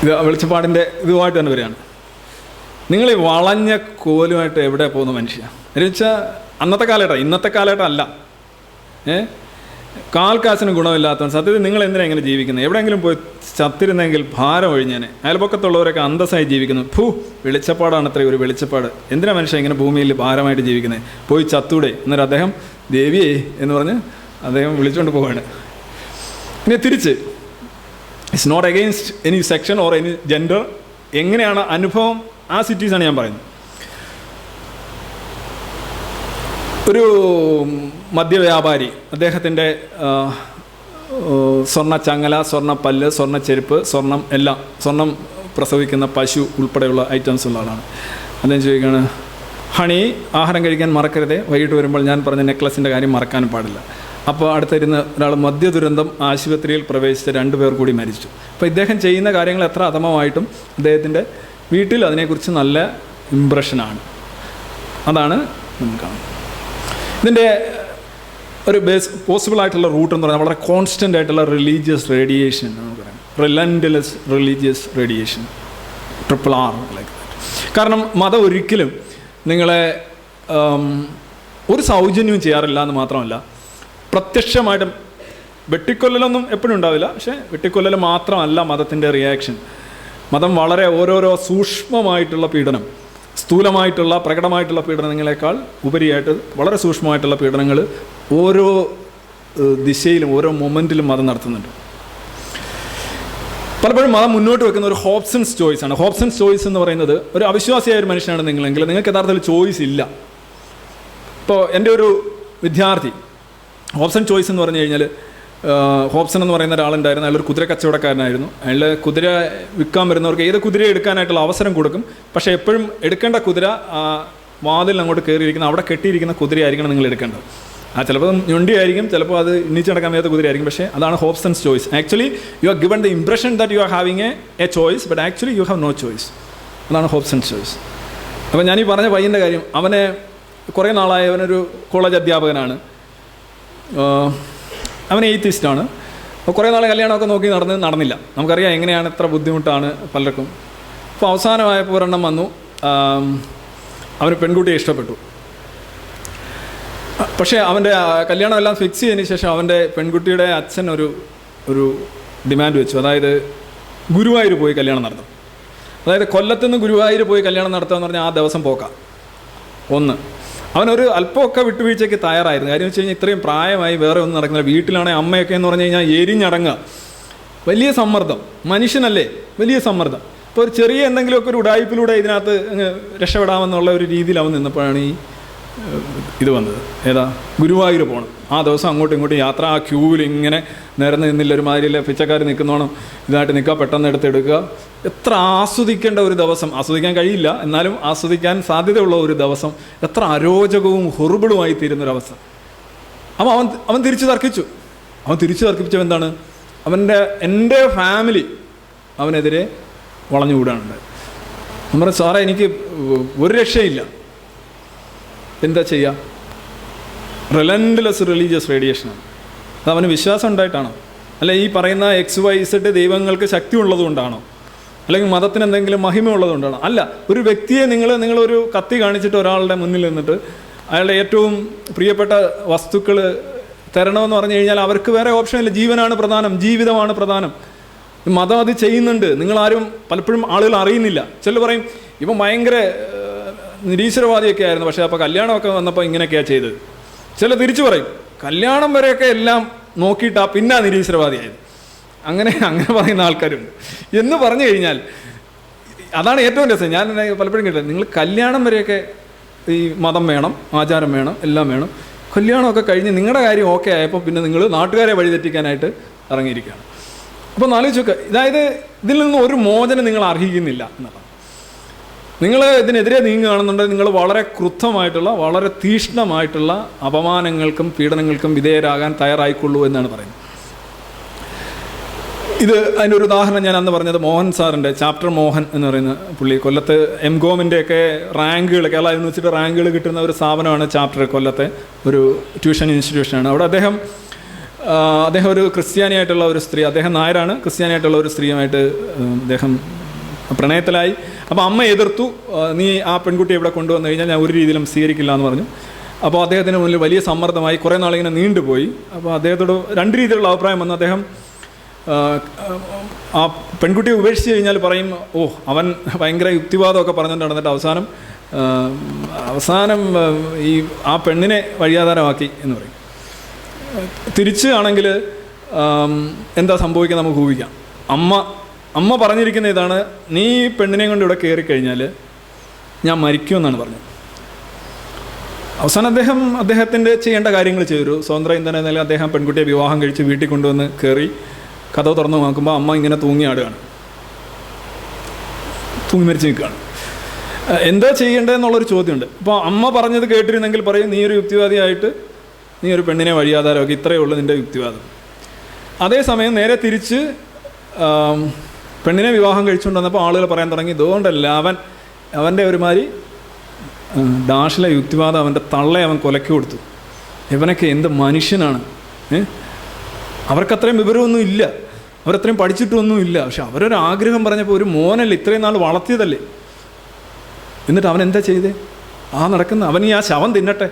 ഇത് വെളിച്ചപ്പാടിൻ്റെ ഇതുമായിട്ട് തന്നെ വരികയാണ്. നിങ്ങൾ ഈ വളഞ്ഞ കോലുമായിട്ട് എവിടെ പോകുന്ന മനുഷ്യ എന്ന് വെച്ചാൽ അന്നത്തെ കാലഘട്ടം, ഇന്നത്തെ കാലഘട്ടം അല്ല. കാൽക്കാശിന് ഗുണമില്ലാത്തവൻ. സത്യത്തിൽ നിങ്ങൾ എന്തിനാണ് ഇങ്ങനെ ജീവിക്കുന്നത്? എവിടെയെങ്കിലും പോയി ചത്തിരുന്നെങ്കിൽ ഭാരം ഒഴിഞ്ഞേനെ. അയൽപക്കത്തുള്ളവരൊക്കെ അന്തസ്സായി ജീവിക്കുന്നു. വെളിച്ചപ്പാടാണ് അത്രയും ഒരു വെളിച്ചപ്പാട്. എന്തിനാണ് മനുഷ്യൻ ഇങ്ങനെ ഭൂമിയിൽ ഭാരമായിട്ട് ജീവിക്കുന്നത്? പോയി ചത്തൂടെ? എന്നിട്ട് അദ്ദേഹം ദേവിയെ എന്ന് പറഞ്ഞ് അദ്ദേഹം വിളിച്ചുകൊണ്ട് പോവാണ്. ഇനി തിരിച്ച്, it's not against any section or any gender. എങ്ങനെയാണ് അനുഭവം, ആ സിറ്റീസാണ് ഞാൻ പറയുന്നത്. ഒരു മദ്യവ്യാപാരി, അദ്ദേഹത്തിൻ്റെ സ്വർണ്ണ ചങ്ങല, സ്വർണ്ണ പല്ല്, സ്വർണ്ണ ചെരുപ്പ്, സ്വർണം എല്ലാം, സ്വർണം പ്രസവിക്കുന്ന പശു ഉൾപ്പെടെയുള്ള ഐറ്റംസ് ഉള്ള ആളാണ്. അദ്ദേഹം ചോദിക്കുകയാണ്, ഹണി ആഹാരം കഴിക്കാൻ മറക്കരുതേ, വൈകിട്ട് വരുമ്പോൾ ഞാൻ പറഞ്ഞ നെക്ലസിൻ്റെ കാര്യം മറക്കാനും പാടില്ല. അപ്പോൾ അടുത്തിരുന്ന് ഒരാൾ മദ്യദുരന്തം ആശുപത്രിയിൽ പ്രവേശിച്ച 2 പേർ കൂടി മരിച്ചു. അപ്പോൾ ഇദ്ദേഹം ചെയ്യുന്ന കാര്യങ്ങൾ എത്ര അധമമായിട്ടും അദ്ദേഹത്തിൻ്റെ വീട്ടിൽ അതിനെക്കുറിച്ച് നല്ല ഇംപ്രഷനാണ്. അതാണ് നമുക്ക് കാണുന്നത്. ഇതിൻ്റെ ഒരു പോസിബിളായിട്ടുള്ള റൂട്ട് എന്ന് പറഞ്ഞാൽ വളരെ കോൺസ്റ്റൻ്റ് ആയിട്ടുള്ള റിലീജിയസ് റേഡിയേഷൻ എന്ന് പറയാം. Relentless religious radiation, RRR like that. കാരണം മതം ഒരിക്കലും നിങ്ങളെ ഒരു സൗജന്യവും ചെയ്യാറില്ല എന്ന് മാത്രമല്ല, പ്രത്യക്ഷമായിട്ടും വെട്ടിക്കൊല്ലലൊന്നും എപ്പോഴും ഉണ്ടാവില്ല, പക്ഷേ വെട്ടിക്കൊല്ലൽ മാത്രമല്ല മതത്തിൻ്റെ റിയാക്ഷൻ. മതം വളരെ ഓരോരോ സൂക്ഷ്മമായിട്ടുള്ള പീഡനം, സ്ഥൂലമായിട്ടുള്ള പ്രകടമായിട്ടുള്ള പീഡനങ്ങളെക്കാൾ ഉപരിയായിട്ട് വളരെ സൂക്ഷ്മമായിട്ടുള്ള പീഡനങ്ങൾ ഓരോ ദിശയിലും ഓരോ മൊമെൻറ്റിലും മതം നടത്തുന്നുണ്ട്. പലപ്പോഴും മതം മുന്നോട്ട് വെക്കുന്ന ഒരു ഹോബ്സൺസ് ചോയ്സ് ആണ്. ഹോബ്സൺസ് ചോയ്സ് എന്ന് പറയുന്നത്, ഒരു അവിശ്വാസിയായ ഒരു മനുഷ്യനാണ് നിങ്ങളെങ്കിൽ നിങ്ങൾക്ക് യഥാർത്ഥത്തിൽ ചോയ്സ് ഇല്ല. ഇപ്പോൾ എൻ്റെ ഒരു വിദ്യാർത്ഥി ഹോബ്സൺ ചോയ്സ് എന്ന് പറഞ്ഞു കഴിഞ്ഞാൽ, ഹോബ്സൺ എന്ന് പറയുന്ന ഒരാളുണ്ടായിരുന്നു. അയാളൊരു കുതിര കച്ചവടക്കാരനായിരുന്നു. അയാൾ കുതിര വിൽക്കാൻ വരുന്നവർക്ക് ഏത് കുതിരയെ എടുക്കാനായിട്ടുള്ള അവസരം കൊടുക്കും. പക്ഷേ എപ്പോഴും എടുക്കേണ്ട കുതിര വാതിൽ അങ്ങോട്ട് കയറിയിരിക്കുന്ന അവിടെ കെട്ടിയിരിക്കുന്ന കുതിരയായിരിക്കണം നിങ്ങൾ എടുക്കേണ്ടത്. ചിലപ്പോൾ ഞൊണ്ടിയായിരിക്കും, ചിലപ്പോൾ അത് ഇണിച്ചടക്കാൻ വയ്യാത്ത കുതിരയായിരിക്കും. പക്ഷേ അതാണ് Hobson's choice. Actually you are given the impression that you are having a choice, but actually you have no choice. അതാണ് ഹോബ്സൺസ് ചോയ്സ്. അപ്പോൾ ഞാനീ പറഞ്ഞ പയ്യൻ്റെ കാര്യം, അവനെ കുറേ നാളായി, അവനൊരു കോളേജ് അധ്യാപകനാണ്, അവൻ എയ്ത്തിസ്റ്റാണ്. അപ്പോൾ കുറേ നാളെ കല്യാണമൊക്കെ നോക്കി നടന്നില്ല. നമുക്കറിയാം എങ്ങനെയാണ്, എത്ര ബുദ്ധിമുട്ടാണ് പലർക്കും. അപ്പോൾ അവസാനമായപ്പോൾ ഒരെണ്ണം വന്നു, അവന് പെൺകുട്ടിയെ ഇഷ്ടപ്പെട്ടു. പക്ഷേ അവൻ്റെ കല്യാണം എല്ലാം ഫിക്സ് ചെയ്തതിന് ശേഷം അവൻ്റെ പെൺകുട്ടിയുടെ അച്ഛൻ ഒരു ഡിമാൻഡ് വെച്ചു. അതായത് ഗുരുവായൂർ പോയി കല്യാണം നടത്തും. അതായത് കൊല്ലത്തുനിന്ന് ഗുരുവായൂർ പോയി കല്യാണം നടത്തുക എന്ന് പറഞ്ഞാൽ ആ ദിവസം പോക്കാം. ഒന്ന്, അവനൊരു അല്പമൊക്കെ വിട്ടുവീഴ്ചയ്ക്ക് തയ്യാറായിരുന്നു. കാര്യം വെച്ച് കഴിഞ്ഞാൽ ഇത്രയും പ്രായമായി വേറെ ഒന്നും നടക്കുന്നില്ല. വീട്ടിലാണെങ്കിൽ അമ്മയൊക്കെ എന്ന് പറഞ്ഞു കഴിഞ്ഞാൽ എരിഞ്ഞടങ്ങുക, വലിയ സമ്മർദ്ദം, മനുഷ്യനല്ലേ, വലിയ സമ്മർദ്ദം. ഇപ്പോൾ ഒരു ചെറിയ എന്തെങ്കിലുമൊക്കെ ഒരു ഉടായ്പിലൂടെ ഇതിനകത്ത് രക്ഷപ്പെടാമെന്നുള്ള ഒരു രീതിയിൽ അവൻ നിന്നപ്പോഴാണ് ഈ ഇത് വന്നത്. ഏതാ, ഗുരുവായൂർ പോകണം. ആ ദിവസം അങ്ങോട്ടും ഇങ്ങോട്ടും യാത്ര, ആ ക്യൂവിൽ ഇങ്ങനെ നിരന്ന് നിന്നില്ല, ഒരുമാതിരിയില്ല പിച്ചക്കാർ നിൽക്കുന്നോണം ഇതായിട്ട് നിൽക്കുക, പെട്ടെന്ന് എടുത്തെടുക്കുക. എത്ര ആസ്വദിക്കേണ്ട ഒരു ദിവസം, ആസ്വദിക്കാൻ കഴിയില്ല എന്നാലും ആസ്വദിക്കാൻ സാധ്യതയുള്ള ഒരു ദിവസം, എത്ര അരോചകവും ഹൊറിബിളുമായി തീരുന്നൊരവസ്ഥ. അപ്പോൾ അവൻ തിരിച്ചു തർക്കിച്ചു. തർക്കിച്ചത് എന്താണ്, എൻ്റെ ഫാമിലി അവനെതിരെ വളഞ്ഞുകൂടാനുണ്ട്. നമ്മൾ സാറേ എനിക്ക് ഒരു രക്ഷയില്ല, എന്താ ചെയ്യുക? റിലൻഡ്ലെസ് റിലീജിയസ് റേഡിയേഷനാണ്. അത് അവന് വിശ്വാസം ഉണ്ടായിട്ടാണോ? അല്ല ഈ പറയുന്ന XYZ ദൈവങ്ങൾക്ക് ശക്തി ഉള്ളതുകൊണ്ടാണോ? അല്ലെങ്കിൽ മതത്തിന് എന്തെങ്കിലും മഹിമ ഉള്ളതുകൊണ്ടാണോ? അല്ല. ഒരു വ്യക്തിയെ നിങ്ങളൊരു കത്തി കാണിച്ചിട്ട് ഒരാളുടെ മുന്നിൽ നിന്നിട്ട് അയാളുടെ ഏറ്റവും പ്രിയപ്പെട്ട വസ്തുക്കൾ തരണമെന്ന് പറഞ്ഞു കഴിഞ്ഞാൽ അവർക്ക് വേറെ ഓപ്ഷനില്ല. ജീവനാണ് പ്രധാനം, ജീവിതമാണ് പ്രധാനം. മതം അത് ചെയ്യുന്നുണ്ട്. നിങ്ങളാരും പലപ്പോഴും ആളുകൾ അറിയുന്നില്ല. ചിലർ പറയും ഇപ്പം ഭയങ്കര നിരീശ്വരവാദിയൊക്കെ ആയിരുന്നു, പക്ഷേ അപ്പോൾ കല്യാണമൊക്കെ വന്നപ്പോൾ ഇങ്ങനെയൊക്കെയാണ് ചെയ്തത്. ചില തിരിച്ചു പറയും കല്യാണം വരെയൊക്കെ എല്ലാം നോക്കിയിട്ടാണ് പിന്നെ നിരീശ്വരവാദിയായത്. അങ്ങനെ പറയുന്ന ആൾക്കാരുണ്ട്. എന്ന് പറഞ്ഞു കഴിഞ്ഞാൽ അതാണ് ഏറ്റവും രസം. ഞാൻ പലപ്പോഴും കേട്ടത്, നിങ്ങൾ കല്യാണം വരെയൊക്കെ ഈ മതം വേണം, ആചാരം വേണം, എല്ലാം വേണം. കല്യാണമൊക്കെ കഴിഞ്ഞ് നിങ്ങളുടെ കാര്യം ഓക്കെ ആയപ്പോൾ പിന്നെ നിങ്ങൾ നാട്ടുകാരെ വഴിതെറ്റിക്കാനായിട്ട് ഇറങ്ങിയിരിക്കുകയാണ്. അപ്പോൾ ആലോചിച്ചൊക്കെ, അതായത് ഇതിൽ നിന്ന് ഒരു മോചനം നിങ്ങൾ അർഹിക്കുന്നില്ല എന്നതാണ്. നിങ്ങൾ ഇതിനെതിരെ നീങ്ങുകയാണെന്നുണ്ടെങ്കിൽ നിങ്ങൾ വളരെ ക്രുദ്ധമായിട്ടുള്ള, വളരെ തീക്ഷ്ണമായിട്ടുള്ള അപമാനങ്ങൾക്കും പീഡനങ്ങൾക്കും വിധേയരാകാൻ തയ്യാറായിക്കൊള്ളൂ എന്നാണ് പറയുന്നത്. ഇത് അതിൻ്റെ ഒരു ഉദാഹരണം ഞാൻ അന്ന് പറഞ്ഞത് മോഹൻ സാറിൻ്റെ, ചാപ്റ്റർ മോഹൻ എന്ന് പറയുന്ന പുള്ളി, കൊല്ലത്ത് MCOMൻ്റെയൊക്കെ റാങ്കുകൾ, കേരള യൂണിവേഴ്സിറ്റി റാങ്കുകൾ കിട്ടുന്ന ഒരു സ്ഥാപനമാണ് ചാപ്റ്റർ, കൊല്ലത്തെ ഒരു ട്യൂഷൻ ഇൻസ്റ്റിറ്റ്യൂഷനാണ്. അവിടെ അദ്ദേഹം ഒരു ക്രിസ്ത്യാനിയായിട്ടുള്ള ഒരു സ്ത്രീ, അദ്ദേഹം നായരാണ്, ക്രിസ്ത്യാനിയായിട്ടുള്ള ഒരു സ്ത്രീയുമായിട്ട് അദ്ദേഹം പ്രണയത്തിലായി. അപ്പോൾ അമ്മ എതിർത്തു, നീ ആ പെൺകുട്ടിയെ ഇവിടെ കൊണ്ടുവന്നു കഴിഞ്ഞാൽ ഞാൻ ഒരു രീതിയിലും സ്വീകരിക്കില്ല എന്ന് പറഞ്ഞു. അപ്പോൾ അദ്ദേഹത്തിന് മുന്നിൽ വലിയ സമ്മർദ്ദമായി, കുറേ നാളിങ്ങനെ നീണ്ടുപോയി. അപ്പോൾ അദ്ദേഹത്തോട് രണ്ട് രീതിയിലുള്ള അഭിപ്രായം വന്നു. അദ്ദേഹം ആ പെൺകുട്ടിയെ ഉപേക്ഷിച്ച് കഴിഞ്ഞാൽ പറയും, അവൻ ഭയങ്കര യുക്തിവാദമൊക്കെ പറഞ്ഞുകൊണ്ട് നടന്നിട്ട് അവസാനം ഈ ആ പെണ്ണിനെ വഴിയാധാരമാക്കി എന്ന് പറയും. തിരിച്ച് ആണെങ്കിൽ എന്താ സംഭവിക്കുക നമുക്ക് ഊഹിക്കാം. അമ്മ പറഞ്ഞിരിക്കുന്ന ഇതാണ്, നീ പെണ്ണിനെ കൊണ്ട് ഇവിടെ കയറിക്കഴിഞ്ഞാൽ ഞാൻ മരിക്കുമെന്നാണ് പറഞ്ഞത്. അവസാനം അദ്ദേഹത്തിൻ്റെ ചെയ്യേണ്ട കാര്യങ്ങൾ ചെയ്തു. സ്വതന്ത്ര ഇന്ധനം എന്ന നിലയിൽ അദ്ദേഹം പെൺകുട്ടിയെ വിവാഹം കഴിച്ച് വീട്ടിൽ കൊണ്ടുവന്ന് കയറി കഥ തുറന്നു നോക്കുമ്പോൾ അമ്മ ഇങ്ങനെ തൂങ്ങിയാടുകയാണ്, തൂങ്ങി മരിച്ച് നിൽക്കുകയാണ്. എന്താ ചെയ്യേണ്ടതെന്നുള്ളൊരു ചോദ്യമുണ്ട്. അപ്പോൾ അമ്മ പറഞ്ഞത് കേട്ടിരുന്നെങ്കിൽ പറയും, നീ ഒരു യുക്തിവാദിയായിട്ട് നീ ഒരു പെണ്ണിനെ വഴിയാധാരമൊക്കെ, ഇത്രയേ ഉള്ളൂ നിൻ്റെ യുക്തിവാദം. അതേസമയം നേരെ തിരിച്ച് പെണ്ണിനെ വിവാഹം കഴിച്ചുകൊണ്ട് വന്നപ്പോൾ ആളുകൾ പറയാൻ തുടങ്ങി, ഇതുകൊണ്ടല്ല അവൻ്റെ ഒരുമാതിരി ഡാഷിലെ യുക്തിവാദം, അവൻ്റെ തള്ളെ അവൻ കൊലക്കി കൊടുത്തു, ഇവനൊക്കെ എന്ത് മനുഷ്യനാണ്, അവർക്കത്രയും വിവരമൊന്നും ഇല്ല, അവരത്രയും പഠിച്ചിട്ടൊന്നും ഇല്ല, പക്ഷെ അവരൊരു ആഗ്രഹം പറഞ്ഞപ്പോൾ ഒരു മോനല്ലേ ഇത്രയും നാൾ വളർത്തിയതല്ലേ, എന്നിട്ട് അവൻ എന്താ ചെയ്തേ, നടക്കുന്ന അവൻ ഈ ആ ശവം തിന്നട്ടെ,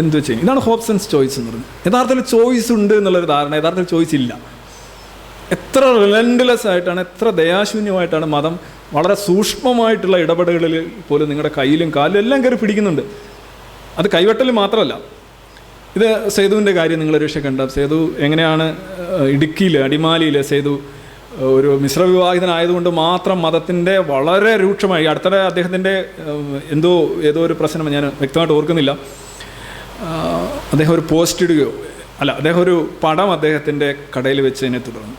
എന്തോ ചെയ്യും. ഇതാണ് ഹോബ്സൺസ് ചോയ്സ് എന്ന് പറയുന്നത്. യഥാർത്ഥത്തിൽ ചോയ്സ് ഉണ്ട് എന്നുള്ളൊരു ധാരണ, യഥാർത്ഥത്തിൽ ചോയ്സ് ഇല്ല. എത്ര റിലൻഡ്ലെസ് ആയിട്ടാണ്, എത്ര ദയാശൂന്യമായിട്ടാണ് മതം വളരെ സൂക്ഷ്മമായിട്ടുള്ള ഇടപെടലുകളിൽ പോലും നിങ്ങളുടെ കയ്യിലും കാലിലും എല്ലാം കയറി പിടിക്കുന്നുണ്ട്. അത് കൈവെട്ടൽ മാത്രമല്ല. ഇത് സേതുവിൻ്റെ കാര്യം നിങ്ങളൊരു പക്ഷേ കണ്ട, സേതു എങ്ങനെയാണ് ഇടുക്കിയിൽ അടിമാലിയിൽ സേതു ഒരു മിശ്രവിവാഹിതനായതുകൊണ്ട് മാത്രം മതത്തിൻ്റെ വളരെ രൂക്ഷമായി. അടുത്തിടെ അദ്ദേഹത്തിൻ്റെ ഏതോ ഒരു പ്രശ്നം ഞാൻ വ്യക്തമായിട്ട് ഓർക്കുന്നില്ല. അദ്ദേഹം ഒരു പോസ്റ്റ് ഇടുകയോ അദ്ദേഹം ഒരു പടം അദ്ദേഹത്തിൻ്റെ കടയിൽ വെച്ചതിനെ തുടർന്ന്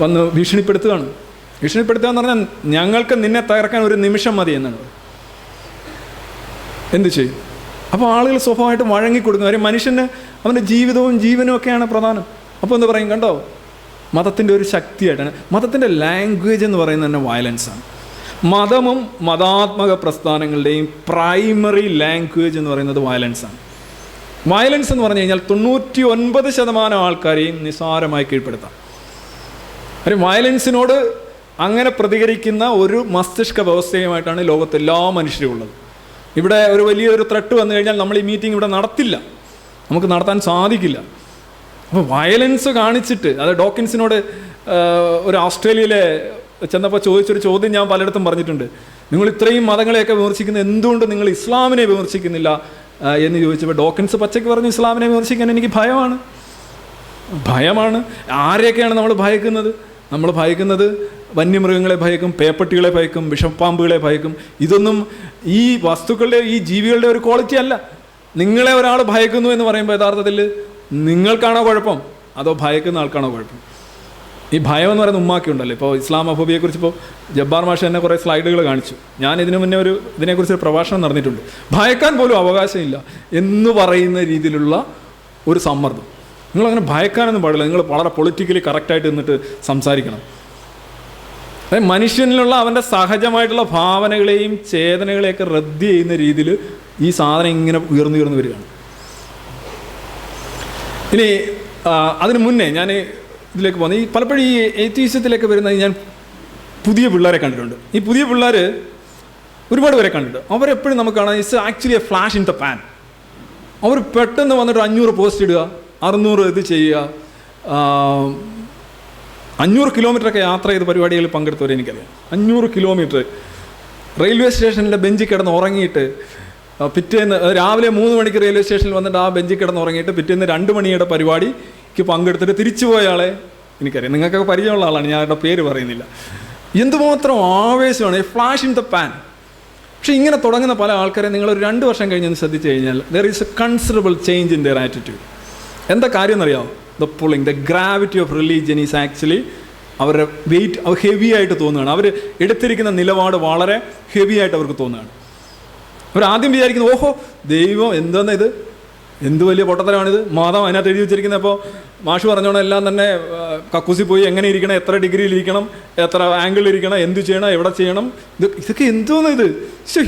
വന്ന് ഭീഷണിപ്പെടുത്തുകയാണ്. ഭീഷണിപ്പെടുത്തുക എന്ന് പറഞ്ഞാൽ ഞങ്ങൾക്ക് നിന്നെ തകർക്കാൻ ഒരു നിമിഷം മതി എന്നാണ്. എന്ത് ചെയ്യും? അപ്പോൾ ആളുകൾ സ്വഭാവമായിട്ട് വഴങ്ങിക്കൊടുക്കും. കാര്യം മനുഷ്യന് അവൻ്റെ ജീവിതവും ജീവനും ഒക്കെയാണ് പ്രധാനം. അപ്പോൾ എന്താ പറയും, കണ്ടോ മതത്തിൻ്റെ ഒരു ശക്തിയായിട്ടാണ്. മതത്തിൻ്റെ ലാംഗ്വേജ് എന്ന് പറയുന്നത് തന്നെ വയലൻസാണ്. മതവും മതാത്മക പ്രസ്ഥാനങ്ങളുടെയും പ്രൈമറി ലാംഗ്വേജ് എന്ന് പറയുന്നത് വയലൻസാണ്. വയലൻസ് എന്ന് പറഞ്ഞു കഴിഞ്ഞാൽ 99% ആൾക്കാരെയും നിസ്സാരമായി കീഴ്പ്പെടുത്താം. ഒരു വയലൻസിനോട് അങ്ങനെ പ്രതികരിക്കുന്ന ഒരു മസ്തിഷ്ക വ്യവസ്ഥയുമായിട്ടാണ് ലോകത്ത് എല്ലാ മനുഷ്യരും ഉള്ളത്. ഇവിടെ ഒരു വലിയൊരു ത്രെട്ട് വന്നു കഴിഞ്ഞാൽ നമ്മൾ ഈ മീറ്റിംഗ് ഇവിടെ നടത്തില്ല, നമുക്ക് നടത്താൻ സാധിക്കില്ല. അപ്പോൾ വയലൻസ് കാണിച്ചിട്ട് അത് ഡോക്കിൻസിനോട് ഒരു ഓസ്ട്രേലിയയിലെ ചെന്നപ്പോൾ ചോദിച്ചൊരു ചോദ്യം ഞാൻ പലയിടത്തും പറഞ്ഞിട്ടുണ്ട്. നിങ്ങൾ ഇത്രയും മതങ്ങളെയൊക്കെ വിമർശിക്കുന്നത് എന്തുകൊണ്ട് നിങ്ങൾ ഇസ്ലാമിനെ വിമർശിക്കുന്നില്ല എന്ന് ചോദിച്ചപ്പോൾ ഡോക്കിൻസ് പച്ചയ്ക്ക് പറഞ്ഞു, ഇസ്ലാമിനെ വിമർശിക്കാൻ എനിക്ക് ഭയമാണ്. ആരെയൊക്കെയാണ് നമ്മൾ ഭയക്കുന്നത്? നമ്മൾ ഭയക്കുന്നത് വന്യമൃഗങ്ങളെ ഭയക്കും, പേപ്പട്ടികളെ ഭയക്കും, വിഷപ്പാമ്പുകളെ ഭയക്കും. ഇതൊന്നും ഈ വസ്തുക്കളുടെ ഈ ജീവികളുടെ ഒരു ക്വാളിറ്റി അല്ല. നിങ്ങളെ ഒരാൾ ഭയക്കുന്നു എന്ന് പറയുമ്പോൾ യഥാർത്ഥത്തിൽ നിങ്ങൾക്കാണോ കുഴപ്പം അതോ ഭയക്കുന്ന ആൾക്കാണോ കുഴപ്പം? ഈ ഭയം എന്ന് പറയുന്ന ഉമ്മാക്കിയുണ്ടല്ലോ. ഇപ്പോൾ ഇസ്ലാമോഫോബിയെക്കുറിച്ച് ഇപ്പോൾ ജബ്ബാർ മാഷ തന്നെ കുറേ സ്ലൈഡുകൾ കാണിച്ചു. ഞാൻ ഇതിനു മുന്നേ ഇതിനെക്കുറിച്ച് പ്രഭാഷണം നടന്നിട്ടുണ്ട്. ഭയക്കാൻ പോലും അവകാശമില്ല എന്ന് പറയുന്ന രീതിയിലുള്ള ഒരു സമ്മർദ്ദം. നിങ്ങളങ്ങനെ ഭയക്കാനൊന്നും പാടില്ല. നിങ്ങൾ വളരെ പൊളിറ്റിക്കലി കറക്റ്റായിട്ട് നിന്നിട്ട് സംസാരിക്കണം. അതായത് മനുഷ്യനിലുള്ള അവൻ്റെ സഹജമായിട്ടുള്ള ഭാവനകളെയും ചേതനകളെയൊക്കെ റദ്ദ് ചെയ്യുന്ന രീതിയിൽ ഈ സാധനം ഇങ്ങനെ ഉയർന്നു വരികയാണ്. ഇനി അതിന് മുന്നേ ഞാൻ ഇതിലേക്ക് പോകുന്നത്, ഈ പലപ്പോഴും ഈ എയ്ത്തീസത്തിലേക്ക് വരുന്നത് ഞാൻ പുതിയ പിള്ളേരെ കണ്ടിട്ടുണ്ട്. ഈ പുതിയ പിള്ളേർ ഒരുപാട് പേരെ കണ്ടിട്ടുണ്ട്. അവരെപ്പോഴും നമുക്ക് കാണാം it's actually a flash in the pan. അവർ പെട്ടെന്ന് വന്നിട്ട് 500 പോസ്റ്റ് ഇടുക, 600 ഇത് ചെയ്യുക. 500 കിലോമീറ്ററൊക്കെ യാത്ര ചെയ്ത പരിപാടികളിൽ പങ്കെടുത്തവരെ എനിക്കറിയാം. 500 കിലോമീറ്റർ റെയിൽവേ സ്റ്റേഷനിലെ ബെഞ്ചിൽ കിടന്ന് ഉറങ്ങിയിട്ട് പിറ്റേന്ന് രാവിലെ 3 മണിക്ക് റെയിൽവേ സ്റ്റേഷനിൽ വന്നിട്ട് ആ ബെഞ്ചിൽ കിടന്ന് ഉറങ്ങിയിട്ട് പിറ്റേന്ന് 2 മണിയുടെ പരിപാടിക്ക് പങ്കെടുത്തിട്ട് തിരിച്ചു പോയ ആളെ എനിക്കറിയാം. നിങ്ങൾക്കൊക്കെ പരിചയമുള്ള ആളാണ്, ഞാൻ അവരുടെ പേര് പറയുന്നില്ല. എന്തുമാത്രം ആവേശമാണ്, ഫ്ലാഷ് ഇൻ ദ പാൻ. പക്ഷേ ഇങ്ങനെ തുടങ്ങുന്ന പല ആൾക്കാരെ നിങ്ങളൊരു 2 വർഷം കഴിഞ്ഞൊന്ന് ശ്രദ്ധിച്ചു കഴിഞ്ഞാൽ there is A considerable change in there attitude. എന്താ കാര്യം എന്നറിയാമോ? The pulling, the gravity of religion is actually അവരുടെ വെയിറ്റ് ഹെവി ആയിട്ട് തോന്നുകയാണ്. അവർ എടുത്തിരിക്കുന്ന നിലപാട് വളരെ ഹെവി ആയിട്ട് അവർക്ക് തോന്നുകയാണ്. അവരാദ്യം വിചാരിക്കുന്നത്, ഓഹോ ദൈവം എന്താ ഇത്, എന്ത് വലിയ പൊട്ടത്തരമാണിത്, മതം അതിനകത്ത് എഴുതി വെച്ചിരിക്കുന്നത്. അപ്പോൾ മാഷ് പറഞ്ഞോണം എല്ലാം തന്നെ കക്കൂസി പോയി എങ്ങനെ ഇരിക്കണം, എത്ര ഡിഗ്രിയിലിരിക്കണം, എത്ര ആംഗിളിലിരിക്കണം, എന്ത് ചെയ്യണം, എവിടെ ചെയ്യണം, ഇതൊക്കെ എന്തോന്ന് ഇത്,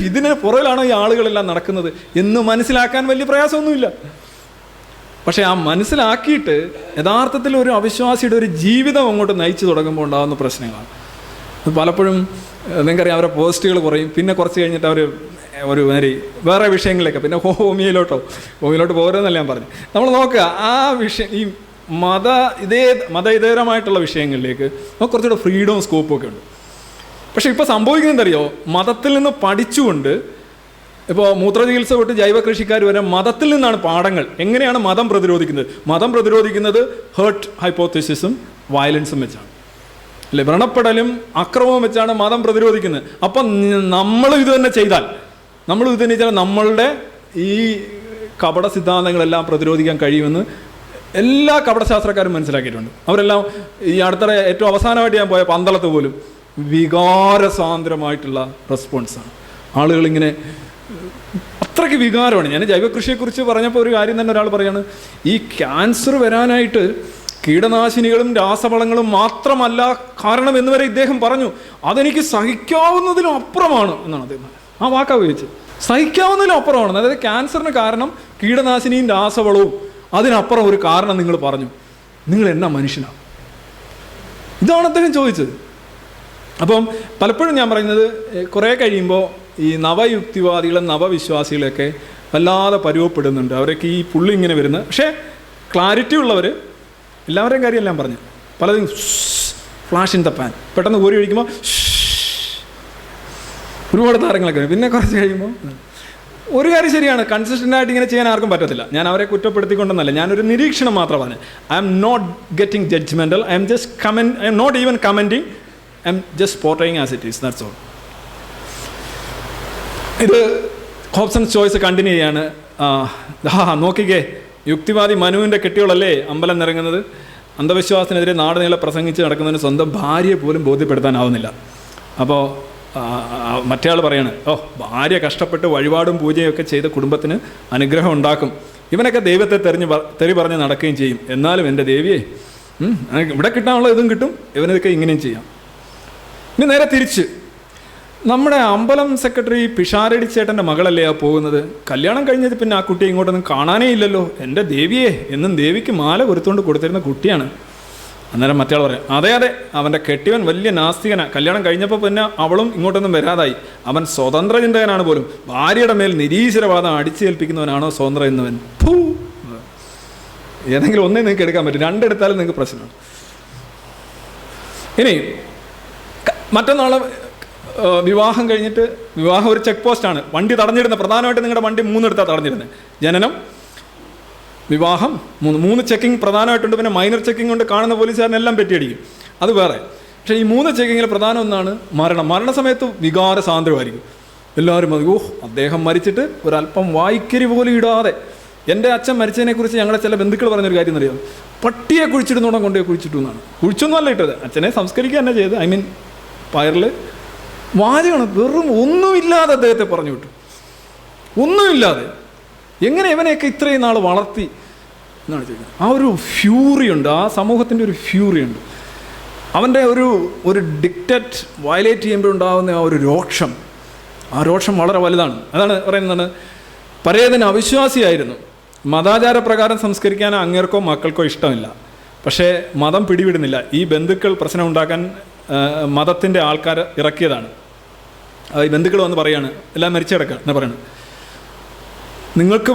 ഇതിന് പുറകിലാണോ ഈ ആളുകളെല്ലാം നടക്കുന്നത് എന്ന് മനസ്സിലാക്കാൻ വലിയ പ്രയാസമൊന്നുമില്ല. പക്ഷേ ആ മനസ്സിലാക്കിയിട്ട് യഥാർത്ഥത്തിൽ ഒരു അവിശ്വാസിയുടെ ഒരു ജീവിതം അങ്ങോട്ട് നയിച്ചു തുടങ്ങുമ്പോൾ ഉണ്ടാകുന്ന പ്രശ്നങ്ങളാണ്. പലപ്പോഴും നിങ്ങൾക്കറിയാം, അവരുടെ പോസ്റ്റുകൾ കുറയും. പിന്നെ കുറച്ച് കഴിഞ്ഞിട്ട് അവർ ഒരു വേറെ വിഷയങ്ങളിലേക്ക്, പിന്നെ ഹോമിയയിലോട്ട് പോരുന്നല്ല ഞാൻ പറഞ്ഞു. നമ്മൾ നോക്കുക ആ വിഷയം, ഈ മതേതരമായിട്ടുള്ള വിഷയങ്ങളിലേക്ക് നമുക്ക് കുറച്ചുകൂടെ ഫ്രീഡവും സ്കോപ്പും ഒക്കെ ഉണ്ട്. പക്ഷേ ഇപ്പോൾ സംഭവിക്കുന്നതറിയോ, മതത്തിൽ നിന്ന് പഠിച്ചുകൊണ്ട് ഇപ്പോൾ മൂത്രചികിത്സ തൊട്ട് ജൈവ കൃഷിക്കാർ വരെ മതത്തിൽ നിന്നാണ് പാഠങ്ങൾ. എങ്ങനെയാണ് മതം പ്രതിരോധിക്കുന്നത് ഹേർട്ട് ഹൈപ്പോത്തസിസും വയലൻസും വെച്ചാണ്, അല്ലേ? വ്രണപ്പെടലും അക്രമവും വെച്ചാണ് മതം പ്രതിരോധിക്കുന്നത്. അപ്പം നമ്മൾ ഇത് തന്നെ ചെയ്താൽ നമ്മളുടെ ഈ കപട സിദ്ധാന്തങ്ങളെല്ലാം പ്രതിരോധിക്കാൻ കഴിയുമെന്ന് എല്ലാ കപടശാസ്ത്രക്കാരും മനസ്സിലാക്കിയിട്ടുണ്ട്. അവരെല്ലാം ഈ അടുത്തിടെ ഏറ്റവും അവസാനമായിട്ട് ഞാൻ പോയ പന്തളത്ത് പോലും വികാരസാന്ദ്രമായിട്ടുള്ള റെസ്പോൺസാണ്. ആളുകളിങ്ങനെ അത്രയ്ക്ക് വികാരമാണ്. ഞാൻ ജൈവകൃഷിയെക്കുറിച്ച് പറഞ്ഞപ്പോൾ ഒരു കാര്യം തന്നെ ഒരാൾ പറയാണ്, ഈ ക്യാൻസർ വരാനായിട്ട് കീടനാശിനികളും രാസവളങ്ങളും മാത്രമല്ല കാരണം എന്ന് വരെ ഇദ്ദേഹം പറഞ്ഞു. അതെനിക്ക് സഹിക്കാവുന്നതിലും അപ്പുറമാണ് എന്നാണ് അദ്ദേഹം ആ വാക്കാ ഉപയോഗിച്ചത്. സഹിക്കാവുന്നതിലും അപ്പുറമാണ്. അതായത് ക്യാൻസറിന് കാരണം കീടനാശിനിയും രാസവളവും, അതിനപ്പുറം ഒരു കാരണം നിങ്ങൾ പറഞ്ഞു. നിങ്ങൾ എന്നാ മനുഷ്യനാണ്? ഇതാണ് അദ്ദേഹം ചോദിച്ചത്. അപ്പം പലപ്പോഴും ഞാൻ പറയുന്നത്, കുറേ കഴിയുമ്പോൾ ഈ നവയുക്തിവാദികളും നവവിശ്വാസികളൊക്കെ വല്ലാതെ പരുവപ്പെടുന്നുണ്ട്. അവരൊക്കെ ഈ പുള്ളി ഇങ്ങനെ വരുന്നത്. പക്ഷേ ക്ലാരിറ്റി ഉള്ളവർ, എല്ലാവരുടെയും കാര്യമെല്ലാം പറഞ്ഞു, പലതും ഫ്ലാഷ് ഇൻ ദ പാൻ, പെട്ടെന്ന് കോരി ഒഴിക്കുമ്പോൾ ഒരുപാട് താരങ്ങളൊക്കെ. പിന്നെ കുറച്ച് കഴിയുമ്പോൾ ഒരു കാര്യം ശരിയാണ്, കൺസിസ്റ്റൻ്റ് ആയിട്ട് ഇങ്ങനെ ചെയ്യാൻ ആർക്കും പറ്റത്തില്ല. ഞാൻ അവരെ കുറ്റപ്പെടുത്തിക്കൊണ്ടെന്നല്ല, ഞാനൊരു നിരീക്ഷണം മാത്രമാണ്. I am not getting judgemental, I am not even commenting, I am just portraying as it is, that's all. ഇത് ഹോബ്സൺസ് ചോയ്സ് കണ്ടിന്യൂ ചെയ്യാണ്. നോക്കിക്കേ, യുക്തിവാദി മനുവിൻ്റെ കെട്ടികളല്ലേ അമ്പലം നിറങ്ങുന്നത്. അന്ധവിശ്വാസത്തിനെതിരെ നാട് നീളെ പ്രസംഗിച്ച് നടക്കുന്നതിന് സ്വന്തം ഭാര്യയെ പോലും ബോധ്യപ്പെടുത്താനാവുന്നില്ല. അപ്പോൾ മറ്റേ ആൾ പറയാണ്, ഭാര്യ കഷ്ടപ്പെട്ട് വഴിപാടും പൂജയും ഒക്കെ ചെയ്ത കുടുംബത്തിന് അനുഗ്രഹം ഉണ്ടാക്കും, ഇവനൊക്കെ ദൈവത്തെ തെറി പറഞ്ഞ് നടക്കുകയും ചെയ്യും. എന്നാലും എൻ്റെ ദേവിയെ, ഇവിടെ കിട്ടാനുള്ള ഇതും കിട്ടും, ഇവനൊക്കെ ഇങ്ങനെയും ചെയ്യാം. ഇനി നേരെ തിരിച്ച് നമ്മുടെ അമ്പലം സെക്രട്ടറി പിഷാരടി ചേട്ടൻ്റെ മകളല്ലേ ആ പോകുന്നത്. കല്യാണം കഴിഞ്ഞത് പിന്നെ ആ കുട്ടിയെ ഇങ്ങോട്ടൊന്നും കാണാനേ ഇല്ലല്ലോ. എൻ്റെ ദേവിയെ എന്നും ദേവിക്ക് മാല കൊടുത്തുകൊണ്ട് കൊടുത്തിരുന്ന കുട്ടിയാണ്. അന്നേരം മറ്റയാൾ പറയാം, അതെ അവൻ്റെ കെട്ടിയവൻ വലിയ നാസ്തികനാണ്. കല്യാണം കഴിഞ്ഞപ്പോൾ പിന്നെ അവളും ഇങ്ങോട്ടൊന്നും വരാതായി. അവൻ സ്വതന്ത്ര ചിന്തകനാണ് പോലും. ഭാര്യയുടെ മേൽ നിരീശ്വരവാദം അടിച്ചേൽപ്പിക്കുന്നവനാണോ സ്വതന്ത്ര എന്നവൻ. ഏതെങ്കിലും ഒന്നേ നിങ്ങൾക്ക് എടുക്കാൻ പറ്റും, രണ്ടെടുത്താലും നിങ്ങൾക്ക് പ്രശ്നമാണ്. ഇനി മറ്റന്നാൾ വിവാഹം കഴിഞ്ഞിട്ട്, വിവാഹം ഒരു ചെക്ക് പോസ്റ്റാണ്, വണ്ടി തടഞ്ഞിടുന്നത്. പ്രധാനമായിട്ട് നിങ്ങളുടെ വണ്ടി 3 എടുത്താണ് തടഞ്ഞിടുന്നത്. ജനനം, വിവാഹം, 3 ചെക്കിങ് പ്രധാനമായിട്ടുണ്ട്. പിന്നെ മൈനർ ചെക്കിങ് കൊണ്ട് കാണുന്ന പോലീസുകാരനെല്ലാം പെറ്റിയടിക്കും, അത് വേറെ. പക്ഷേ ഈ 3 ചെക്കിങ്ങിൽ പ്രധാനം ഒന്നാണ് മരണം. മരണസമയത്ത് വികാര സാന്ദ്രമായിരിക്കും. എല്ലാവരും അദ്ദേഹം മരിച്ചിട്ട് ഒരല്പം വായിക്കരി പോലും ഇടാതെ. എൻ്റെ അച്ഛൻ മരിച്ചതിനെക്കുറിച്ച് ഞങ്ങളുടെ ചില ബന്ധുക്കൾ പറഞ്ഞൊരു കാര്യം എന്നറിയാം, പട്ടിയെ കുഴിച്ചിടുന്നോണം കൊണ്ടുപോയി കുഴിച്ചിട്ടു എന്നാണ്. കുഴിച്ചൊന്നുമല്ല ഇട്ടത്, അച്ഛനെ സംസ്കരിക്കുക തന്നെ ചെയ്ത്. പയറിൽ വാചകമാണ്, വെറും ഒന്നുമില്ലാതെ അദ്ദേഹത്തെ പറഞ്ഞു വിട്ടു. ഒന്നുമില്ലാതെ എങ്ങനെ ഇവനെയൊക്കെ ഇത്രയും നാൾ വളർത്തി എന്നാണ് ചോദിക്കുന്നത്. ആ ഒരു ഫ്യൂറിയുണ്ട്, ആ സമൂഹത്തിൻ്റെ ഒരു ഫ്യൂറിയുണ്ട്. അവൻ്റെ ഒരു ഡിക്റ്ററ്റ് വയലേറ്റ് ചെയ്യുമ്പോഴുണ്ടാകുന്ന ആ ഒരു രോക്ഷം, ആ രോക്ഷം വളരെ വലുതാണ്. അതാണ് പറയുന്നത്, പരേതൻ അവിശ്വാസിയായിരുന്നു, മതാചാരപ്രകാരം സംസ്കരിക്കാൻ അങ്ങേർക്കോ മക്കൾക്കോ ഇഷ്ടമില്ല. പക്ഷേ മതം പിടിവിടുന്നില്ല. ഈ ബന്ധുക്കൾ പ്രശ്നം ഉണ്ടാക്കാൻ മതത്തിൻ്റെ ആൾക്കാർ ഇറക്കിയതാണ്. ഈ ബന്ധുക്കൾ വന്ന് പറയാണ്, എല്ലാം മരിച്ചു കിടക്കുക എന്നാ പറയുന്നത്. നിങ്ങൾക്ക്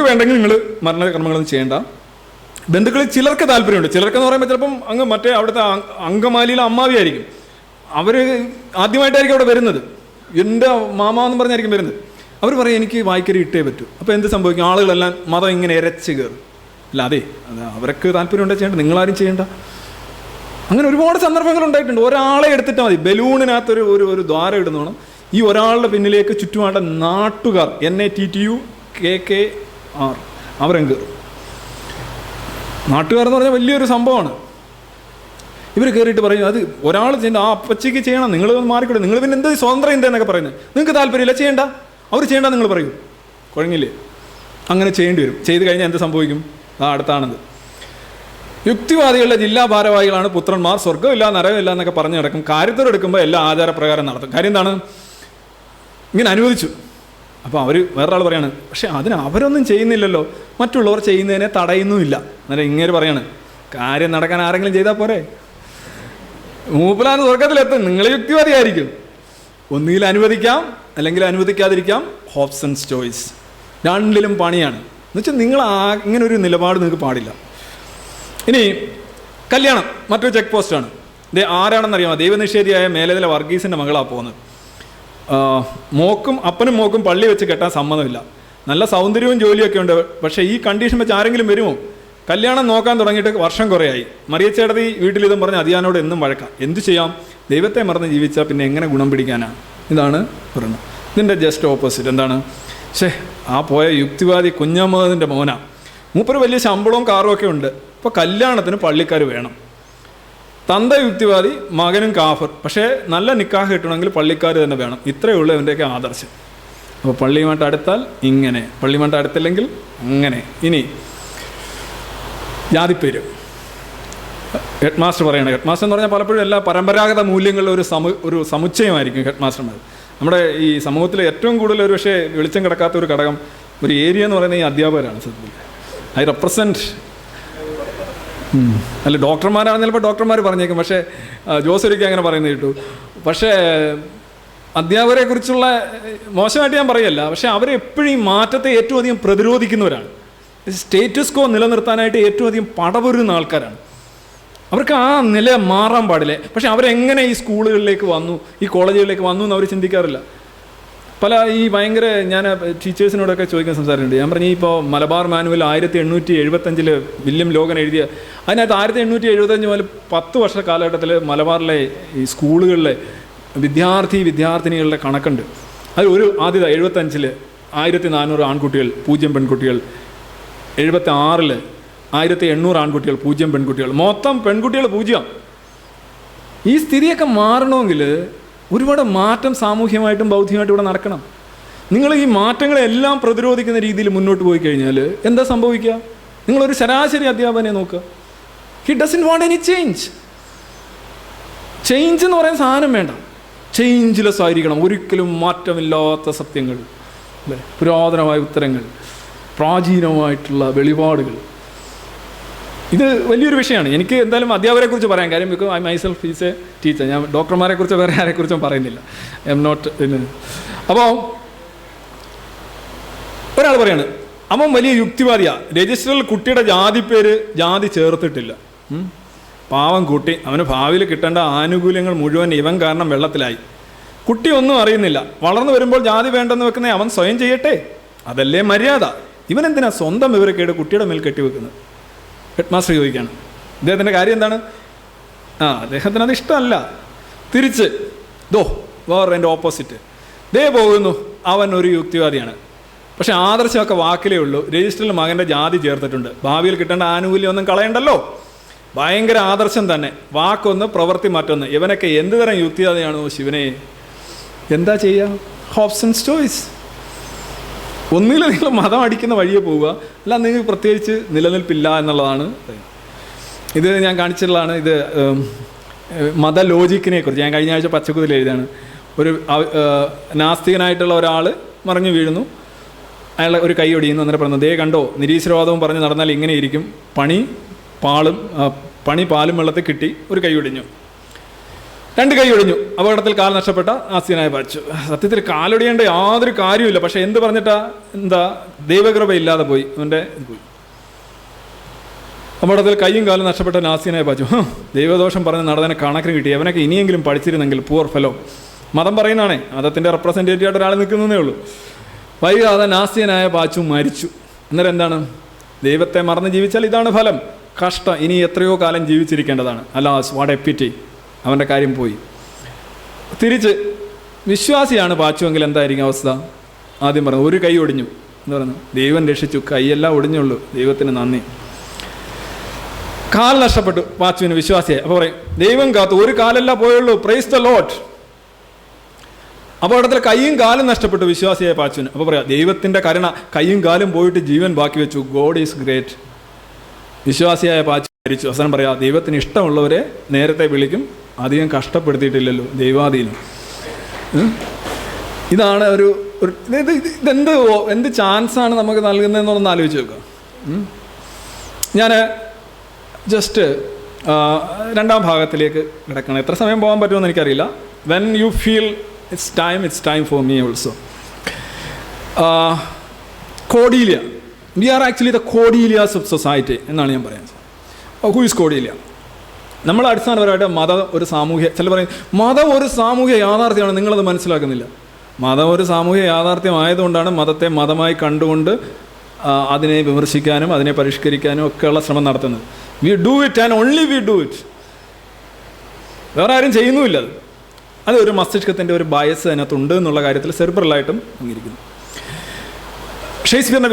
വേണ്ടെങ്കിൽ നിങ്ങൾ മരണകർമ്മങ്ങളൊന്നും ചെയ്യേണ്ട. ബന്ധുക്കളിൽ ചിലർക്ക് താല്പര്യമുണ്ട്. ചിലർക്കെന്ന് പറയുമ്പോൾ ചിലപ്പം അങ്ങ് മറ്റേ അവിടുത്തെ അങ്കമാലിയിലെ അമ്മാവിയായിരിക്കും. അവർ ആദ്യമായിട്ടായിരിക്കും അവിടെ വരുന്നത്. എൻ്റെ മാമ എന്ന് പറഞ്ഞായിരിക്കും വരുന്നത്. അവർ പറയും, എനിക്ക് വായിക്കരി ഇട്ടേ പറ്റൂ. അപ്പോൾ എന്ത് സംഭവിക്കും? ആളുകളെല്ലാം മതം ഇങ്ങനെ ഇരച്ച് കയറും. അല്ല, അതെ, അവർക്ക് താല്പര്യമുണ്ടെങ്കിൽ ചെയ്യേണ്ട, നിങ്ങളാരും ചെയ്യേണ്ട. അങ്ങനെ ഒരുപാട് സന്ദർഭങ്ങൾ ഉണ്ടായിട്ടുണ്ട്. ഒരാളെ എടുത്തിട്ടാൽ മതി, ബലൂണിനകത്തൊരു ഒരു ദ്വാരം ഇടുന്നോണം. ഈ ഒരാളുടെ പിന്നിലേക്ക് ചുറ്റുമായിട്ട് നാട്ടുകാർ, NATTUKKR, അവരും കയറും. നാട്ടുകാർ എന്ന് പറഞ്ഞാൽ വലിയൊരു സംഭവമാണ്. ഇവർ കയറിയിട്ട് പറയും, അത് ഒരാൾ ചെയ്യേണ്ട, ആ അപ്പച്ചയ്ക്ക് ചെയ്യണം, നിങ്ങൾ മാറിക്കൂടെ, നിങ്ങൾ പിന്നെ എന്ത് സ്വതന്ത്രം എന്തെന്നൊക്കെ പറയുന്നത്. നിങ്ങൾക്ക് താല്പര്യമില്ല, ചെയ്യേണ്ട, അവർ ചെയ്യേണ്ട നിങ്ങൾ പറയൂ, കുഴങ്ങില്ലേ? അങ്ങനെ ചെയ്യേണ്ടി വരും. ചെയ്ത് കഴിഞ്ഞാൽ എന്ത് സംഭവിക്കും? അടുത്താണത്. യുക്തിവാദികളുടെ ജില്ലാ ഭാരവാഹികളാണ് പുത്രന്മാർ, സ്വർഗ്ഗമില്ല നരകമില്ല എന്നൊക്കെ പറഞ്ഞു നടക്കും. കാര്യത്തോടെടുക്കുമ്പോൾ എല്ലാ ആചാരപ്രകാരം നടത്തും. കാര്യം എന്താണ്? ഇങ്ങനെ അനുവദിച്ചു. അപ്പോൾ അവർ വേറൊരാൾ പറയാണ്, പക്ഷേ അതിന് അവരൊന്നും ചെയ്യുന്നില്ലല്ലോ, മറ്റുള്ളവർ ചെയ്യുന്നതിനെ തടയുന്നുമില്ല. അന്നേരം ഇങ്ങനെ പറയാണ്, കാര്യം നടക്കാൻ ആരെങ്കിലും ചെയ്താൽ പോരെ? മൂപ്പലാന്ന് സ്വർഗത്തിലെത്തും, നിങ്ങൾ യുക്തിവാദിയായിരിക്കും. ഒന്നുകിൽ അനുവദിക്കാം, അല്ലെങ്കിൽ അനുവദിക്കാതിരിക്കാം. ഹോബ്സൺസ് ചോയ്സ്. രണ്ടിലും പണിയാണ്. എന്നുവെച്ചാൽ നിങ്ങൾ ഇങ്ങനെ ഒരു നിലപാട് നിങ്ങൾക്ക് പാടില്ല. ഇനി കല്യാണം മറ്റൊരു ചെക്ക് പോസ്റ്റാണ്. ഇത് ആരാണെന്നറിയാമോ? ദൈവനിഷേധിയായ മേലതിലെ വർഗീസിൻ്റെ മകളാണ് പോകുന്നത്. അപ്പനും മോക്കും പള്ളി വെച്ച് കെട്ടാൻ സമ്മതമില്ല. നല്ല സൗന്ദര്യവും ജോലിയൊക്കെ ഉണ്ട്. പക്ഷേ ഈ കണ്ടീഷൻ വെച്ച് ആരെങ്കിലും വരുമോ? കല്യാണം നോക്കാൻ തുടങ്ങിയിട്ട് വർഷം കുറേയായി. മറിയച്ചേടത്തി വീട്ടിലിതും പറഞ്ഞ് അതിയാനോട് എന്നും വഴക്കാം. എന്തു ചെയ്യാം? ദൈവത്തെ മറന്ന് ജീവിച്ചാൽ പിന്നെ എങ്ങനെ ഗുണം പിടിക്കാനാണ്? ഇതാണ് പറയുന്നത്. ഇതിൻ്റെ ജസ്റ്റ് ഓപ്പോസിറ്റ് എന്താണ്? ആ പോയ യുക്തിവാദി കുഞ്ഞമ്മദിൻ്റെ മോനാ. മൂപ്പര് വലിയ ശമ്പളവും കാറും ഒക്കെ ഉണ്ട്. ഇപ്പോൾ കല്യാണത്തിന് പള്ളിക്കാർ വേണം. തന്ത യുക്തിവാദി, മകനും കാഫർ. പക്ഷേ നല്ല നിക്കാഹ് കിട്ടണമെങ്കിൽ പള്ളിക്കാർ തന്നെ വേണം. ഇത്രയേ ഉള്ളൂ ഇവൻ്റെയൊക്കെ ആദർശം. അപ്പോൾ പള്ളിയുമായിട്ട് അടുത്താൽ ഇങ്ങനെ, പള്ളിയുമായിട്ട് അടുത്തില്ലെങ്കിൽ അങ്ങനെ. ഇനി ജാതിപ്പേര്. ഹെഡ് മാസ്റ്റർ പറയണം. ഹെഡ് മാസ്റ്റർ എന്ന് പറഞ്ഞാൽ പലപ്പോഴും എല്ലാ പരമ്പരാഗത മൂല്യങ്ങളുടെ ഒരു സമുച്ചയമായിരിക്കും ഹെഡ് മാസ്റ്റർമാർ. നമ്മുടെ ഈ സമൂഹത്തിൽ ഏറ്റവും കൂടുതൽ ഒരു പക്ഷേ വെളിച്ചം കിടക്കാത്ത ഒരു ഘടകം, ഒരു ഏരിയ എന്ന് പറയുന്നത് ഈ അധ്യാപകരാണ്. സത്യത്തിൽ ഐ റെപ്രസെൻറ്റ്. അല്ല, ഡോക്ടർമാരാണെന്ന് ചിലപ്പോൾ ഡോക്ടർമാർ പറഞ്ഞേക്കും. പക്ഷേ ജോസൊരിക്കൽ അങ്ങനെ പറയുന്നത് കേട്ടു. പക്ഷേ അധ്യാപകരെ കുറിച്ചുള്ള മോശമായിട്ട് ഞാൻ പറയല്ല, പക്ഷേ അവരെപ്പോഴും ഈ മാറ്റത്തെ ഏറ്റവും അധികം പ്രതിരോധിക്കുന്നവരാണ്. സ്റ്റേറ്റസ് കോ നിലനിർത്താനായിട്ട് ഏറ്റവും അധികം പടപൊരുന്ന ആൾക്കാരാണ്. അവർക്ക് ആ നില മാറാൻ പാടില്ലേ. പക്ഷെ അവരെങ്ങനെ ഈ സ്കൂളുകളിലേക്ക് വന്നു, ഈ കോളേജുകളിലേക്ക് വന്നു എന്ന് അവർ ചിന്തിക്കാറില്ല. പല ഈ ഭയങ്കര ഞാൻ ടീച്ചേഴ്സിനോടൊക്കെ ചോദിക്കാൻ സംസാരമുണ്ട്. ഞാൻ പറഞ്ഞു ഇപ്പോൾ മലബാർ മാനുവൽ 1875 വില്യം ലോഗൻ എഴുതിയ അതിനകത്ത് 1875 മുതൽ 10 വർഷ കാലഘട്ടത്തിൽ മലബാറിലെ ഈ സ്കൂളുകളിലെ വിദ്യാർത്ഥിനികളുടെ കണക്കുണ്ട്. അതിൽ ഒരു ആദ്യത 75 1400 ആൺകുട്ടികൾ 0 പെൺകുട്ടികൾ, 76 1800 ആൺകുട്ടികൾ 0 പെൺകുട്ടികൾ, മൊത്തം പെൺകുട്ടികൾ 0. ഈ സ്ഥിതിയൊക്കെ മാറണമെങ്കിൽ ഒരുപാട് മാറ്റം സാമൂഹ്യമായിട്ടും ബൗദ്ധികമായിട്ടും ഇവിടെ നടക്കണം. നിങ്ങൾ ഈ മാറ്റങ്ങളെല്ലാം പ്രതിരോധിക്കുന്ന രീതിയിൽ മുന്നോട്ട് പോയി കഴിഞ്ഞാൽ എന്താ സംഭവിക്കുക? നിങ്ങളൊരു ശരാശരി അധ്യാപകനെ നോക്കുക. He doesn't want any change. Change എന്ന് പറയുന്ന സാധനം വേണ്ട. ചേഞ്ച്ലെസ് ആയിരിക്കണം, ഒരിക്കലും മാറ്റമില്ലാത്ത സത്യങ്ങൾ, അല്ലേ, പുരാതനമായ ഉത്തരങ്ങൾ, പ്രാചീനമായിട്ടുള്ള വെളിപാടുകൾ. ഇത് വലിയൊരു വിഷയമാണ്. എനിക്ക് എന്തായാലും അധ്യാപകരെക്കുറിച്ച് പറയാൻ കാര്യം, because I myself is a teacher. ഞാൻ ഡോക്ടർമാരെക്കുറിച്ച് വേറെ ആരെക്കുറിച്ചും പറയുന്നില്ല. I am not. അപ്പോൾ ഒരാൾ പറയാണ് അവൻ വലിയ യുക്തിവാദിയാണ്, രജിസ്റ്ററിൽ കുട്ടിയുടെ ജാതി ചേർത്തിട്ടില്ല. പാവം കുട്ടി, അവന് ഭാവിയിൽ കിട്ടേണ്ട ആനുകൂല്യങ്ങൾ മുഴുവൻ ഇവൻ കാരണം വെള്ളത്തിലായി. കുട്ടി ഒന്നും അറിയുന്നില്ല. വളർന്നു വരുമ്പോൾ ജാതി വേണ്ടെന്ന് വെക്കുന്ന അവൻ സ്വയം ചെയ്യട്ടെ, അതല്ലേ മര്യാദ. ഇവൻ എന്തിനാ സ്വന്തം വിവരക്കേട് കുട്ടിയുടെ മേൽ കെട്ടിവെക്കുന്നത്? ഹെഡ് മാസ്റ്റർ ചോദിക്കുകയാണ്. അദ്ദേഹത്തിൻ്റെ കാര്യം എന്താണ്? അദ്ദേഹത്തിന് അത് ഇഷ്ടമല്ല. തിരിച്ച് വേറെ എൻ്റെ ഓപ്പോസിറ്റ് പോകുന്നു. അവൻ ഒരു യുക്തിവാദിയാണ്, പക്ഷെ ആദർശമൊക്കെ വാക്കിലേ ഉള്ളൂ. രജിസ്റ്ററിൽ മകൻ്റെ ജാതി ചേർത്തിട്ടുണ്ട്. ഭാവിയിൽ കിട്ടേണ്ട ആനുകൂല്യം ഒന്നും കളയണ്ടല്ലോ. ഭയങ്കര ആദർശം തന്നെ, വാക്കൊന്ന് പ്രവൃത്തി മറ്റൊന്ന്. ഇവനൊക്കെ എന്ത് തരം യുക്തിവാദിയാണോ ശിവനെ? എന്താ ചെയ്യുക? ഹോബ്സൺസ് ചോയ്സ്. ഒന്നുകിൽ നിങ്ങൾ മതം അടിക്കുന്ന വഴിയെ പോവുക, അല്ല നിങ്ങൾക്ക് പ്രത്യേകിച്ച് നിലനിൽപ്പില്ല എന്നുള്ളതാണ്. ഇത് ഞാൻ കാണിച്ചിട്ടുള്ളതാണ്. ഇത് മത ലോജിക്കിനെ കുറിച്ച് ഞാൻ കഴിഞ്ഞ ആഴ്ച പച്ചക്കുതിൽ എഴുതിയാണ്. ഒരു നാസ്തികനായിട്ടുള്ള ഒരാൾ മറിഞ്ഞു വീഴുന്നു, അയാൾ ഒരു കൈ ഒടിയുന്നു. അന്നേരം പറഞ്ഞു, ദേ കണ്ടോ, നിരീശ്വരവാദവും പറഞ്ഞ് നടന്നാൽ ഇങ്ങനെ ഇരിക്കും, പണി പാലും വെള്ളത്തിൽ കിട്ടി, ഒരു കൈ ഒടിഞ്ഞു, 2 കൈ ഒടിഞ്ഞു, അപകടത്തിൽ കാൽ നഷ്ടപ്പെട്ട നാസ്തികനായ പാച്ചു. സത്യത്തിൽ കാലൊടിയേണ്ട യാതൊരു കാര്യമില്ല, പക്ഷെ എന്ത് പറഞ്ഞിട്ടാ ദൈവകൃപ ഇല്ലാതെ പോയി, അവൻ്റെ പോയി. അപകടത്തിൽ കൈയും കാലും നഷ്ടപ്പെട്ട നാസ്തികനായ പാച്ചു. ദൈവദോഷം പറഞ്ഞ് നടന്നതിനെ കണക്കിന് കിട്ടി, അവനൊക്കെ ഇനിയെങ്കിലും പഠിച്ചിരുന്നെങ്കിൽ. Poor fellow. മതം പറയുന്നതാണേ, മതത്തിൻ്റെ റെപ്രസെൻറ്റേറ്റീവ് ആയിട്ട് ഒരാൾ നിൽക്കുന്നതേ ഉള്ളൂ. വൈകാതെ നാസ്തികനായ പാച്ചു മരിച്ചു. അന്നേരം എന്താണ്? ദൈവത്തെ മറന്ന് ജീവിച്ചാൽ ഇതാണ് ഫലം. കഷ്ടം, ഇനി എത്രയോ കാലം ജീവിച്ചിരിക്കേണ്ടതാണ്. അല്ലാസ് വാട്ട് എ പിറ്റി. അവൻ്റെ കാര്യം പോയി. തിരിച്ച് വിശ്വാസിയാണ് പാച്ചുവെങ്കിൽ എന്തായിരിക്കും അവസ്ഥ? ആദ്യം പറഞ്ഞു, ഒരു കൈ ഒടിഞ്ഞു എന്ന് പറഞ്ഞു, ദൈവം രക്ഷിച്ചു, കൈയെല്ലാം ഒടിഞ്ഞുള്ളൂ, ദൈവത്തിന് നന്ദി. കാൽ നഷ്ടപ്പെട്ടു പാച്ചുവിന്, വിശ്വാസിയായി. അപ്പോൾ പറയും, ദൈവം കാത്തു, ഒരു കാലല്ല പോയുള്ളൂ, പ്രൈസ് ദ ലോർഡ്. അപകടത്തിൽ കൈയും കാലും നഷ്ടപ്പെട്ടു വിശ്വാസിയായ പാച്ചുവിന്. അപ്പോൾ പറയാം, ദൈവത്തിൻ്റെ കരുണ, കൈയും കാലും പോയിട്ട് ജീവൻ ബാക്കി വെച്ചു, ഗോഡ് ഈസ് ഗ്രേറ്റ്. വിശ്വാസിയായ പാച്ചു മരിച്ചു. അവസാനം പറയാം, ദൈവത്തിന് ഇഷ്ടമുള്ളവരെ നേരത്തെ വിളിക്കും, അധികം കഷ്ടപ്പെടുത്തിയിട്ടില്ലല്ലോ, ദൈവാധീനം. ഇതാണ് എന്ത് ചാൻസാണ് നമുക്ക് നൽകുന്നതെന്നൊന്ന് ആലോചിച്ച് നോക്കുക. ഞാൻ ജസ്റ്റ് രണ്ടാം ഭാഗത്തിലേക്ക് കിടക്കണം. എത്ര സമയം പോകാൻ പറ്റുമെന്ന് എനിക്കറിയില്ല. When you feel it's time for me also. Cordelia. We are actually the Cordelias of society എന്നാണ് ഞാൻ പറയുന്നത്. Who is Cordelia? നമ്മൾ അടിസ്ഥാനപരമായിട്ട് മതം ഒരു സാമൂഹ്യ, ചില പറയും മതം ഒരു സാമൂഹ്യ യാഥാർത്ഥ്യമാണ്. നിങ്ങളത് മനസ്സിലാക്കുന്നില്ല. മതം ഒരു സാമൂഹ്യ യാഥാർത്ഥ്യമായതുകൊണ്ടാണ് മതത്തെ മതമായി കണ്ടുകൊണ്ട് അതിനെ വിമർശിക്കാനും അതിനെ പരിഷ്കരിക്കാനും ഒക്കെയുള്ള ശ്രമം നടത്തുന്നത്. We do it and only we do it. വേറെ ആരും ചെയ്യുന്നുമില്ല. അത് ഒരു മസ്തിഷ്കത്തിൻ്റെ ഒരു ബയസ് അതിനകത്തുണ്ട് എന്നുള്ള കാര്യത്തിൽ സെറിബ്രലായിട്ടും അംഗീകരിക്കുന്നു. ഷേക്സ്പിയറിൻ്റെ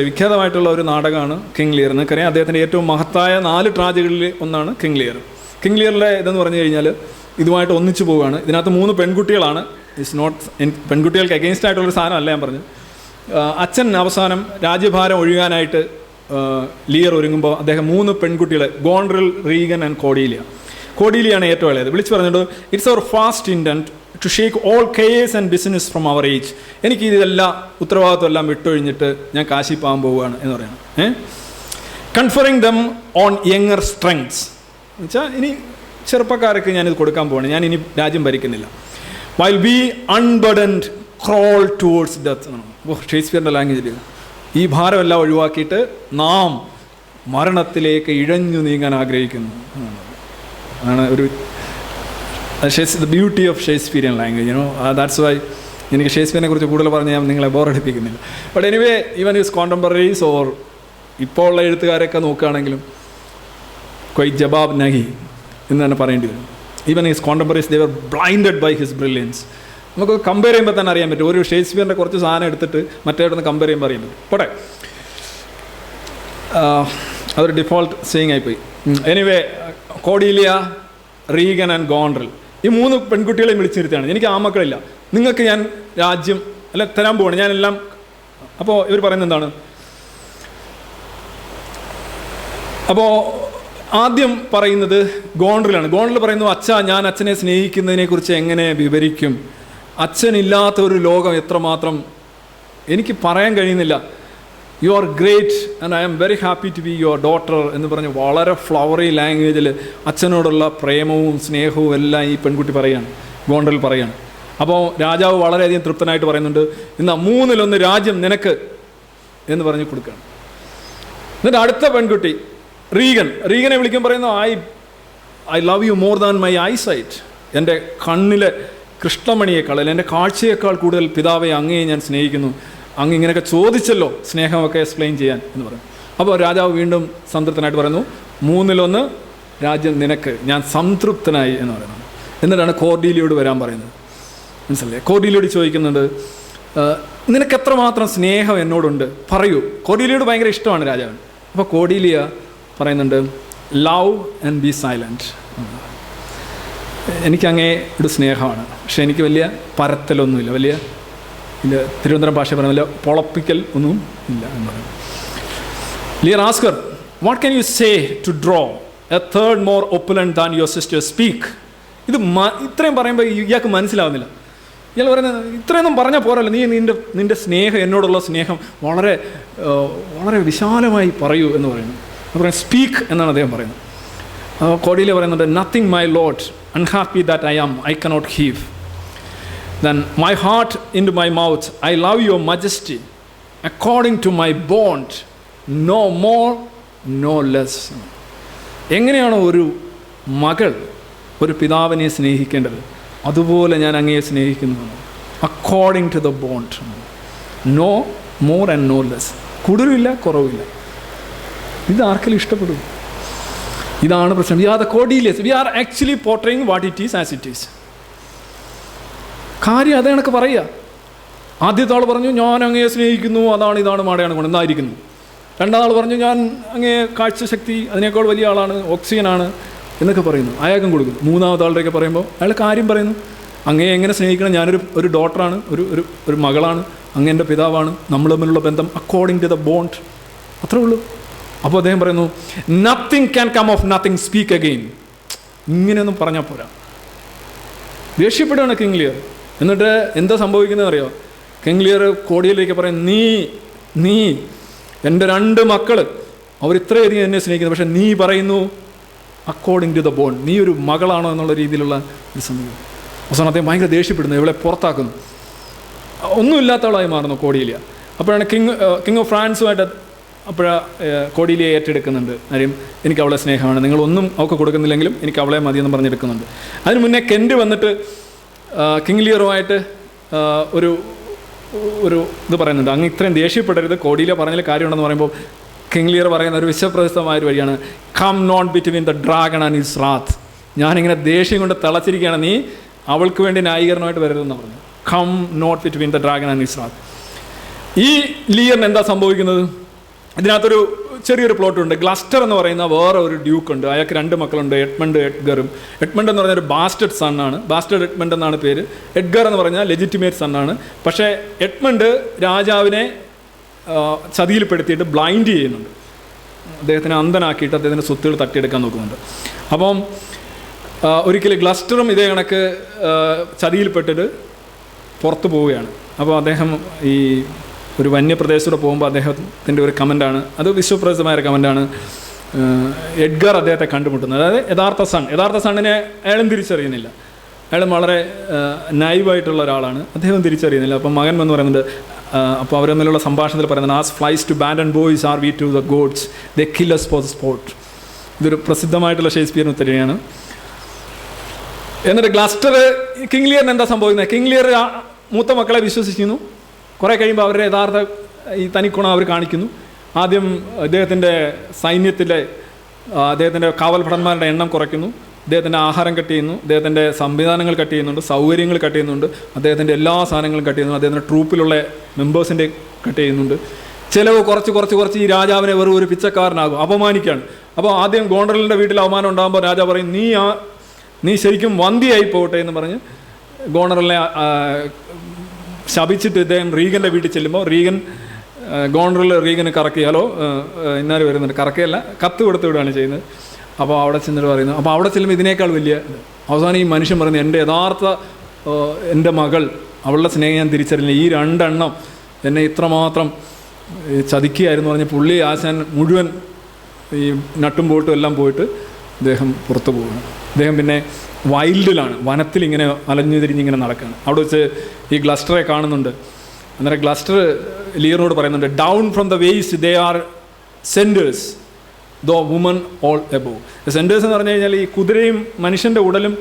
വിഖ്യാതമായിട്ടുള്ള ഒരു നാടകമാണ് കിങ് ലിയർ. നിങ്ങൾക്കറിയാം, അദ്ദേഹത്തിൻ്റെ ഏറ്റവും മഹത്തായ 4 ട്രാജഡികളിൽ ഒന്നാണ് കിങ് ലിയർ. കിങ് ലിയറിലെ ഇതെന്ന് പറഞ്ഞു കഴിഞ്ഞാൽ ഇതുമായിട്ട് ഒന്നിച്ചു പോവുകയാണ്. ഇതിനകത്ത് 3 പെൺകുട്ടികളാണ്. ഇറ്റ്സ് നോട്ട് പെൺകുട്ടികൾക്ക് അഗെയിൻസ്റ്റ് ആയിട്ടുള്ളൊരു സാധനമല്ല ഞാൻ പറഞ്ഞു. അച്ഛൻ അവസാനം രാജ്യഭാരം ഒഴിയാനായിട്ട് ലിയർ ഒരുങ്ങുമ്പോൾ അദ്ദേഹം 3 പെൺകുട്ടികളെ, ഗോൺറിൽ, റീഗൻ ആൻഡ് കോഡീലിയാണ് ഏറ്റവും ഇളയത്. വിളിച്ചു പറഞ്ഞിട്ട്, it's our fast intent to shake all cares and business from our age. എനിക്ക് ഇതെല്ലാം ഉത്തരവാദിത്വം എല്ലാം വിട്ടൊഴിഞ്ഞിട്ട് ഞാൻ കാശി പോകാൻ പോവുകയാണ് എന്ന് പറയണം. കൺഫറിങ് ദം ഓൺ യങ്ങർ സ്ട്രെങ്ത്സ് എന്ന് വെച്ചാൽ ഇനി ചെറുപ്പക്കാർക്ക് ഞാനിത് കൊടുക്കാൻ പോവാണ്, ഞാൻ ഇനി രാജ്യം ഭരിക്കുന്നില്ല. While be unburdened crawl towards death എന്നാണ്. ഷേക്സ്പിയറിൻ്റെ ലാംഗ്വേജിൽ ഈ ഭാരമെല്ലാം ഒഴിവാക്കിയിട്ട് നാം മരണത്തിലേക്ക് ഇഴഞ്ഞു നീങ്ങാൻ ആഗ്രഹിക്കുന്നു. The beauty of Shakespearean language, that's why എനിക്ക് ഷേക്സ്പിയറിനെ കുറിച്ച് കൂടുതൽ പറഞ്ഞ് ഞാൻ നിങ്ങളെ ബോറടിപ്പിക്കുന്നില്ല. But anyway even his contemporaries or ഇപ്പോൾ ഉള്ള എഴുത്തുകാരൊക്കെ നോക്കുകയാണെങ്കിലും ക്വൈ ജവാബ് നഹി എന്ന് തന്നെ പറയേണ്ടി വരും. Even his contemporaries they were blinded by his brilliance. നമുക്ക് കമ്പയർ ചെയ്യുമ്പോൾ തന്നെ അറിയാൻ പറ്റും. ഒരു ഷേക്സ്പിയറിൻ്റെ കുറച്ച് സാധനം എടുത്തിട്ട് മറ്റേടന്ന് കമ്പയർ ചെയ്യുമ്പോൾ അറിയാൻ പറ്റും. പോട്ടെ, അതൊരു ഡിഫോൾട്ട് സേയിങ് ആയിപ്പോയി. എനിവേ കോർഡീലിയ, റീഗൻ ആൻഡ് ഗോൺഡ്രൽ, ഈ 3 പെൺകുട്ടികളെയും വിളിച്ചിരുത്താണ്. എനിക്ക് ആമക്കളില്ല, നിങ്ങൾക്ക് ഞാൻ രാജ്യം അല്ല തരാൻ പോവാണ്, ഞാനെല്ലാം. അപ്പോൾ ഇവർ പറയുന്നത് എന്താണ്? അപ്പോൾ ആദ്യം പറയുന്നത് ഗോൺഡ്രലാണ്. ഗോൺഡ്രൽ പറയുന്നു, അച്ഛാ ഞാൻ അച്ഛനെ സ്നേഹിക്കുന്നതിനെക്കുറിച്ച് എങ്ങനെ വിവരിക്കും? അച്ഛനില്ലാത്ത ഒരു ലോകം എത്രമാത്രം എനിക്ക് പറയാൻ കഴിയുന്നില്ല. You are great and I am very happy to be your daughter എന്ന് പറഞ്ഞ് വളരെ ഫ്ലവറി ലാംഗ്വേജിൽ അച്ഛനോടുള്ള പ്രേമവും സ്നേഹവും എല്ലാം ഈ പെൺകുട്ടി പറയുകയാണ്, ഗോൺഡ്രൽ പറയുകയാണ്. അപ്പോൾ രാജാവ് വളരെയധികം തൃപ്തനായിട്ട് പറയുന്നുണ്ട്, ഇന്ന് 3-1 രാജ്യം നിനക്ക് എന്ന് പറഞ്ഞ് കൊടുക്കുകയാണ്. എന്നിട്ട് അടുത്ത പെൺകുട്ടി റീഗനെ വിളിക്കാൻ പറയുന്നു, I love you more than my eyesight. എൻ്റെ കണ്ണിലെ കൃഷ്ണമണിയേക്കാൾ അല്ല എൻ്റെ കാഴ്ചയേക്കാൾ കൂടുതൽ പിതാവെ അങ്ങയെ ഞാൻ സ്നേഹിക്കുന്നു. അങ്ങ് ഇങ്ങനെയൊക്കെ ചോദിച്ചല്ലോ സ്നേഹമൊക്കെ എക്സ്പ്ലെയിൻ ചെയ്യാൻ എന്ന് പറയും. അപ്പോൾ രാജാവ് വീണ്ടും സംതൃപ്തനായിട്ട് പറയുന്നു, 3-1 രാജ്യം നിനക്ക്, ഞാൻ സംതൃപ്തനായി എന്ന് പറയുന്നത്. എന്നിട്ടാണ് കോർഡീലിയോട് വരാൻ പറയുന്നത്. മനസ്സിലല്ലേ? കോർഡീലിയോട് ചോദിക്കുന്നുണ്ട്, നിനക്ക് എത്രമാത്രം സ്നേഹം എന്നോടുണ്ട് പറയൂ. കോർഡീലിയോട് ഭയങ്കര ഇഷ്ടമാണ് രാജാവിന്. അപ്പോൾ കോർഡീലിയ പറയുന്നുണ്ട്, ലവ് ആൻഡ് ബി സൈലൻറ്റ്. എനിക്കങ്ങയുടെ സ്നേഹമാണ്, പക്ഷെ എനിക്ക് വലിയ പരത്തലൊന്നുമില്ല, വലിയ ഇത് തിരുവനന്തപുരം ഭാഷ പറയുന്ന വലിയ പൊളപ്പിക്കൽ ഒന്നും ഇല്ല എന്ന് പറയും. Lear asks her, what can you say to draw a third more opulent than your sister speak. ഇത് ഇത്രയും പറയുമ്പോൾ ഇയാൾക്ക് മനസ്സിലാവുന്നില്ല. ഇയാൾ പറയുന്നത്, ഇത്രയൊന്നും പറഞ്ഞാൽ പോരല്ലോ, നീ നിൻ്റെ സ്നേഹം, എന്നോടുള്ള സ്നേഹം വളരെ വളരെ വിശാലമായി പറയൂ എന്ന് പറയുന്നു. അപ്പോൾ സ്പീക്ക് എന്നാണ് അദ്ദേഹം പറയുന്നത്. കോർഡീലിയ പറയുന്നുണ്ട്, nothing my lord, unhappy that I am, I cannot heave. Then my heart into my mouth, I love your majesty according to my bond, no more, no less. എങ്ങനെയാണോ ഒരു മകൾ ഒരു പിതാവിനെ സ്നേഹിക്കേണ്ടത്, അതുപോലെ ഞാൻ അങ്ങയെ സ്നേഹിക്കുന്നു. According to the bond, no more and no less. കൂടുതലില്ല, കുറവില്ല. ഇത് ആർക്കെങ്കിലും ഇഷ്ടപ്പെടും? ഇതാണ് പ്രശ്നം. We are the Cordelias. We are actually portraying what it is as it is. കാര്യം അതേ കണക്ക് പറയുക. ആദ്യത്തെ ആൾ പറഞ്ഞു, ഞാൻ അങ്ങയെ സ്നേഹിക്കുന്നു, അതാണ് ഇതാണ് മാടയാണ് കൊണ്ട് എന്നായിരിക്കുന്നു. രണ്ടാമത് പറഞ്ഞു, ഞാൻ അങ്ങേ കാഴ്ചശക്തി അതിനേക്കാൾ വലിയ ആളാണ്, ഓക്സിജനാണ് എന്നൊക്കെ പറയുന്നു, അയാൾക്കും കൊടുക്കുന്നു. മൂന്നാമത്തെ ആളുടെയൊക്കെ പറയുമ്പോൾ അയാൾ കാര്യം പറയുന്നു, അങ്ങയെ എങ്ങനെ സ്നേഹിക്കണം, ഞാനൊരു ഡോട്ടറാണ്, ഒരു മകളാണ്, അങ്ങേൻ്റെ പിതാവാണ്, നമ്മൾ തമ്മിലുള്ള ബന്ധം അക്കോർഡിംഗ് ടു ദ ബോണ്ട്, അത്രേ ഉള്ളൂ. അപ്പോൾ അദ്ദേഹം പറയുന്നു, nothing can come of nothing, speak again. ഇങ്ങനെയൊന്നും പറഞ്ഞാൽ പോരാ. ദേഷ്യപ്പെടുകയാണ് കിങ് ലിയർ. എന്നിട്ട് എന്താ സംഭവിക്കുന്നത് അറിയോ? കിങ് ലിയർ കോർഡീലിയയിലേക്ക് പറയും, നീ എൻ്റെ 2 മക്കൾ അവർ ഇത്രയധികം എന്നെ സ്നേഹിക്കുന്നു, പക്ഷെ നീ പറയുന്നു അക്കോർഡിംഗ് ടു ദ ബോണ്ട്, നീ ഒരു മകളാണോ എന്നുള്ള രീതിയിലുള്ള ഒരു സമീപനം. അവസാനം അദ്ദേഹം ഭയങ്കര ദേഷ്യപ്പെടുന്നു, ഇവളെ പുറത്താക്കുന്നു. ഒന്നുമില്ലാത്തവളായി മാറുന്നു കോർഡീലിയ. അപ്പോഴാണ് കിങ് ഓഫ് ഫ്രാൻസുമായിട്ട് കോർഡീലിയ ഏറ്റെടുക്കുന്നുണ്ട്. കാര്യം എനിക്ക് അവളെ സ്നേഹമാണ്, നിങ്ങളൊന്നും അവൾക്ക് കൊടുക്കുന്നില്ലെങ്കിലും എനിക്ക് അവളെ മതിയെന്ന് പറഞ്ഞെടുക്കുന്നുണ്ട്. അതിന് മുന്നേ കെൻറ്റ് വന്നിട്ട് കിങ് ലിയറുമായിട്ട് ഒരു ഇത് പറയുന്നുണ്ട്, അങ്ങ് ഇത്രയും ദേഷ്യപ്പെടരുത്, കോർഡീലിയ പറഞ്ഞതിൽ കാര്യമുണ്ടെന്ന് പറയുമ്പോൾ കിങ് ലിയർ പറയുന്ന ഒരു വിശ്വപ്രശസ്തമായ ഒരു വഴിയാണ്, come not between the dragon and his wrath. ഞാനിങ്ങനെ ദേഷ്യം കൊണ്ട് തിളച്ചിരിക്കുകയാണ്, നീ അവൾക്ക് വേണ്ടി ന്യായീകരണമായിട്ട് വരരുതെന്ന് പറഞ്ഞു. Come not between the dragon and his wrath. ഈ ലിയറിന് എന്താ സംഭവിക്കുന്നത്? ഇതിനകത്തൊരു ചെറിയൊരു പ്ലോട്ടുണ്ട്. ഗ്ലസ്റ്റർ എന്ന് പറയുന്ന വേറെ ഒരു ഡ്യൂക്കുണ്ട്, അയാൾക്ക് 2 മക്കളുണ്ട്, എഡ്മണ്ട് എഡ്ഗറും. എഡ്മണ്ട് എന്ന് പറഞ്ഞൊരു ബാസ്റ്റഡ് സണ്ണാണ്, ബാസ്റ്റഡ് എഡ്മണ്ട് എന്നാണ് പേര്. എഡ്ഗർ എന്ന് പറഞ്ഞാൽ ലെജിറ്റിമേറ്റ് സണ്ണാണ്. പക്ഷേ എഡ്മണ്ട് രാജാവിനെ ചതിയിൽപ്പെടുത്തിയിട്ട് ബ്ലൈൻഡ് ചെയ്യുന്നുണ്ട്, അദ്ദേഹത്തിനെ അന്ധനാക്കിയിട്ട് അദ്ദേഹത്തിൻ്റെ സ്വത്തുകൾ തട്ടിയെടുക്കാൻ നോക്കുന്നുണ്ട്. അപ്പം ഒരിക്കലും ഗ്ലസ്റ്ററും ഇതേ കണക്ക് ചതിയിൽപ്പെട്ടിട്ട് പുറത്തു പോവുകയാണ്. അപ്പോൾ അദ്ദേഹം ഈ ഒരു വന്യപ്രദേശത്തൂടെ പോകുമ്പോൾ അദ്ദേഹത്തിൻ്റെ ഒരു കമൻ്റാണ്, അത് വിശ്വപ്രസിദ്ധമായ ഒരു കമൻ്റാണ്, എഡ്ഗർ അദ്ദേഹത്തെ കണ്ടുമുട്ടുന്നത്. അതായത് യഥാർത്ഥ സണ്ണിനെ അയാളും തിരിച്ചറിയുന്നില്ല, അയാളും വളരെ നൈവായിട്ടുള്ള ഒരാളാണ്, അദ്ദേഹം തിരിച്ചറിയുന്നില്ല. അപ്പം മകൻ എന്ന് പറയുന്നുണ്ട്, അപ്പോൾ അവർ തമ്മിലുള്ള സംഭാഷണത്തിൽ പറയുന്നത്, as flies to wanton boys are we to the gods, they kill us for the sport. ഇതൊരു പ്രസിദ്ധമായിട്ടുള്ള ഷേക്സ്പിയറിന് ഉത്തരയാണ്. എന്നിട്ട് ഗ്ലസ്റ്റർ കിങ് ലിയറിന് എന്താ സംഭവിക്കുന്നത്? കിങ് ലിയർ മൂത്ത മക്കളെ വിശ്വസിക്കുന്നു. കുറേ കഴിയുമ്പോൾ അവരുടെ യഥാർത്ഥ ഈ തനിക്കുണം അവർ കാണിക്കുന്നു. ആദ്യം അദ്ദേഹത്തിൻ്റെ സൈന്യത്തിലെ അദ്ദേഹത്തിൻ്റെ കാവൽഭടന്മാരുടെ എണ്ണം കുറയ്ക്കുന്നു, അദ്ദേഹത്തിൻ്റെ ആഹാരം കട്ട് ചെയ്യുന്നു, അദ്ദേഹത്തിൻ്റെ സംവിധാനങ്ങൾ കട്ട് ചെയ്യുന്നുണ്ട്, സൗകര്യങ്ങൾ കട്ട് ചെയ്യുന്നുണ്ട്, അദ്ദേഹത്തിൻ്റെ എല്ലാ സാധനങ്ങളും കട്ട് ചെയ്യുന്നു, അദ്ദേഹത്തിൻ്റെ ട്രൂപ്പിലുള്ള മെമ്പേഴ്സിൻ്റെ കട്ട് ചെയ്യുന്നുണ്ട്. ചിലവ് കുറച്ച് ഈ രാജാവിനെ വെറും ഒരു പിച്ചക്കാരനാകും, അപമാനിക്കുകയാണ്. അപ്പോൾ ആദ്യം ഗോണ്ടലിൻ്റെ വീട്ടിൽ അവമാനം ഉണ്ടാകുമ്പോൾ രാജാവ് പറയും, നീ ശരിക്കും വന്തിയായി പോകട്ടെ എന്ന് പറഞ്ഞ് ഗോണ്ടലിനെ ശപിച്ചിട്ട് ഇദ്ദേഹം റീഗൻ്റെ വീട്ടിൽ ചെല്ലുമ്പോൾ റീഗന് കറക്കിയാലോ ഇന്നാലും വരുന്നുണ്ട്, കറക്കുകയല്ല, കത്ത് കൊടുത്ത് വിടുകയാണ് ചെയ്യുന്നത്. അപ്പോൾ അവിടെ ചെന്നിട്ട് പറയുന്നു. അപ്പോൾ അവിടെ ചെല്ലുമ്പോൾ ഇതിനേക്കാൾ വലിയ അവസാനം ഈ മനുഷ്യൻ പറയുന്നത്, എൻ്റെ മകൾ, അവളുടെ സ്നേഹം ഞാൻ തിരിച്ചറിയില്ല, ഈ 2 എണ്ണം എന്നെ ഇത്രമാത്രം ചതിക്കുകയായിരുന്നു പറഞ്ഞ് പുള്ളി ആശാൻ മുഴുവൻ ഈ നട്ടും ബോട്ടും എല്ലാം പോയിട്ട് അദ്ദേഹം പുറത്തു പോവുകയാണ്. അദ്ദേഹം പിന്നെ വൈൽഡിലാണ്, വനത്തിലിങ്ങനെ അലഞ്ഞു തിരിഞ്ഞിങ്ങനെ നടക്കുകയാണ്. അവിടെ വെച്ച് ഈ ഗ്ലസ്റ്ററെ കാണുന്നുണ്ട്. അന്നേരം ഗ്ലസ്റ്റർ ലിയറിനോട് പറയുന്നുണ്ട്, down from the waist they are centaurs though woman all above. Centaurs എന്ന് പറഞ്ഞു കഴിഞ്ഞാൽ ഈ കുതിരയും മനുഷ്യൻ്റെ ഉടലും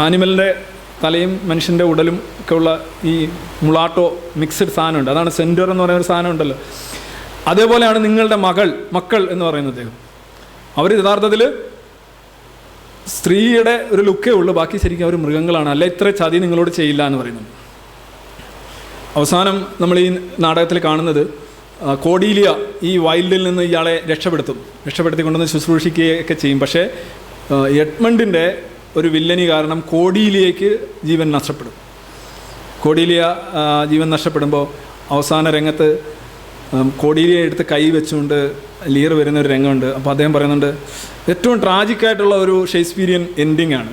ആനിമലിൻ്റെ തലയും മനുഷ്യൻ്റെ ഉടലും ഒക്കെ ഉള്ള ഈ മുളാട്ടോ മിക്സഡ് സാധനമുണ്ട്, അതാണ് സെൻറ്റർ എന്ന് പറയുന്ന ഒരു സാധനം ഉണ്ടല്ലോ. അതേപോലെയാണ് നിങ്ങളുടെ മക്കൾ എന്ന് പറയുന്നത്. അദ്ദേഹം അവർ യഥാർത്ഥത്തിൽ സ്ത്രീയുടെ ഒരു ലുക്കേ ഉള്ളൂ, ബാക്കി ശരിക്കും അവർ മൃഗങ്ങളാണ്, അല്ല ഇത്ര ചതി നിങ്ങളോട് ചെയ്യില്ല എന്ന് പറയുന്നത്. അവസാനം നമ്മൾ ഈ നാടകത്തിൽ കാണുന്നത് കോഡീലിയ ഈ വൈൽഡിൽ നിന്ന് ഇയാളെ രക്ഷപ്പെടുത്തിക്കൊണ്ടുവന്ന് ശുശ്രൂഷിക്കുകയൊക്കെ ചെയ്യും. പക്ഷേ എഡ്മണ്ടിൻ്റെ ഒരു വില്ലനി കാരണം കോഡീലിയയ്ക്ക് ജീവൻ നഷ്ടപ്പെടും. കോഡീലിയ ജീവൻ നഷ്ടപ്പെടുമ്പോൾ അവസാന രംഗത്ത് കോഡീലിയ എടുത്ത് കൈ വെച്ചുകൊണ്ട് ലിയർ വരുന്ന ഒരു രംഗമുണ്ട്. അപ്പോൾ അദ്ദേഹം പറയുന്നുണ്ട്, ഏറ്റവും ട്രാജിക്കായിട്ടുള്ള ഒരു ഷേക്സ്പീരിയൻ എൻഡിങ് ആണ്.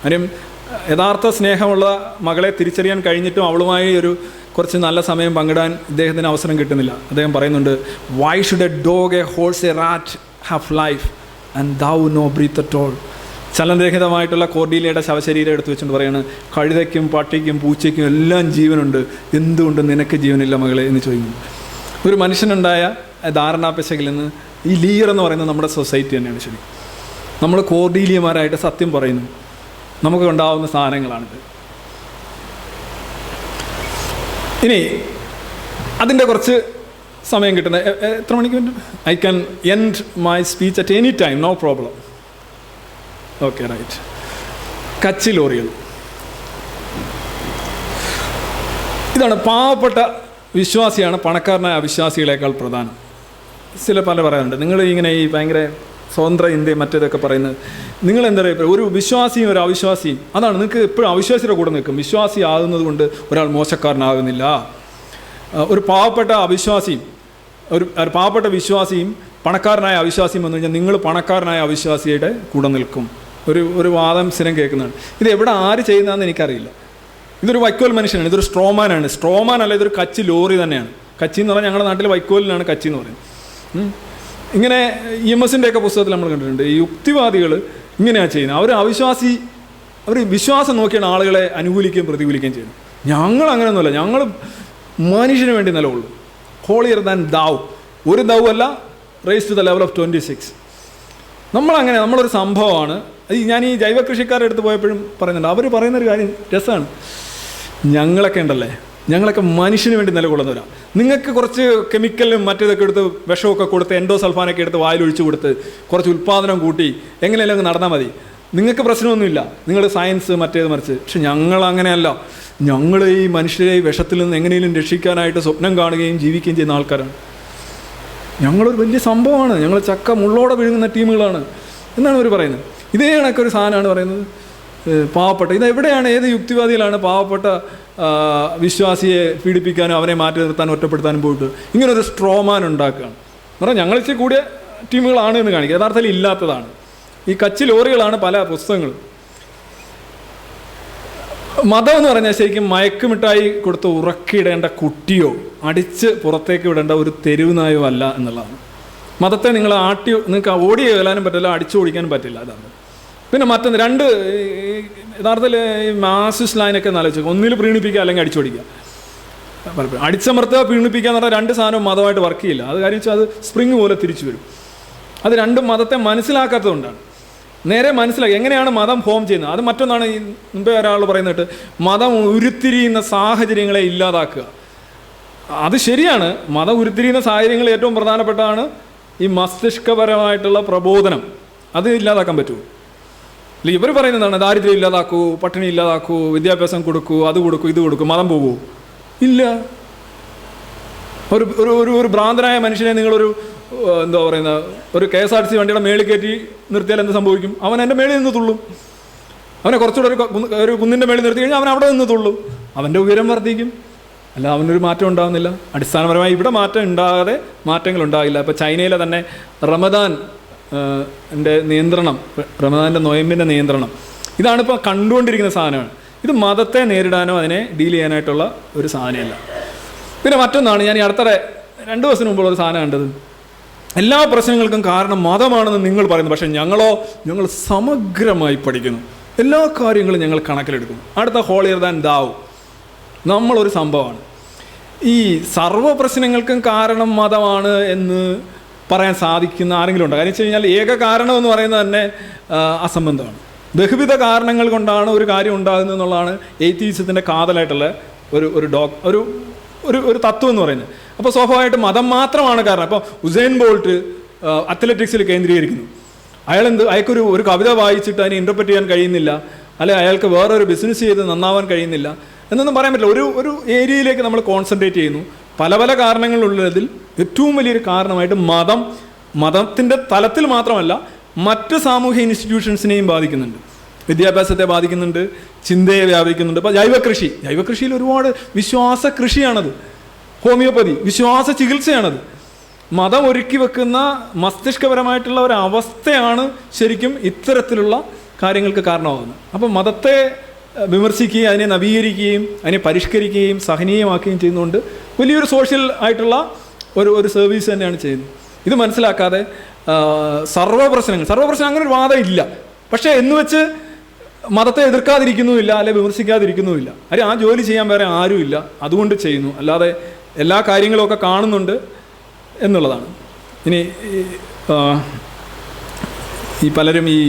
കാര്യം യഥാർത്ഥ സ്നേഹമുള്ള മകളെ തിരിച്ചറിയാൻ കഴിഞ്ഞിട്ടും അവളുമായി കുറച്ച് നല്ല സമയം പങ്കിടാൻ ഇദ്ദേഹത്തിന് അവസരം കിട്ടുന്നില്ല. അദ്ദേഹം പറയുന്നുണ്ട്, why should a dog, a horse, a rat have life and thou no breath at all. ചലനരഹിതമായിട്ടുള്ള കോർഡീലിയയുടെ ശവശരീരം എടുത്തു വെച്ചുകൊണ്ട് പറയാണ്, കഴുതയ്ക്കും പട്ടിക്കും പൂച്ചയ്ക്കും എല്ലാം ജീവനുണ്ട്, എന്തുകൊണ്ട് നിനക്ക് ജീവനില്ല മകളെ എന്ന് ചോദിക്കുന്നു. ഒരു മനുഷ്യനുണ്ടായ ധാരണാപശകിൽ നിന്ന് ഈ ലീയർ എന്ന് പറയുന്നത് നമ്മുടെ സൊസൈറ്റി തന്നെയാണ്. ശരി, നമ്മൾ കോർഡീലിയമാരായിട്ട് സത്യം പറയുന്നു, നമുക്ക് ഉണ്ടാവുന്ന സാധനങ്ങളാണിത്. ഇനി അതിൻ്റെ കുറച്ച് സമയം കിട്ടുന്നത് എത്ര മണിക്ക് വേണ്ടി? I can end my speech at any time, no problem. Okay, right. കച്ചി ലോറികൾ, ഇതാണ് പാവപ്പെട്ട വിശ്വാസിയാണ് പണക്കാരനായ അവിശ്വാസികളെക്കാൾ പ്രധാനം. പല പറയാറുണ്ട്, നിങ്ങൾ ഇങ്ങനെ ഈ ഭയങ്കര സ്വതന്ത്ര ഇന്ത്യ മറ്റേതൊക്കെ പറയുന്നത്, നിങ്ങൾ എന്താ പറയുക, ഒരു വിശ്വാസിയും ഒരു അവിശ്വാസിയും, അതാണ് നിങ്ങൾക്ക് എപ്പോഴും അവിശ്വാസിയുടെ കൂടെ നിൽക്കും. വിശ്വാസി ആകുന്നത് കൊണ്ട് ഒരാൾ മോശക്കാരനാകുന്നില്ല. ഒരു പാവപ്പെട്ട വിശ്വാസിയും പണക്കാരനായ അവിശ്വാസിയും വന്നു കഴിഞ്ഞാൽ നിങ്ങൾ പണക്കാരനായ അവിശ്വാസിയുടെ കൂടെ നിൽക്കും. ഒരു വാദം സ്ഥിരം കേൾക്കുന്നതാണ്. ഇത് എവിടെ ആര് ചെയ്യുന്നതെന്ന് എനിക്കറിയില്ല. ഇതൊരു വൈക്കോൽ മനുഷ്യനാണ്, ഇതൊരു സ്ട്രോമാനാണ്. സ്ട്രോമാൻ അല്ല, ഇതൊരു കച്ചി ലോറി തന്നെയാണ്. കച്ചി എന്ന് പറഞ്ഞാൽ ഞങ്ങളുടെ നാട്ടിൽ വൈക്കോലിനാണ് കച്ചി എന്ന് പറയുന്നത്. ഇങ്ങനെ EMSൻ്റെ ഒക്കെ പുസ്തകത്തിൽ നമ്മൾ കണ്ടിട്ടുണ്ട്, ഈ യുക്തിവാദികൾ ഇങ്ങനെയാണ് ചെയ്യുന്നത്. അവർ വിശ്വാസം നോക്കിയാണ് ആളുകളെ അനുകൂലിക്കുകയും പ്രതികൂലിക്കുകയും ചെയ്യുന്നത്. ഞങ്ങൾ അങ്ങനെയൊന്നുമല്ല, ഞങ്ങൾ മനുഷ്യന് വേണ്ടി നിലകൊള്ളു. ഹോളിയർ ദാൻ ദൗ, ഒരു ദൗ അല്ല, race to the level of 26. നമ്മളൊരു സംഭവമാണ്. ഞാൻ ഈ ജൈവ കൃഷിക്കാരുടെ അടുത്ത് പോയപ്പോഴും പറയുന്നുണ്ട്, അവർ പറയുന്നൊരു കാര്യം രസമാണ്. ഞങ്ങളൊക്കെ മനുഷ്യന് വേണ്ടി നിലകൊള്ളുന്നവരാണ്. നിങ്ങൾക്ക് കുറച്ച് കെമിക്കലും മറ്റേതൊക്കെ എടുത്ത് വിഷമൊക്കെ കൊടുത്ത് എൻഡോസൾഫാനൊക്കെ എടുത്ത് വായിലൊഴിച്ച് കൊടുത്ത് കുറച്ച് ഉൽപ്പാദനം കൂട്ടി എങ്ങനെയെല്ലാം അങ്ങ് നടന്നാൽ മതി, നിങ്ങൾക്ക് പ്രശ്നമൊന്നുമില്ല, നിങ്ങൾ സയൻസ് മറ്റേത് മറിച്ച്. പക്ഷെ ഞങ്ങളങ്ങനെയല്ല. ഞങ്ങൾ ഈ മനുഷ്യരെ വിഷത്തിൽ നിന്ന് എങ്ങനെയും രക്ഷിക്കാനായിട്ട് സ്വപ്നം കാണുകയും ജീവിക്കുകയും ചെയ്യുന്ന ആൾക്കാരാണ്. ഞങ്ങളൊരു വലിയ സംഭവമാണ്, ഞങ്ങൾ ചക്ക മുള്ളോടെ വിഴുങ്ങുന്ന ടീമുകളാണ് എന്നാണ് അവർ പറയുന്നത്. ഇതേ കണക്കൊരു സാധനമാണ് പറയുന്നത് പാവപ്പെട്ട. ഇതെവിടെയാണ്, ഏത് യുക്തിവാദികളാണ് പാവപ്പെട്ട വിശ്വാസിയെ പീഡിപ്പിക്കാനും അവനെ മാറ്റി നിർത്താനും ഒറ്റപ്പെടുത്താനും പോയിട്ട് ഇങ്ങനൊരു സ്ട്രോമാൻ ഉണ്ടാക്കുകയാണ്. പറഞ്ഞാൽ ഞങ്ങൾ ഇച്ചിരി കൂടിയ ടീമുകളാണ് എന്ന് കാണിക്കുക, യഥാർത്ഥത്തിൽ ഇല്ലാത്തതാണ്. ഈ കച്ചി ലോറികളാണ് പല പുസ്തകങ്ങളും. മതം എന്ന് പറഞ്ഞാൽ ശരിക്കും മയക്കുമിഠായി കൊടുത്ത് ഉറക്കിയിടേണ്ട കുട്ടിയോ അടിച്ച് പുറത്തേക്ക് വിടേണ്ട ഒരു തെരുവ് നായോ അല്ല എന്നുള്ളതാണ്. മതത്തെ നിങ്ങൾക്ക് ഓടി കേലാനും പറ്റില്ല, അടിച്ചു ഓടിക്കാനും പറ്റില്ല. അതാണ്. പിന്നെ മറ്റൊന്ന്, യഥാർത്ഥത്തിൽ ഈ മാസിസ്റ്റ് ലൈനൊക്കെ ആലോചിച്ചു, ഒന്നിൽ പ്രീണിപ്പിക്കുക അല്ലെങ്കിൽ അടിച്ചോടിക്കുക. പലപ്പോഴും അടിച്ചമർത്തുക, പ്രീണിപ്പിക്കുക എന്ന് പറഞ്ഞാൽ 2 സാധനവും മതമായിട്ട് വർക്ക് ചെയ്യില്ല. അത് കാര്യം വെച്ചാൽ അത് സ്പ്രിങ് പോലെ തിരിച്ചു വരും. അത് രണ്ടും മതത്തെ മനസ്സിലാക്കാത്തതുകൊണ്ടാണ്. നേരെ മനസ്സിലാക്കി എങ്ങനെയാണ് മതം ഫോം ചെയ്യുന്നത്. അത് മറ്റൊന്നാണ് ഈ മുമ്പേ ഒരാൾ പറയുന്നിട്ട് മതം ഉരുത്തിരിയുന്ന സാഹചര്യങ്ങളെ ഇല്ലാതാക്കുക. അത് ശരിയാണ്. മതം ഉരുത്തിരിയുന്ന സാഹചര്യങ്ങൾ ഏറ്റവും പ്രധാനപ്പെട്ടതാണ് ഈ മസ്തിഷ്കപരമായിട്ടുള്ള പ്രബോധനം. അത് ഇല്ലാതാക്കാൻ പറ്റുമോ? അല്ല, ഇവർ പറയുന്നതാണ് ദാരിദ്ര്യം ഇല്ലാതാക്കൂ, പട്ടിണി ഇല്ലാതാക്കൂ, വിദ്യാഭ്യാസം കൊടുക്കൂ, അത് കൊടുക്കൂ, ഇത് കൊടുക്കൂ, മതം പോകൂ. ഇല്ല. ഒരു ഒരു ഒരു ഭ്രാന്തനായ മനുഷ്യനെ നിങ്ങളൊരു എന്താ പറയുന്ന ഒരു KSRTC വണ്ടിയുടെ മേളിൽ കയറ്റി നിർത്തിയാൽ എന്ത് സംഭവിക്കും? അവൻ എൻ്റെ മേളിൽ നിന്ന് തുള്ളും. അവനെ കുറച്ചുകൂടെ ഒരു കുന്നിൻ്റെ മേളിൽ നിർത്തി കഴിഞ്ഞാൽ അവൻ അവിടെ നിന്ന് തുള്ളും. അവൻ്റെ ഉയരം വർദ്ധിക്കും. അല്ല, അവനൊരു മാറ്റം ഉണ്ടാകുന്നില്ല. അടിസ്ഥാനപരമായി ഇവിടെ മാറ്റം ഉണ്ടാകാതെ മാറ്റങ്ങൾ ഉണ്ടാകില്ല. ഇപ്പോൾ ചൈനയിലെ തന്നെ റമദാൻ്റെ നിയന്ത്രണം, റമദാൻ്റെ നൊയമ്പിൻ്റെ നിയന്ത്രണം, ഇതാണിപ്പോൾ കണ്ടുകൊണ്ടിരിക്കുന്ന സാധനമാണ്. ഇത് മതത്തെ നേരിടാനോ അതിനെ ഡീൽ ചെയ്യാനായിട്ടുള്ള ഒരു സാധനമല്ല. പിന്നെ മറ്റൊന്നാണ്, ഞാൻ ഈ അടുത്തിടെ 2 ദിവസത്തിന് മുമ്പുള്ള ഒരു സാധനം കണ്ടത്. എല്ലാ പ്രശ്നങ്ങൾക്കും കാരണം മതമാണെന്ന് നിങ്ങൾ പറയുന്നു, പക്ഷേ ഞങ്ങൾ സമഗ്രമായി പഠിക്കുന്നു, എല്ലാ കാര്യങ്ങളും ഞങ്ങൾ കണക്കിലെടുക്കുന്നു. അടുത്ത ഹോളിയർ ദാൻ ദാവ്, നമ്മളൊരു സംഭവമാണ്. ഈ സർവ്വ പ്രശ്നങ്ങൾക്കും കാരണം മതമാണ് എന്ന് പറയാൻ സാധിക്കുന്ന ആരെങ്കിലും ഉണ്ടോ? കാര്യം വെച്ച് കഴിഞ്ഞാൽ ഏക കാരണം എന്ന് പറയുന്നത് തന്നെ അസംബന്ധമാണ്. ബഹുവിധ കാരണങ്ങൾ കൊണ്ടാണ് ഒരു കാര്യം ഉണ്ടാകുന്നത് എന്നുള്ളതാണ് എയ്ത്തീസത്തിൻ്റെ കാതലായിട്ടുള്ള ഒരു തത്വം എന്ന് പറയുന്നത്. അപ്പോൾ സ്വാഭാവികമായിട്ട് മതം മാത്രമാണ് കാരണം. അപ്പോൾ ഉസൈൻ ബോൾട്ട് അത്ലറ്റിക്സിൽ കേന്ദ്രീകരിക്കുന്നു. അയാൾക്കൊരു കവിത വായിച്ചിട്ട് അതിനെ ഇൻ്റർപ്രറ്റ് ചെയ്യാൻ കഴിയുന്നില്ല, അല്ലെ അയാൾക്ക് വേറൊരു ബിസിനസ് ചെയ്ത് നന്നാവാൻ കഴിയുന്നില്ല എന്നൊന്നും പറയാൻ പറ്റില്ല. ഒരു ഏരിയയിലേക്ക് നമ്മൾ കോൺസെൻട്രേറ്റ് ചെയ്യുന്നു. പല പല കാരണങ്ങളുള്ളതിൽ ഏറ്റവും വലിയൊരു കാരണമായിട്ട് മതത്തിൻ്റെ തലത്തിൽ മാത്രമല്ല മറ്റ് സാമൂഹ്യ ഇൻസ്റ്റിറ്റ്യൂഷൻസിനെയും ബാധിക്കുന്നുണ്ട്. വിദ്യാഭ്യാസത്തെ ബാധിക്കുന്നുണ്ട്, ചിന്തയെ വ്യാപിക്കുന്നുണ്ട്. ഇപ്പോൾ ജൈവകൃഷിയിൽ ഒരുപാട് വിശ്വാസ കൃഷിയാണത്. ഹോമിയോപ്പതി വിശ്വാസ ചികിത്സയാണത്. മതം ഒരുക്കി വെക്കുന്ന മസ്തിഷ്കപരമായിട്ടുള്ള ഒരു അവസ്ഥയാണ് ശരിക്കും ഇത്തരത്തിലുള്ള കാര്യങ്ങൾക്ക് കാരണമാകുന്നത്. അപ്പോൾ മതത്തെ വിമർശിക്കുകയും അതിനെ നവീകരിക്കുകയും അതിനെ പരിഷ്കരിക്കുകയും സഹനീയമാക്കുകയും ചെയ്യുന്നതുകൊണ്ട് വലിയൊരു സോഷ്യൽ ആയിട്ടുള്ള ഒരു സർവീസ് തന്നെയാണ് ചെയ്യുന്നത്. ഇത് മനസ്സിലാക്കാതെ സർവ്വ പ്രശ്നം അങ്ങനെ ഒരു വാദം ഇല്ല. പക്ഷേ എന്ന് വെച്ച് മതത്തെ എതിർക്കാതിരിക്കുന്നുമില്ല, അല്ലെ വിമർശിക്കാതിരിക്കുന്നുമില്ല. ആ ജോലി ചെയ്യാൻ വേറെ ആരുമില്ല, അതുകൊണ്ട് ചെയ്യുന്നു. അല്ലാതെ എല്ലാ കാര്യങ്ങളുമൊക്കെ കാണുന്നുണ്ട് എന്നുള്ളതാണ്. ഇനി ഈ പലരും ഈ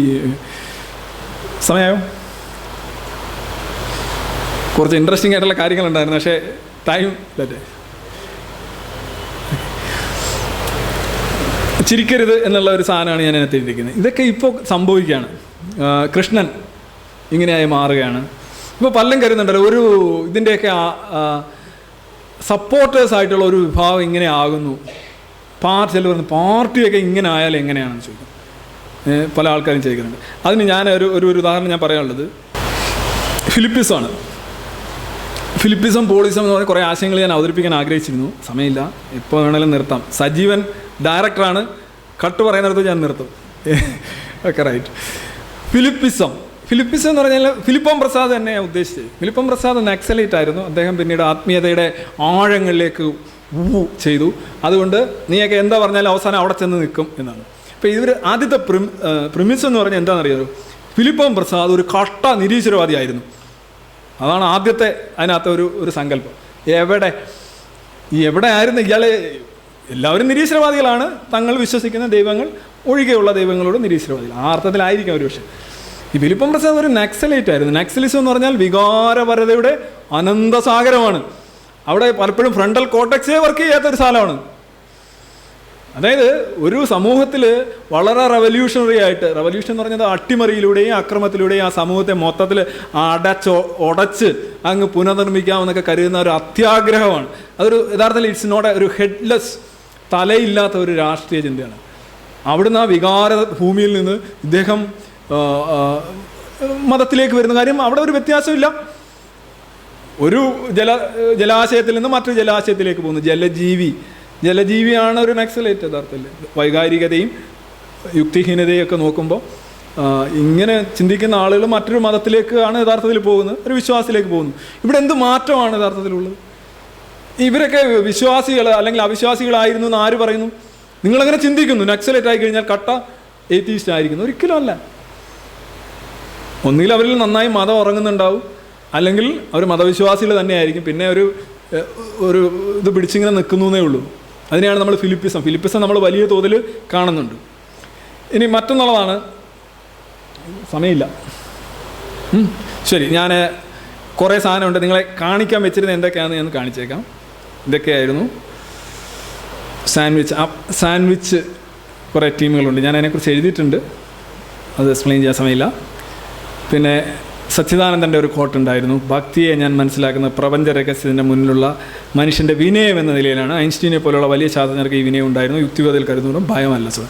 സമയമായോ? കുറച്ച് ഇൻട്രസ്റ്റിംഗ് ആയിട്ടുള്ള കാര്യങ്ങളുണ്ടായിരുന്നു, പക്ഷേ ടൈം ഇല്ലേ. ചിരിക്കരുത് എന്നുള്ള ഒരു സാധനമാണ് ഞാൻ അതിനകത്ത് എഴുതിയിരിക്കുന്നത്. ഇതൊക്കെ ഇപ്പോൾ സംഭവിക്കുകയാണ്. കൃഷ്ണൻ ഇങ്ങനെയായി മാറുകയാണ്. ഇപ്പോൾ പലരും കരുതുന്നുണ്ടല്ലോ ഇതിൻ്റെയൊക്കെ സപ്പോർട്ടേഴ്സായിട്ടുള്ള ഒരു വിഭാഗം ഇങ്ങനെ ആകുന്നു. ചിലർ പറയുന്നത് പാർട്ടിയൊക്കെ ഇങ്ങനെ ആയാലും എങ്ങനെയാണെന്ന് ചോദിക്കും. പല ആൾക്കാരും ചോദിക്കുന്നുണ്ട്. അതിന് ഞാൻ ഒരു ഉദാഹരണം ഞാൻ പറയാനുള്ളത് ഫിലിപ്പിസമാണ്. ഫിലിപ്പിസം പോളിസം എന്ന് പറഞ്ഞ കുറേ ആശയങ്ങൾ ഞാൻ അവതരിപ്പിക്കാൻ ആഗ്രഹിച്ചിരുന്നു, സമയമില്ല. ഇപ്പോൾ വേണമെങ്കിലും നിർത്താം. സജീവൻ ഡയറക്ടറാണ്, കട്ട് പറയുന്നിടത്ത് ഞാൻ നിർത്തും. Okay, right. ഫിലിപ്പിസം എന്ന് പറഞ്ഞാൽ ഫിലിപ്പം പ്രസാദ് തന്നെ ഉദ്ദേശിച്ചത്. ഫിലിപ്പം പ്രസാദ് നക്സലൈറ്റ് ആയിരുന്നു. അദ്ദേഹം പിന്നീട് ആത്മീയതയുടെ ആഴങ്ങളിലേക്ക് ചെയ്തു. അതുകൊണ്ട് നീയൊക്കെ എന്താ പറഞ്ഞാലും അവസാനം അവിടെ ചെന്ന് നിൽക്കും എന്നാണ്. അപ്പോൾ ഇവർ ആദ്യത്തെ പ്രിമിസ് എന്ന് പറഞ്ഞാൽ എന്താണെന്നറിയാമോ? ഫിലിപ്പം പ്രസാദ് ഒരു കട്ട നിരീശ്വരവാദിയായിരുന്നു. അതാണ് ആദ്യത്തെ അതിനകത്ത് ഒരു സങ്കല്പം. എവിടെ ആയിരുന്നു ഇയാൾ? എല്ലാവരും നിരീശ്വരവാദികളാണ്, തങ്ങൾ വിശ്വസിക്കുന്ന ദൈവങ്ങൾ ഒഴികെയുള്ള ദൈവങ്ങളോട് നിരീശ്വരവാദികൾ. ആ അർത്ഥത്തിലായിരിക്കും അവർ. പക്ഷേ ഈ ഫിലിപ്പം പ്രസാദ് ഒരു നക്സലൈറ്റ് ആയിരുന്നു. നക്സലിസം എന്ന് പറഞ്ഞാൽ വികാരപരതയുടെ അനന്തസാഗരമാണ്. അവിടെ പലപ്പോഴും ഫ്രണ്ടൽ കോർട്ടക്സേ വർക്ക് ചെയ്യാത്തൊരു സ്ഥലമാണ്. അതായത് ഒരു സമൂഹത്തിൽ വളരെ റവല്യൂഷണറി ആയിട്ട്, റവല്യൂഷൻ എന്ന് പറഞ്ഞത് അട്ടിമറിയിലൂടെയും അക്രമത്തിലൂടെയും ആ സമൂഹത്തെ മൊത്തത്തിൽ ഉടച്ച് അങ്ങ് പുനർനിർമ്മിക്കാമെന്നൊക്കെ കരുതുന്ന ഒരു അത്യാഗ്രഹമാണ്. അതൊരു യഥാർത്ഥത്തിൽ ഇറ്റ്സ് നോട്ട് ഒരു ഹെഡ്ലെസ്, തലയില്ലാത്ത ഒരു രാഷ്ട്രീയ ചിന്തയാണ്. അവിടുന്ന് ആ വികാര ഭൂമിയിൽ നിന്ന് ഇദ്ദേഹം മതത്തിലേക്ക് വരുന്ന കാര്യം അവിടെ ഒരു വ്യത്യാസമില്ല. ഒരു ജലാശയത്തിൽ നിന്ന് മറ്റൊരു ജലാശയത്തിലേക്ക് പോകുന്നു. ജലജീവിയാണ് ഒരു നക്സലൈറ്റ് യഥാർത്ഥത്തിൽ. വൈകാരികതയും യുക്തിഹീനതയും ഒക്കെ നോക്കുമ്പോൾ ഇങ്ങനെ ചിന്തിക്കുന്ന ആളുകൾ മറ്റൊരു മതത്തിലേക്കാണ് യഥാർത്ഥത്തിൽ പോകുന്നത്, ഒരു വിശ്വാസത്തിലേക്ക് പോകുന്നു. ഇവിടെ എന്ത് മാറ്റമാണ് യഥാർത്ഥത്തിലുള്ളത്? ഇവരൊക്കെ വിശ്വാസികൾ അല്ലെങ്കിൽ അവിശ്വാസികളായിരുന്നു എന്ന് ആര് പറയുന്നു? നിങ്ങളങ്ങനെ ചിന്തിക്കുന്നു. നക്സലൈറ്റ് ആയി കഴിഞ്ഞാൽ കട്ട എയ്ത്തീസ്റ്റ് ആയിരിക്കുന്നു? ഒരിക്കലും അല്ല. ഒന്നുകിൽ അവരിൽ നന്നായി മതം ഉറങ്ങുന്നുണ്ടാവും, അല്ലെങ്കിൽ അവർ മതവിശ്വാസികൾ തന്നെയായിരിക്കും. പിന്നെ ഒരു ഇത് പിടിച്ചിങ്ങനെ നിൽക്കുന്നു എന്നേ ഉള്ളൂ. അതിനെയാണ് നമ്മൾ ഫിലിപ്പിസം നമ്മൾ വലിയ തോതിൽ കാണുന്നുണ്ട്. ഇനി മറ്റൊന്നുള്ളതാണ് സമയമില്ല. ശരി, ഞാൻ കുറേ സാധനമുണ്ട് നിങ്ങളെ കാണിക്കാൻ വെച്ചിരുന്ന എന്തൊക്കെയാണെന്ന് ഞാൻ കാണിച്ചേക്കാം. ഇതൊക്കെയായിരുന്നു സാൻഡ്വിച്ച് കുറേ ടീമുകളുണ്ട്, ഞാൻ അതിനെക്കുറിച്ച് എഴുതിയിട്ടുണ്ട്, അത് എക്സ്പ്ലെയിൻ ചെയ്യാൻ സമയമില്ല. പിന്നെ സച്ചിദാനന്ദൻ്റെ ഒരു കോട്ടുണ്ടായിരുന്നു, ഭക്തിയെ ഞാൻ മനസ്സിലാക്കുന്ന പ്രപഞ്ച രഹസ്യത്തിൻ്റെ മുന്നിലുള്ള മനുഷ്യൻ്റെ വിനയം എന്ന നിലയിലാണ്. ഐൻസ്റ്റീനെ പോലുള്ള വലിയ ശാസ്ത്രജ്ഞർക്ക് ഈ വിനയം ഉണ്ടായിരുന്നു, യുക്തിവാദികൾ കരുതുന്നതും ഭയമല്ല. സോ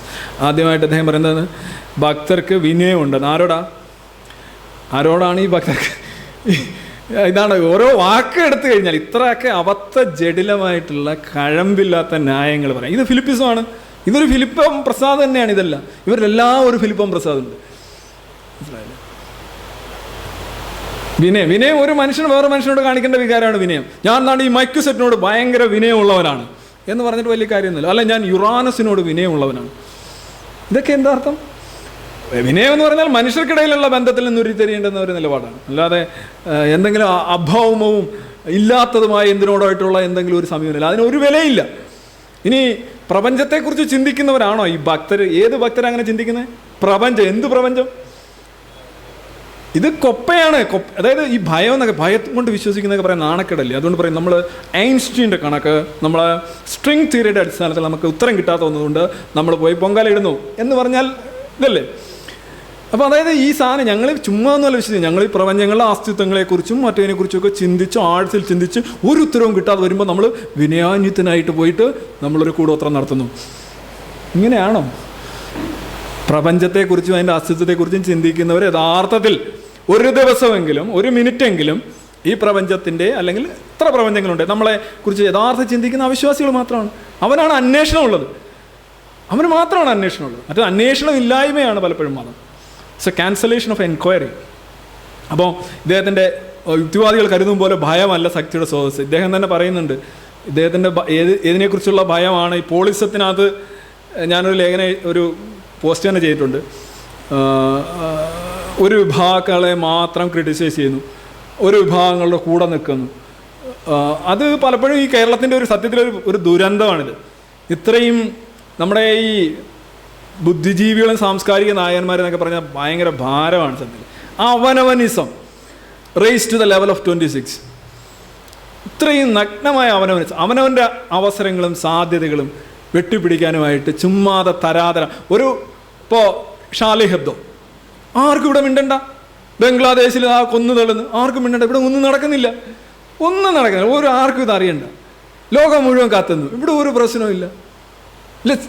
ആദ്യമായിട്ട് അദ്ദേഹം പറയുന്നത് ഭക്തർക്ക് വിനയമുണ്ടെന്ന്. ആരോടാണ് ഈ ഭക്തർക്ക്? ഇതാണ് ഓരോ വാക്ക് എടുത്തു കഴിഞ്ഞാൽ ഇത്രയൊക്കെ അബദ്ധ ജഡിലമായിട്ടുള്ള കഴമ്പില്ലാത്ത ന്യായങ്ങൾ പറയാം. ഇത് ഫിലിപ്പിസമാണ്, ഇതൊരു ഫിലിപ്പം പ്രസാദ് തന്നെയാണ്. ഇതല്ല, ഇവരിലെല്ലാം ഒരു ഫിലിപ്പം പ്രസാദ് ഉണ്ട്. മനസ്സിലായില്ലേ? വിനയം ഒരു മനുഷ്യന് വേറെ മനുഷ്യനോട് കാണിക്കേണ്ട വികാരമാണ് വിനയം. ഞാൻ എന്താണ് ഈ മൈക്യുസെറ്റിനോട് ഭയങ്കര വിനയമുള്ളവനാണ് എന്ന് പറഞ്ഞിട്ട് വലിയ കാര്യമൊന്നുമില്ല. അല്ല, ഞാൻ യുറാനസിനോട് വിനയമുള്ളവനാണ്. ഇതൊക്കെ എന്താ അർത്ഥം? വിനയം എന്ന് പറഞ്ഞാൽ മനുഷ്യർക്കിടയിലുള്ള ബന്ധത്തിൽ നിന്ന് ഉരുത്തിരിയേണ്ടുന്ന ഒരു നിലപാടാണ്. അല്ലാതെ എന്തെങ്കിലും അഭൗമവും ഇല്ലാത്തതുമായ എന്തിനോടായിട്ടുള്ള എന്തെങ്കിലും ഒരു സമീപനമില്ല, അതിനൊരു വിലയില്ല. ഇനി പ്രപഞ്ചത്തെക്കുറിച്ച് ചിന്തിക്കുന്നവരാണോ ഈ ഭക്തർ? ഏത് ഭക്തരങ്ങനെ ചിന്തിക്കുന്നത്? പ്രപഞ്ചം, എന്ത് പ്രപഞ്ചം? ഇത് കൊപ്പയാണ്. അതായത് ഈ ഭയം എന്നൊക്കെ, ഭയം കൊണ്ട് വിശ്വസിക്കുന്നതൊക്കെ പറയാൻ നാണക്കേടല്ലേ. അതുകൊണ്ട് പറയും നമ്മൾ ഐൻസ്റ്റീൻ്റെ കണക്ക്, നമ്മൾ സ്ട്രിങ് തിയറിയുടെ അടിസ്ഥാനത്തിൽ നമുക്ക് ഉത്തരം കിട്ടാത്ത ഒന്നുകൊണ്ട് നമ്മൾ പോയി പൊങ്കാലയിടുന്നു എന്ന് പറഞ്ഞാൽ ഇതല്ലേ. അപ്പോൾ അതായത് ഈ സാധനം ഞങ്ങൾ ചുമ്മാ ഒന്നുമല്ല വിശ്വസിക്കുന്നത്. ഞങ്ങൾ ഈ പ്രപഞ്ചങ്ങളുടെ അസ്തിത്വങ്ങളെക്കുറിച്ചും മറ്റതിനെക്കുറിച്ചൊക്കെ ചിന്തിച്ച് ആഴത്തിൽ ചിന്തിച്ച് ഒരു ഉത്തരവും കിട്ടാതെ വരുമ്പോൾ നമ്മൾ വിനയാന്വിതനായിട്ട് പോയിട്ട് നമ്മളൊരു കൂടോത്രം നടത്തുന്നു. ഇങ്ങനെയാണോ? പ്രപഞ്ചത്തെക്കുറിച്ചും അതിൻ്റെ അസ്തിത്വത്തെക്കുറിച്ചും ചിന്തിക്കുന്നവർ യഥാർത്ഥത്തിൽ ഒരു ദിവസമെങ്കിലും ഒരു മിനിറ്റെങ്കിലും ഈ പ്രപഞ്ചത്തിൻ്റെ അല്ലെങ്കിൽ ഇത്ര പ്രപഞ്ചങ്ങളുണ്ട് നമ്മളെ കുറിച്ച് യഥാർത്ഥം ചിന്തിക്കുന്ന അവിശ്വാസികൾ മാത്രമാണ്. അവനാണ് അന്വേഷണമുള്ളത്, അവന് മാത്രമാണ് അന്വേഷണമുള്ളത്. മറ്റേ അന്വേഷണം ഇല്ലായ്മയാണ് പലപ്പോഴും മതം. It's A cancellation of enquiry. അപ്പോൾ ഇദ്ദേഹത്തിൻ്റെ യുക്തിവാദികൾ കരുതും പോലെ ഭയമല്ല ശക്തിയുടെ സ്രോതസ്. ഇദ്ദേഹം തന്നെ പറയുന്നുണ്ട്, ഇദ്ദേഹത്തിൻ്റെ ഏതിനെക്കുറിച്ചുള്ള ഭയമാണ് ഈ പോളിസത്തിനകത്ത്. ഒരു പോസ്റ്റ് തന്നെ ചെയ്തിട്ടുണ്ട്. ഒരു വിഭാഗങ്ങളെ മാത്രം ക്രിട്ടിസൈസ് ചെയ്യുന്നു, ഒരു വിഭാഗങ്ങളുടെ കൂടെ നിൽക്കുന്നു. അത് പലപ്പോഴും ഈ കേരളത്തിൻ്റെ ഒരു സത്യത്തിലൊരു ദുരന്തമാണിത്. ഇത്രയും നമ്മുടെ ഈ ബുദ്ധിജീവികളും സാംസ്കാരിക നായകന്മാരെന്നൊക്കെ പറഞ്ഞാൽ ഭയങ്കര ഭാരമാണ് സത്യത്തിൽ. അവനവനിസം race to the level of 26. ഇത്രയും നഗ്നമായ അവനവനിസം, അവനവൻ്റെ അവസരങ്ങളും സാധ്യതകളും വെട്ടിപ്പിടിക്കാനുമായിട്ട് ചുമ്മാതെ തരാതര ഇപ്പോൾ ഷാലി ഹെബ്ദോ, ആർക്കും ഇവിടെ മിണ്ടണ്ട. ബംഗ്ലാദേശിൽ ആ കൊന്നു തള്ളുന്നു, ആർക്കും മിണ്ടണ്ട. ഇവിടെ ഒന്നും നടക്കുന്നില്ല. ആർക്കും ഇത് അറിയണ്ട. ലോകം മുഴുവൻ കാത്തുന്നു, ഇവിടെ ഒരു പ്രശ്നവും ഇല്ല.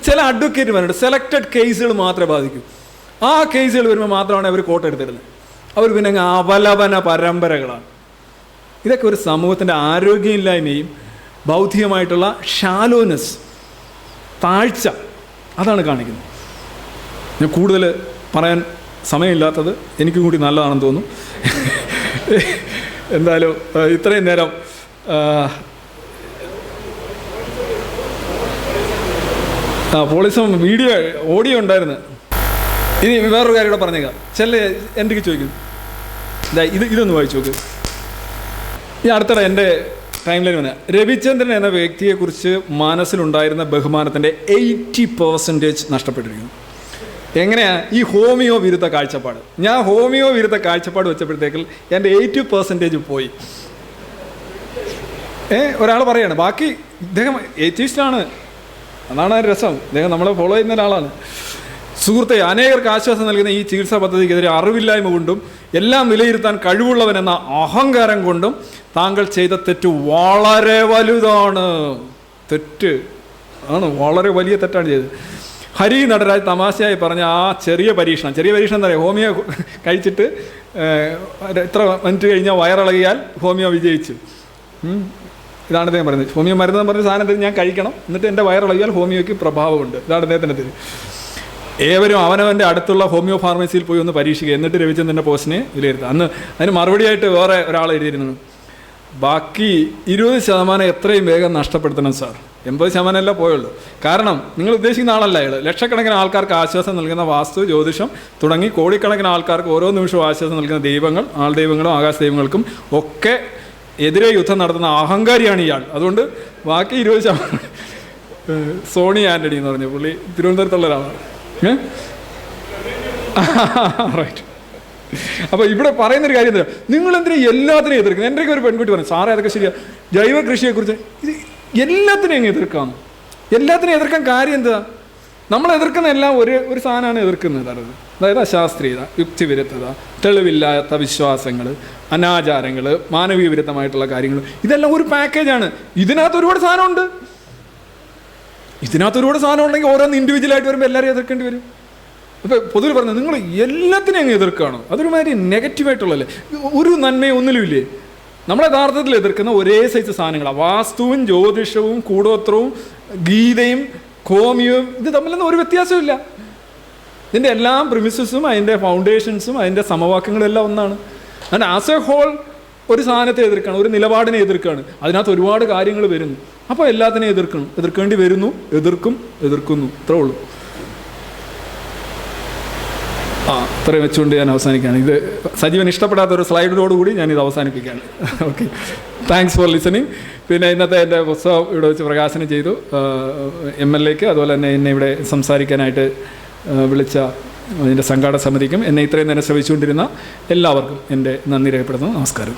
ചില അഡ്വക്കേറ്റുമാരുണ്ട്, സെലക്റ്റഡ് കേസുകൾ മാത്രമേ ബാധിക്കൂ. ആ കേസുകൾ വരുമ്പോൾ മാത്രമാണ് അവർ കോട്ടെടുത്തിരുന്നത്. അവർ പിന്നെ അപലപന പരമ്പരകളാണ്. ഇതൊക്കെ ഒരു സമൂഹത്തിൻ്റെ ആരോഗ്യമില്ലായ്മയും ബൗദ്ധികമായിട്ടുള്ള ഷാലോനെസ്, താഴ്ച, അതാണ് കാണിക്കുന്നത്. ഞാൻ കൂടുതൽ പറയാൻ സമയമില്ലാത്തത് എനിക്കും കൂടി നല്ലതാണെന്ന് തോന്നുന്നു. എന്തായാലും ഇത്രയും നേരം പോളിസം ഓഡിയോ ഉണ്ടായിരുന്നു. ഇനി വേറൊരു കാര്യം കൂടെ പറഞ്ഞേക്കാം. എന്തൊക്കെ ചോദിക്കും, ഇതൊന്ന് വായിച്ചു നോക്ക്. ഈ അടുത്തിടെ എൻ്റെ ടൈം ലൈൻ വന്ന രവിചന്ദ്രൻ എന്ന വ്യക്തിയെക്കുറിച്ച് മനസ്സിലുണ്ടായിരുന്ന ബഹുമാനത്തിൻ്റെ 80% നഷ്ടപ്പെട്ടിരിക്കുന്നു. എങ്ങനെയാണ്? ഈ ഹോമിയോ വിരുദ്ധ കാഴ്ചപ്പാട്. ഞാൻ ഹോമിയോ വിരുദ്ധ കാഴ്ചപ്പാട് വെച്ചപ്പോഴത്തേക്ക് എൻ്റെ 80% പോയി. ഒരാൾ പറയാണ്, ബാക്കി ഇദ്ദേഹം എയ്റ്റിസ്റ്റാണ്, അതാണ് രസം. ഇദ്ദേഹം നമ്മളെ ഫോളോ ചെയ്യുന്ന ഒരാളാണ്. സുഹൃത്തെ, അനേകർക്ക് ആശ്വാസം നൽകുന്ന ഈ ചികിത്സാ പദ്ധതിക്കെതിരെ അറിവില്ലായ്മ കൊണ്ടും എല്ലാം വിലയിരുത്താൻ കഴിവുള്ളവനെന്ന അഹങ്കാരം കൊണ്ടും താങ്കൾ ചെയ്ത തെറ്റ് വളരെ വലുതാണ്. തെറ്റ് ആണ്, വളരെ വലിയ തെറ്റാണ് ചെയ്തത്. ഹരി നടരാജ് തമാശയായി പറഞ്ഞ ആ ചെറിയ പരീക്ഷണം എന്താ പറയുക, ഹോമിയോ കഴിച്ചിട്ട് എത്ര മിനിറ്റ് കഴിഞ്ഞാൽ വയറിളകിയാൽ ഹോമിയോ വിജയിച്ചു. ഇതാണ് അദ്ദേഹം പറയുന്നത്. ഹോമിയോ മരുന്ന് പറഞ്ഞ സാധനത്തിൽ ഞാൻ കഴിക്കണം, എന്നിട്ട് എൻ്റെ വയറിളകിയാൽ ഹോമിയോയ്ക്ക് പ്രഭാവമുണ്ട്. ഇതാണ് അദ്ദേഹത്തിൻ്റെ തെറ്റ്. ഏവരും അവനവൻ്റെ അടുത്തുള്ള ഹോമിയോ ഫാർമസിയിൽ പോയി ഒന്ന് പരീക്ഷിക്കുക, എന്നിട്ട് രവിചന്ദ്രൻ്റെ പോസ്റ്റിനെ വിലയിരുത്തുക. അന്ന് അതിന് മറുപടിയായിട്ട് വേറെ ഒരാൾ എഴുതിയിരുന്നു, ബാക്കി 20% എത്രയും വേഗം നഷ്ടപ്പെടുത്തണം സാർ. 80% അല്ല പോയുള്ളൂ. കാരണം നിങ്ങൾ ഉദ്ദേശിക്കുന്ന ആളല്ല അയാൾ. ലക്ഷക്കണക്കിന് ആൾക്കാർക്ക് ആശ്വാസം നൽകുന്ന വാസ്തു, ജ്യോതിഷം തുടങ്ങി കോടിക്കണക്കിന് ആൾക്കാർക്ക് ഓരോ നിമിഷവും ആശ്വാസം നൽകുന്ന ദൈവങ്ങൾ, ആൾ ദൈവങ്ങളും ആകാശ ദൈവങ്ങൾക്കും ഒക്കെ എതിരെ യുദ്ധം നടത്തുന്ന അഹങ്കാരിയാണ് ഇയാൾ. അതുകൊണ്ട് ബാക്കി 20%. സോണി ആൻ്റണി എന്ന് പറഞ്ഞു, പുള്ളി തിരുവനന്തപുരത്തുള്ള ഒരാളാണ്. റൈറ്റ്. അപ്പോൾ ഇവിടെ പറയുന്നൊരു കാര്യം എന്താ, നിങ്ങളെന്തിനാ എല്ലാത്തിനെയും എതിർക്കുന്നത്? എൻ്റെ ഒരു പെൺകുട്ടി പറഞ്ഞു, സാറേ അതൊക്കെ ശരിയാ, ജൈവ കൃഷിയെക്കുറിച്ച് ഇത് എല്ലാത്തിനെയും അങ്ങ് എതിർക്കാം. എല്ലാത്തിനെയും എതിർക്കാൻ കാര്യം എന്താ? നമ്മൾ എതിർക്കുന്ന എല്ലാം ഒരു സാധനമാണ് എതിർക്കുന്നത്. അതായത് അശാസ്ത്രീയത, യുക്തിവിരുദ്ധത, തെളിവില്ലാത്ത വിശ്വാസങ്ങൾ, അനാചാരങ്ങൾ, മാനവീയ വിരുദ്ധമായിട്ടുള്ള കാര്യങ്ങൾ, ഇതെല്ലാം ഒരു പാക്കേജാണ്. ഇതിനകത്ത് ഒരുപാട് സാധനമുണ്ട്. ഉണ്ടെങ്കിൽ ഓരോന്ന് ഇൻഡിവിജ്വലായിട്ട് വരുമ്പോൾ എല്ലാവരും എതിർക്കേണ്ടി വരും. അപ്പോൾ പൊതുവെ പറഞ്ഞത് നിങ്ങൾ എല്ലാത്തിനെയും അങ്ങ് എതിർക്കുകയാണോ? അതൊരുമാതിരി നെഗറ്റീവായിട്ടുള്ളല്ലേ. ഒരു നന്മയും ഒന്നിലുമില്ലേ? നമ്മൾ യഥാർത്ഥത്തിൽ എതിർക്കുന്ന ഒരേ സൈസ് സാധനങ്ങളാണ്. വാസ്തുവും ജ്യോതിഷവും കൂടോത്രവും ഗീതയും ഹോമിയവും ഇത് തമ്മിലൊന്നും ഒരു വ്യത്യാസമില്ല. ഇതിൻ്റെ എല്ലാം പ്രിമിസസും അതിൻ്റെ ഫൗണ്ടേഷൻസും അതിൻ്റെ സമവാക്യങ്ങളും എല്ലാം ഒന്നാണ്. ആൻഡ് ആസ് എ ഹോൾ ഒരു സാധനത്തെ എതിർക്കുകയാണ്, ഒരു നിലപാടിനെ എതിർക്കുകയാണ്. അതിനകത്ത് ഒരുപാട് കാര്യങ്ങൾ വരുന്നു. അപ്പോൾ എല്ലാത്തിനെയും എതിർക്കേണ്ടി വരുന്നു, എതിർക്കുന്നു, ഇത്രേ ഉള്ളൂ. ഇത്രയും വെച്ചുകൊണ്ട് ഞാൻ അവസാനിക്കുകയാണ്. ഇത് സജീവൻ ഇഷ്ടപ്പെടാത്ത ഒരു സ്ലൈഡിനോടുകൂടി ഞാനിത് അവസാനിപ്പിക്കുകയാണ്. Okay, thanks for listening. പിന്നെ ഇന്നത്തെ എൻ്റെ പുസ്തകം ഇവിടെ വെച്ച് പ്രകാശനം ചെയ്തു MLAക്ക്, അതുപോലെ തന്നെ എന്നെ ഇവിടെ സംസാരിക്കാനായിട്ട് വിളിച്ച അതിൻ്റെ സംഘാടക സമിതിക്കും എന്നെ ഇത്രയും നേരം ശ്രമിച്ചുകൊണ്ടിരുന്ന എല്ലാവർക്കും എൻ്റെ നന്ദി രേഖപ്പെടുത്തുന്നു. നമസ്കാരം.